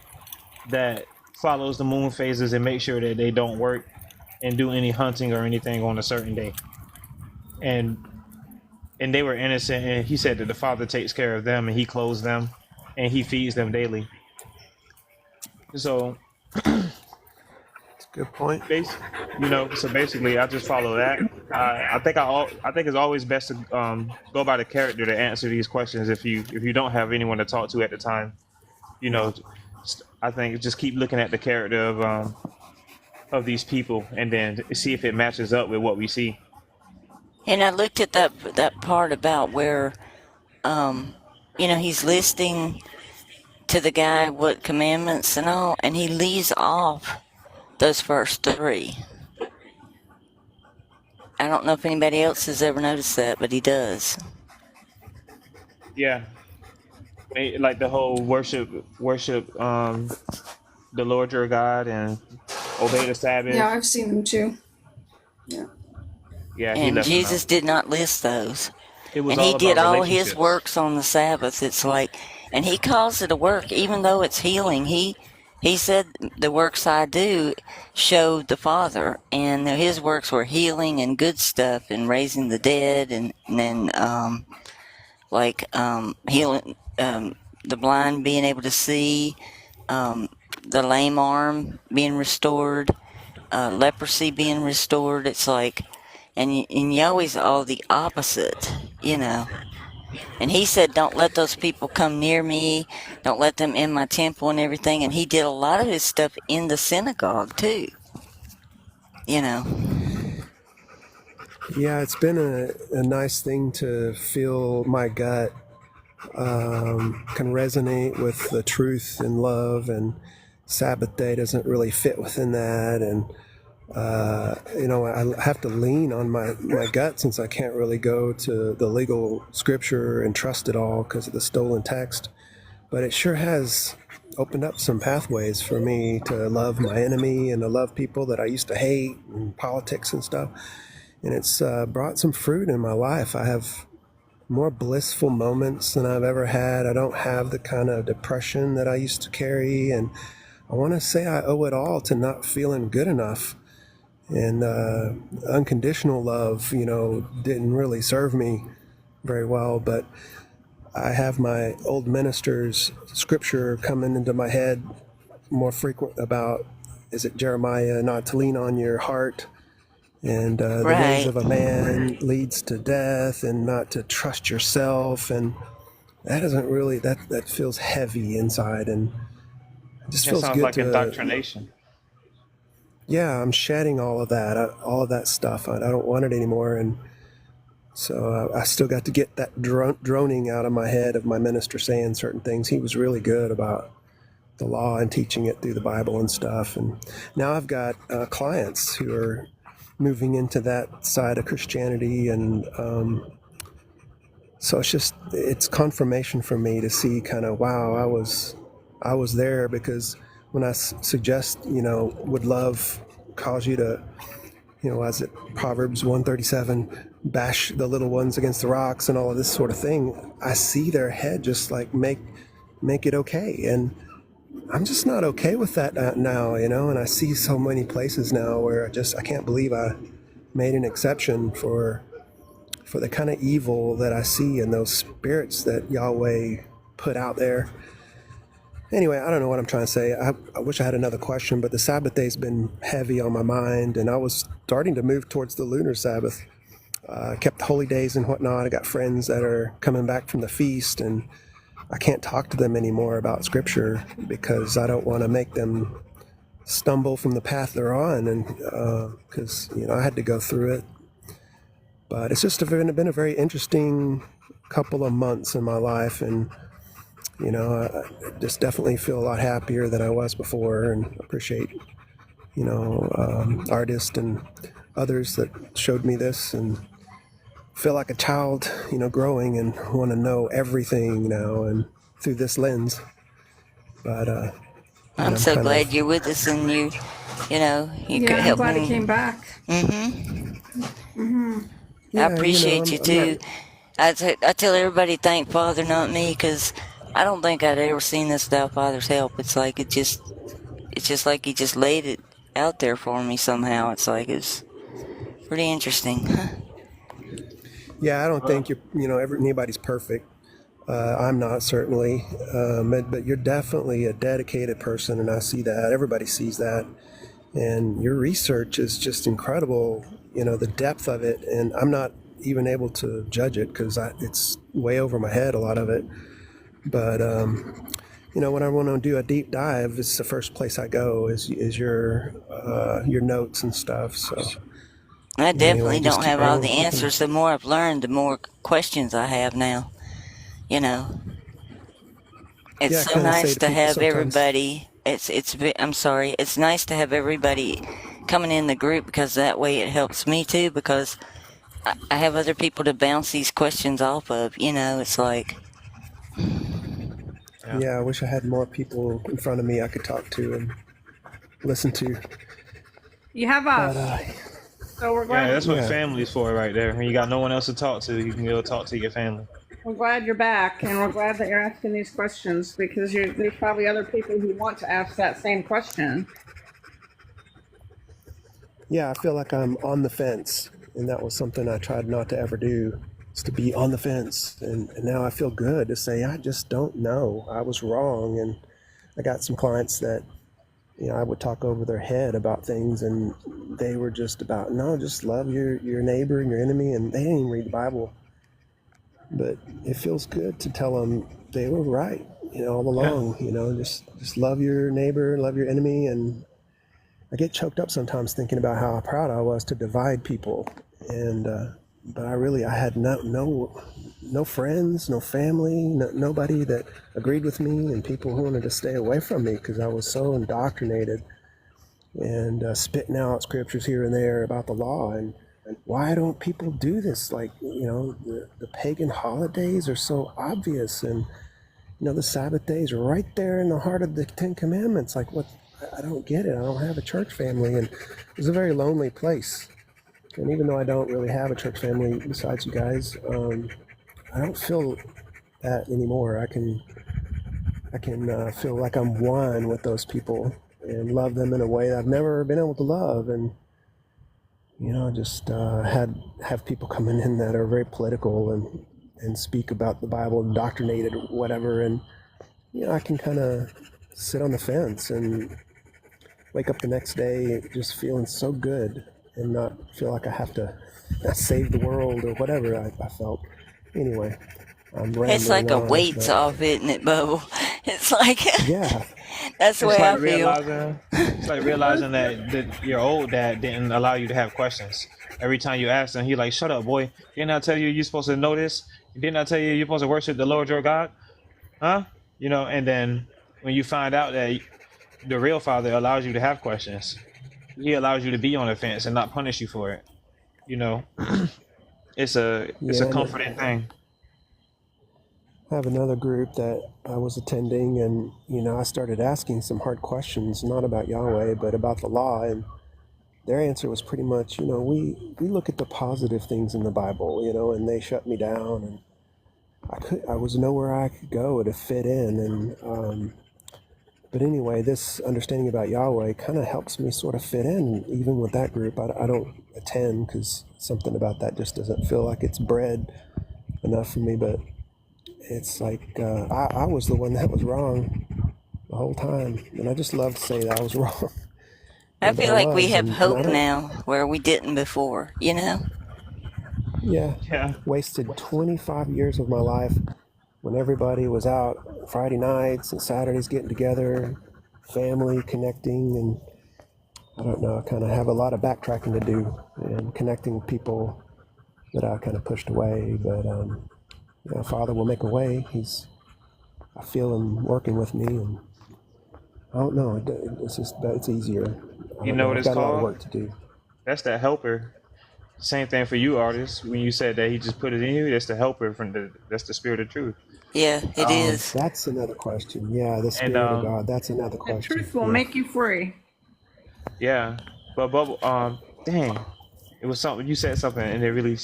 that follows the moon phases and makes sure that they don't work and do any hunting or anything on a certain day. And and they were innocent, and he said that the Father takes care of them and he clothes them and he feeds them daily. So That's a good point. so basically I just follow that. I think it's always best to go by the character to answer these questions if you don't have anyone to talk to at the time. you know I think just keep looking at the character of these people and then see if it matches up with what we see. And I looked at that part about where, he's listing to the guy what commandments and all, and he leaves off those first three. I don't know if anybody else has ever noticed that, but he does. Yeah, like the whole worship the Lord your God and obey the Yeah, Sabbath. I've seen them too. Yeah. Yeah, he And left them Jesus out. did not list those. It was And he all did about all his relationships. works on the Sabbath. It's like, and he calls it a work, even though it's healing. He said the works I do show the Father, and his works were healing and good stuff, and raising the dead, and then healing the blind being able to see, um, the lame arm being restored, leprosy being restored. It's like, and Yahweh's all the opposite. And he said, don't let those people come near me. Don't let them in my temple and everything. And he did a lot of his stuff in the synagogue, too. You know. Yeah, it's been a nice thing to feel my gut can resonate with the truth and love, and Sabbath day doesn't really fit within that. And I have to lean on my gut since I can't really go to the legal scripture and trust it all because of the stolen text. But it sure has opened up some pathways for me to love my enemy and to love people that I used to hate and politics and stuff. And it's brought some fruit in my life. I have more blissful moments than I've ever had. I don't have the kind of depression that I used to carry. And I want to say I owe it all to not feeling good enough. And unconditional love, didn't really serve me very well. But I have my old minister's scripture coming into my head more frequent about, is it Jeremiah, not to lean on your heart, and the ways Right. of a man leads to death, and not to trust yourself. And that isn't really, that feels heavy inside, and it just That feels sounds good like to, indoctrination. yeah, I'm shedding all of that, all of that stuff. I don't want it anymore. And so I still got to get that droning out of my head of my minister saying certain things. He was really good about the law and teaching it through the Bible and stuff. And now I've got clients who are moving into that side of Christianity. And so it's confirmation for me to see kind of, wow, I was there. Because when I suggest, would love cause you to, as it Proverbs 137, bash the little ones against the rocks and all of this sort of thing, I see their head just like make it okay. And I'm just not okay with that now, and I see so many places now where I can't believe I made an exception for the kind of evil that I see in those spirits that Yahweh put out there. Anyway, I don't know what I'm trying to say. I wish I had another question, but the Sabbath day's been heavy on my mind, and I was starting to move towards the lunar Sabbath. I kept holy days and whatnot. I got friends that are coming back from the feast, and I can't talk to them anymore about Scripture because I don't want to make them stumble from the path they're on, and because I had to go through it. But it's just been a very interesting couple of months in my life, and I just definitely feel a lot happier than I was before, and appreciate artists and others that showed me this, and feel like a child, growing and want to know everything now and through this lens. But I'm I'm so kind glad of, you're with us, and you could Yeah, I'm help glad he me. came back. I yeah, appreciate you I'm not. too. I tell everybody thank Father, not me, because I don't think I'd ever seen this without Father's help. It's just like he just laid it out there for me somehow. It's like it's pretty interesting. Yeah, I don't think anybody's perfect. I'm not, certainly, but you're definitely a dedicated person, and I see that. Everybody sees that, and your research is just incredible. The depth of it, and I'm not even able to judge it because it's way over my head, a lot of it. But when I want to do a deep dive, it's the first place I go is your notes and stuff. So I anyway, definitely just don't keep have all on the keeping. answers. The more I've learned, the more questions I have now. You know, it's Yeah, I so kind of say nice to to people have sometimes. everybody. I'm sorry. It's nice to have everybody coming in the group because that way it helps me too because I have other people to bounce these questions off of. It's like, Yeah. Yeah, I wish I had more people in front of me I could talk to and listen to. You have But us, so Yeah, that's what yeah, family's for right there. When you got no one else to talk to, you can go talk to your family. we're glad you're back, and we're glad that you're asking these questions because there's probably other people who want to ask that same question. yeah, I feel like I'm on the fence, and that was something I tried not to ever do, is to be on the fence. And now I feel good to say I just don't know. I was wrong, and I got some clients that I would talk over their head about things, and they were just about, no, just love your neighbor and your enemy, and they didn't even read the Bible. But it feels good to tell them they were right, all Yeah. along. Just love your neighbor, love your enemy. And I get choked up sometimes thinking about how proud I was to divide people, and but I had no friends, no family, nobody that agreed with me, and people who wanted to stay away from me because I was so indoctrinated and spitting out scriptures here and there about the law. And why don't people do this? Like, the pagan holidays are so obvious, and the Sabbath day is right there in the heart of the Ten Commandments. Like, what? I don't get it. I don't have a church family, and it's a very lonely place. And even though I don't really have a church family besides you guys, I don't feel that anymore. I can feel like I'm one with those people and love them in a way that I've never been able to love. And just have people coming in that are very political and speak about the Bible, indoctrinated or whatever, and I can kind of sit on the fence and wake up the next day just feeling so good and not feel like I have to save the world or whatever I felt. Anyway, I'm It's rambling like a on, weight's but off, isn't it, Bubble? It's like yeah, that's the It's way I like feel. realizing that your old dad didn't allow you to have questions. Every time you asked him, he like, "Shut up, boy! Didn't I tell you you're supposed to know this? Didn't I tell you you're supposed to worship the Lord your God? Huh?" And then when you find out that the real Father allows you to have questions, He allows you to be on the fence and not punish you for it. You know, it's a yeah. And comforting thing. I have another group that I was attending, and I started asking some hard questions, not about Yahweh, but about the law, and their answer was pretty much, we look at the positive things in the Bible, and they shut me down, and I was nowhere I could go to fit in, and but anyway, this understanding about Yahweh kind of helps me sort of fit in, even with that group. I don't attend because something about that just doesn't feel like it's bred enough for me, but it's like I was the one that was wrong the whole time, and I just love to say that I was wrong, I but I feel like we was, have and I hope don't. now where we didn't before, Yeah, Yeah. wasted 25 years of my life when everybody was out Friday nights and Saturdays getting together, family connecting, and I don't know, I kind of have a lot of backtracking to do and connecting with people that I kind of pushed away, but Father will make a way. I feel him working with me, and I don't know. It's easier. I You don't know know. what I've it's got a lot of called? work to do. That's that helper. Same thing for you, artists. When you said that he just put it in you, that's the helper that's the spirit of truth. Yeah, it Um, is. That's another question. Yeah, the and Spirit of God. That's another The question. truth will Yeah. make you free. yeah, but dang, it was something you said something, and it really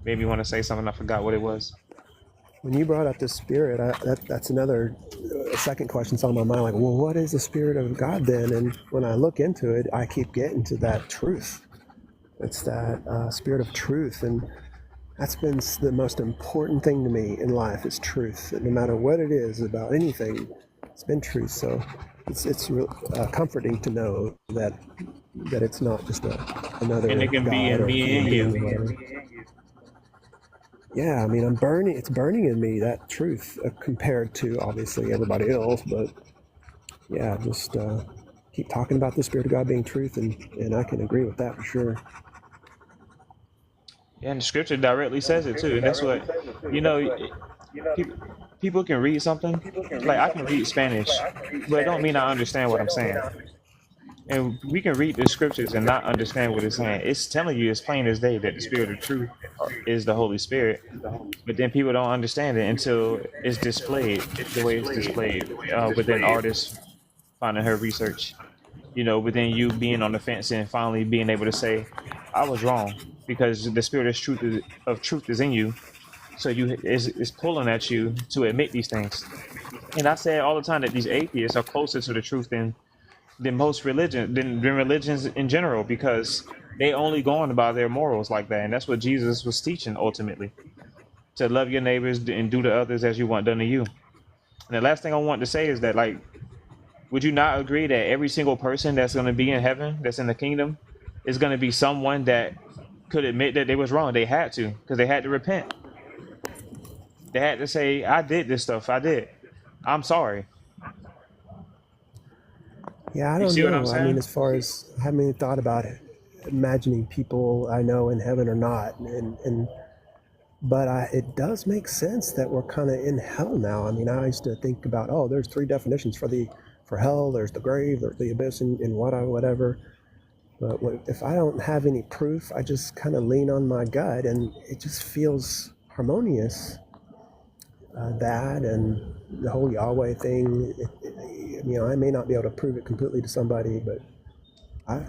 made me want to say something. I forgot what it was. When you brought up the Spirit, that's another second question's on my mind. Like, well, what is the Spirit of God then? And when I look into it, I keep getting to that truth. It's that Spirit of truth, and that's been the most important thing to me in life is truth. No matter what it is about anything, it's been truth. So it's real comforting to know that it's not just And another it can be God and or be human in being you. or whatever. Yeah, I mean, I'm burning. It's burning in me, that truth, compared to obviously everybody else. But yeah, just keep talking about the Spirit of God being truth, and I can agree with that for sure. Yeah, and the scripture directly says it too. And that's what you know. People people can read something. Like I can read Spanish, but it don't mean I understand what I'm saying. And we can read the scriptures and not understand what it's saying. It's telling you as plain as day that the spirit of truth is the Holy Spirit. But then people don't understand it until it's displayed the way it's displayed within artists finding her research. Within you being on the fence and finally being able to say, "I was wrong," because the spirit of truth is in you. So is pulling at you to admit these things. And I say all the time that these atheists are closer to the truth than most than religions in general, because they only going by their morals like that, and that's what Jesus was teaching ultimately, to love your neighbors and do to others as you want done to you. And the last thing I want to say is that, like, would you not agree that every single person that's going to be in heaven, that's in the kingdom, is going to be someone that could admit that they was wrong? They had to, because they had to repent. They had to say, I did this stuff, I did, I'm sorry. Yeah, I You don't see what I'm know. I mean, saying? as far as I haven't even thought about it, imagining people I know in heaven or not, and but it does make sense that we're kind of in hell now. I mean, I used to think about, oh, there's three definitions for hell. There's the grave, there's the abyss, and whatever. But if I don't have any proof, I just kind of lean on my gut, and it just feels harmonious. that and the whole Yahweh thing. I may not be able to prove it completely to somebody, but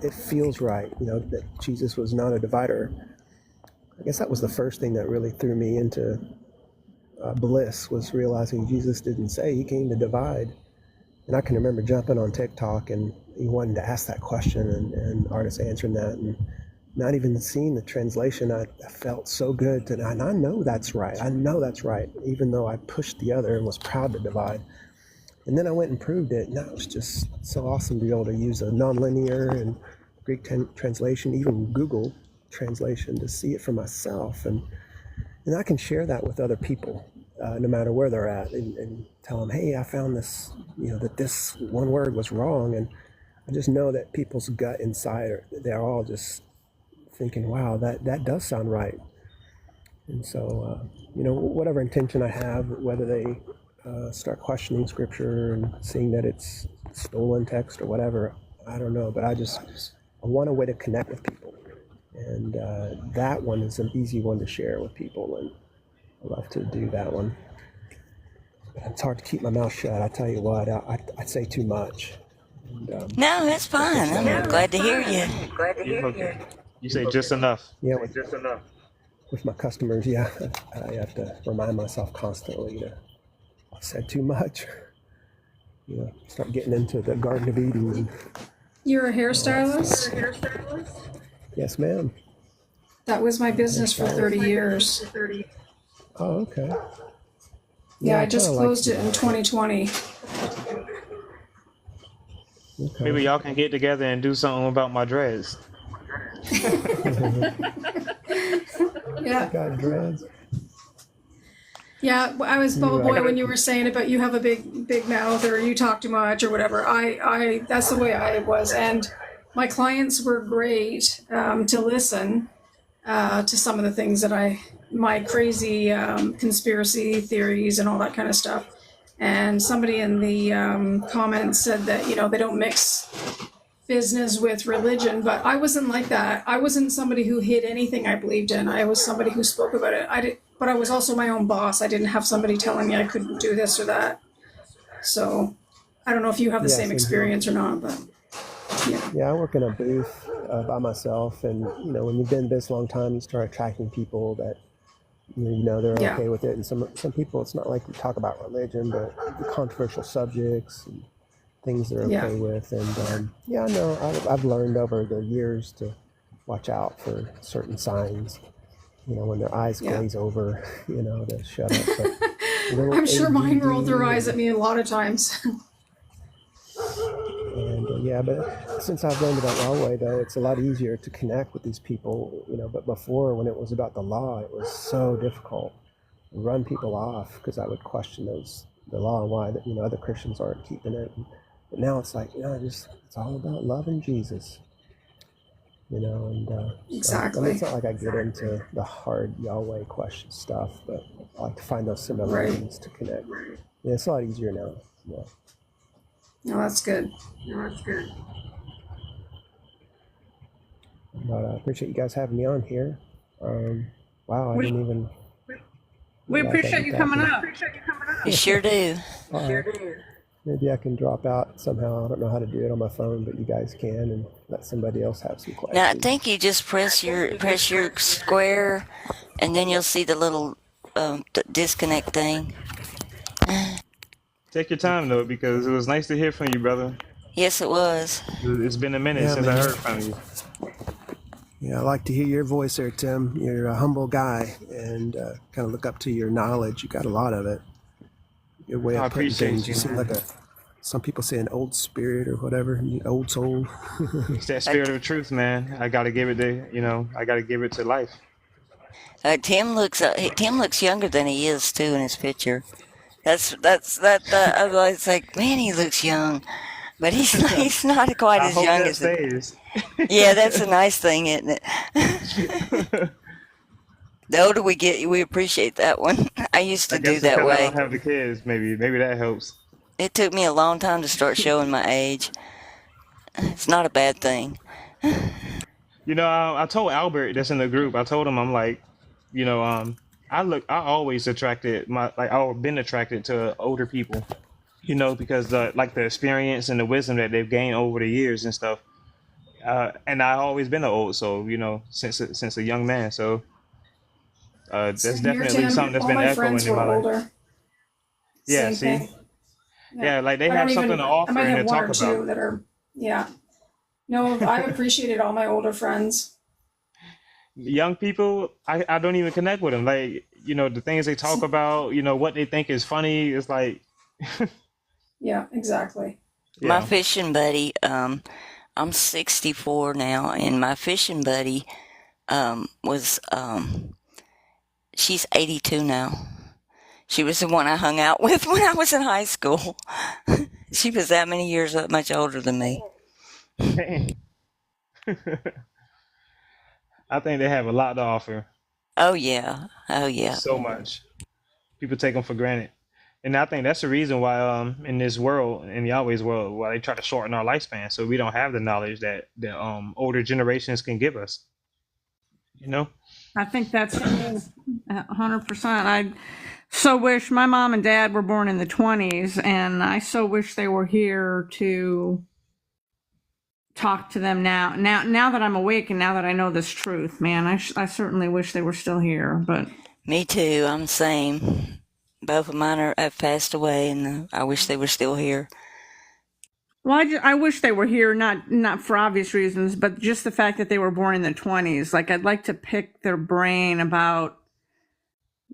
it feels right. That Jesus was not a divider. I guess that was the first thing that really threw me into bliss, was realizing Jesus didn't say he came to divide. And I can remember jumping on TikTok and he wanted to ask that question, and artists answering that, and not even seeing the translation. I felt so good and I know that's right. I know that's right, even though I pushed the other and was proud to divide. And then I went and proved it, and that was just so awesome to be able to use a nonlinear and Greek translation, even Google translation, to see it for myself. And I can share that with other people, no matter where they're at, and tell them, hey, I found this, that this one word was wrong. And I just know that people's gut inside, they're all just thinking, wow, that does sound right. And so, whatever intention I have, whether they start questioning scripture and seeing that it's stolen text or whatever, I don't know. But I want a way to connect with people. And that one is an easy one to share with people. And I love to do that one. But it's hard to keep my mouth shut. I tell you what, I say too much. And, No, that's fine. I'm glad to hear you. Okay. You say just enough. Yeah, with my customers, I have to remind myself constantly that I said too much. Start getting into the Garden of Eden. You're a hairstylist? Yes, ma'am. That was my business for 30 years. Oh, okay. Yeah, I just closed it in 2020. Okay. Maybe y'all can get together and do something about my dreads. Yeah. Got dreads. Yeah, I was Bubble Boy when you were saying about you have a big mouth or you talk too much or whatever. I that's the way I was, and my clients were great to listen to some of the things that my crazy conspiracy theories and all that kind of stuff. And somebody in the comments said that they don't mix business with religion, but I wasn't like that. I wasn't somebody who hid anything I believed in. I was somebody who spoke about it. But I was also my own boss. I didn't have somebody telling me I couldn't do this or that. So I don't know if you have the same experience or not, but yeah. Yeah, I work in a booth by myself, and when you've been this long time, you start attracting people that they're okay with it. And some people, it's not like we talk about religion, but the controversial subjects and things they're okay with. And I know I've learned over the years to watch out for certain signs. When their eyes glaze over, to shut up. But I'm sure mine rolled their eyes at me a lot of times. And but since I've learned about Yahweh, though, it's a lot easier to connect with these people. But before, when it was about the law, it was so difficult to run people off, because I would question the law and why other Christians aren't keeping it. But now it's like, it's all about loving Jesus. And exactly. So, it's not like I get into the hard Yahweh question stuff, but I like to find those similarities to connect. Yeah, it's a lot easier now. Yeah. No, that's good. But I appreciate you guys having me on here. Wow, I didn't even. We appreciate you coming up. You sure do. Maybe I can drop out somehow. I don't know how to do it on my phone, but you guys can, and let somebody else have some questions. Now I think you just press your square, and then you'll see the little disconnect thing. Take your time though, because it was nice to hear from you, brother. Yes, it was. It's been a minute since I heard from you. Yeah, I like to hear your voice there, Tim. You're a humble guy, and kind of look up to your knowledge. You got a lot of it. Your way of putting things. You seem like some people say an old spirit or whatever, old soul. It's that spirit of truth, man. I gotta give it to life. Tim looks younger than he is too in his picture. That's I was like, man, he looks young, but he's not quite as young as stays. Yeah, that's a nice thing, isn't it? The older we get, we appreciate that one. I used to do that way. I don't have the kids. Maybe that helps. It took me a long time to start showing my age. It's not a bad thing. I told Albert that's in the group. I told him, I'm like, I always attracted my like I've been attracted to older people, because the experience and the wisdom that they've gained over the years and stuff. And I've always been an old soul, since a young man. So that's Same here, definitely something Tim. that's All been my friends echoing in were my life. older. Yeah, Same see, thing. Yeah. yeah, like they I don't have something to even, I offer might and have to one talk or two about. that are, yeah. No, I've appreciated all my older friends. Young people, I don't even connect with them. Like, the things they talk about, what they think is funny. It's like, Yeah, exactly. My yeah, fishing buddy, I'm 64 now, and my fishing buddy was she's 82 now. She was the one I hung out with when I was in high school. She was that many years much older than me. dang. I think they have a lot to offer. Oh yeah, oh yeah. So much. People take them for granted. And I think that's the reason why, in this world, in Yahweh's world, why they try to shorten our lifespan, so we don't have the knowledge that the older generations can give us. You know? I think that's true. 100%. I so wish my mom and dad were born in the 20s, and I so wish they were here to talk to them now. Now that I'm awake and now that I know this truth, man, I certainly wish they were still here. But Me too. I'm the same. Both of mine have passed away, and I wish they were still here. well, I wish they were here, not for obvious reasons, but just the fact that they were born in the 20s. Like, I'd like to pick their brain about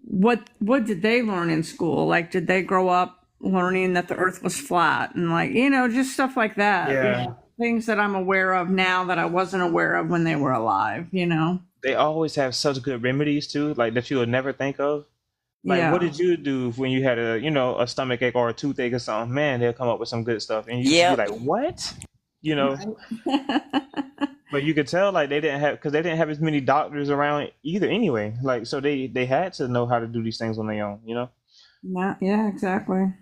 what did they learn in school? Like, did they grow up learning that the earth was flat and like, just stuff like that. Yeah. Things that I'm aware of now that I wasn't aware of when they were alive. They always have such good remedies too, like that you would never think of. Like, what Yeah. did you do when you had a stomach ache or a toothache or something? Man, they'll come up with some good stuff, and you just be Yep. like, what? You know. But you could tell like because they didn't have as many doctors around either anyway. Like, so they had to know how to do these things on their own. Yeah, exactly.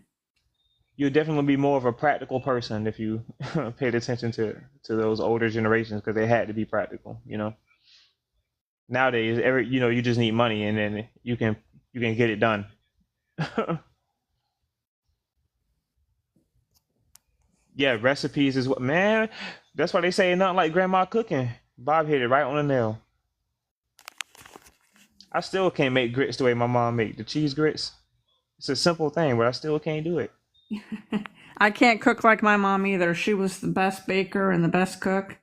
You'd definitely be more of a practical person if you paid attention to those older generations because they had to be practical. Nowadays, you just need money and then you can get it done. Yeah, recipes is what, man. That's why they say nothing like grandma cooking. Bob hit it right on the nail. I still can't make grits the way my mom made the cheese grits. It's a simple thing, but I still can't do it. I can't cook like my mom either. She was the best baker and the best cook.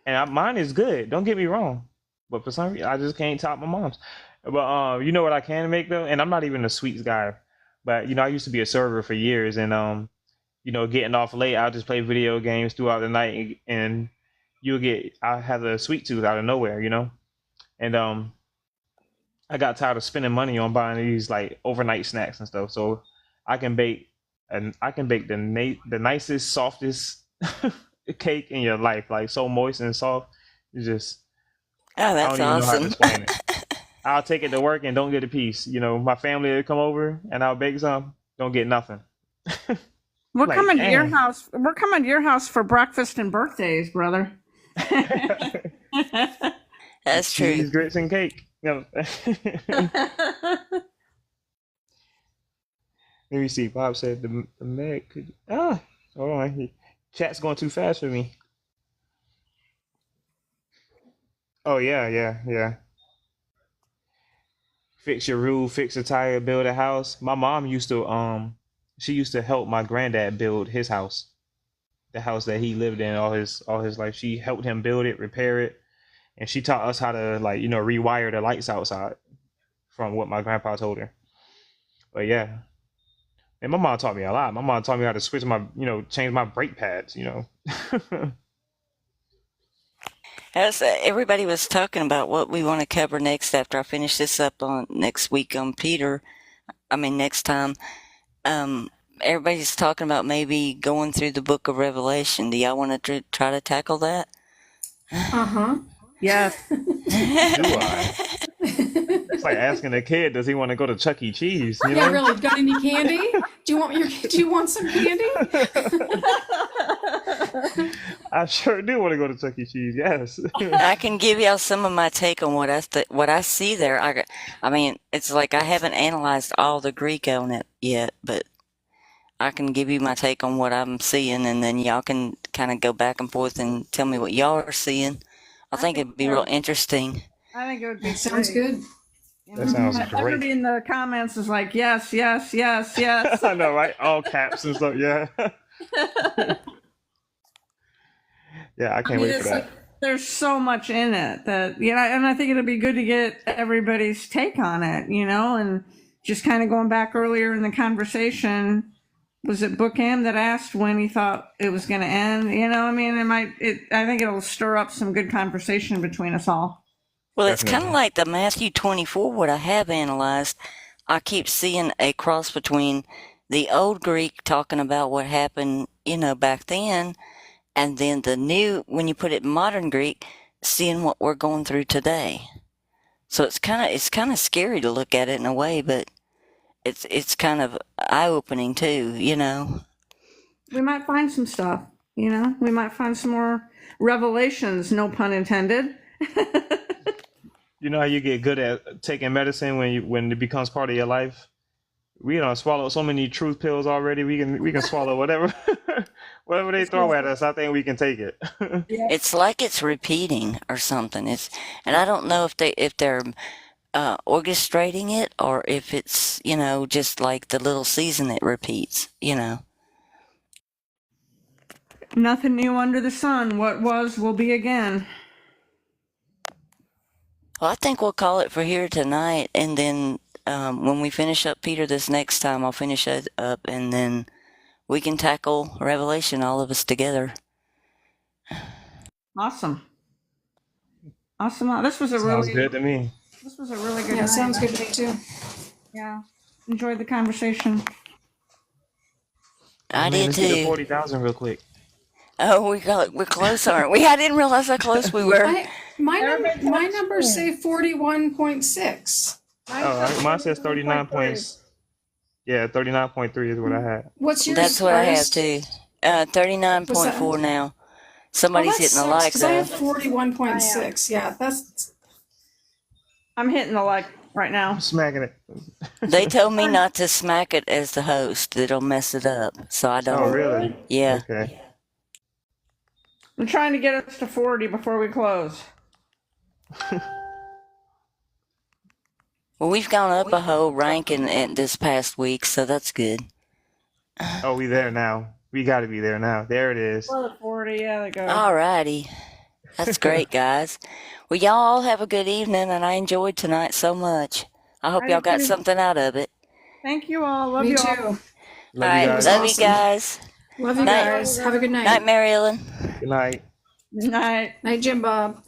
And mine is good. Don't get me wrong, but for some reason I just can't top my mom's. But you know what I can make though, and I'm not even a sweets guy, but I used to be a server for years, and getting off late, I'll just play video games throughout the night, and I have a sweet tooth out of nowhere. And I got tired of spending money on buying these like overnight snacks and stuff, so I can bake, and I can bake the nicest, softest cake in your life, like so moist and soft. It's just Oh, I that's don't even know how to awesome. explain it. I'll take it to work and don't get a piece. My family will come over and I'll bake some, don't get nothing. We're Like, coming to your dang. house. We're coming to your house for breakfast and birthdays, brother. That's true. Cheese, grits, and cake. Let me see. Bob said the Meg could. Hold on. Chat's going too fast for me. Oh yeah, yeah, yeah. Fix your roof, fix a tire, build a house. My mom she used to help my granddad build his house, the house that he lived in all his life. She helped him build it, repair it, and she taught us how to rewire the lights outside from what my grandpa told her. But yeah, and my mom taught me a lot. My mom taught me how to switch change my brake pads. As everybody was talking about what we want to cover next after I finish this up on next week on Peter. I mean, next time. Everybody's talking about maybe going through the book of Revelation. Do y'all want to try to tackle that? Uh-huh. Yes. Do I? It's like asking a kid, does he want to go to Chuck E. Cheese? Yeah, really. Got any candy? Do you want some candy? I sure do want to go to Chuck E. Cheese. Yes. I can give y'all some of my take on what I see there. I mean, it's like I haven't analyzed all the Greek on it yet, but I can give you my take on what I'm seeing, and then y'all can kind of go back and forth and tell me what y'all are seeing. I think it'd be real interesting. I think it would be That sounds great. good. That sounds Everybody great. in the comments is like, yes, yes, yes, yes. I know, right? All caps and stuff. Yeah. Yeah, I can't wait for It's that. like, there's so much in it that, and I think it'll be good to get everybody's take on it, and just kind of going back earlier in the conversation, was it Bookham that asked when he thought it was going to end? I mean, I think it'll stir up some good conversation between us all. Well, it's kind of Definitely. like the Matthew 24, what I have analyzed. I keep seeing a cross between the old Greek talking about what happened, back then, and then the new, when you put it in modern Greek, seeing what we're going through today. So it's kind of scary to look at it in a way, but it's kind of eye opening too. We might find some stuff, we might find some more revelations, no pun intended. You know how you get good at taking medicine when it becomes part of your life? We don't swallow so many truth pills already. We can swallow whatever whatever they throw at us. I think we can take it. It's like it's repeating or something. And I don't know if they're orchestrating it or if it's just like the little season it repeats. Nothing new under the sun. What was will be again. Well, I think we'll call it for here tonight, and then when we finish up Peter this next time, I'll finish it up, and then we can tackle Revelation, all of us together. Awesome. This was a Sounds really good to me. good Yeah, night. sounds good to me too. Yeah. Enjoyed the conversation. I Man, did let's get to too. 40,000 real quick. Oh, we're close, aren't we? I didn't realize how close we were. My numbers say 41.6. Oh, mine says 39 points. Yeah, 39.3 is what I had. What's yours? That's what I have Iris? too. 39.4 now. Oh, Somebody's that hitting the sucks like because I have though. 41.6. Yeah, that's I'm hitting the like right now. I'm smacking it. They told me not to smack it as the host. It'll mess it up. So I Oh, don't. really? Yeah. Okay. I'm trying to get us to 40 before we close. Well, we've gone up a whole rank in this past week, so that's good. Oh, we there now. We got to be there now. There it is. We're at 40. Yeah, there goes. Alrighty. That's great, guys. Well, y'all all have a good evening, and I enjoyed tonight so much. I hope y'all got something out of it. Thank you all. Love me you too. all. Love you Alright, guys. love you Awesome. guys. Love you Night. guys. Have a good night. Night, Mary Ellen. Good night. Good night. Night, Jim Bob.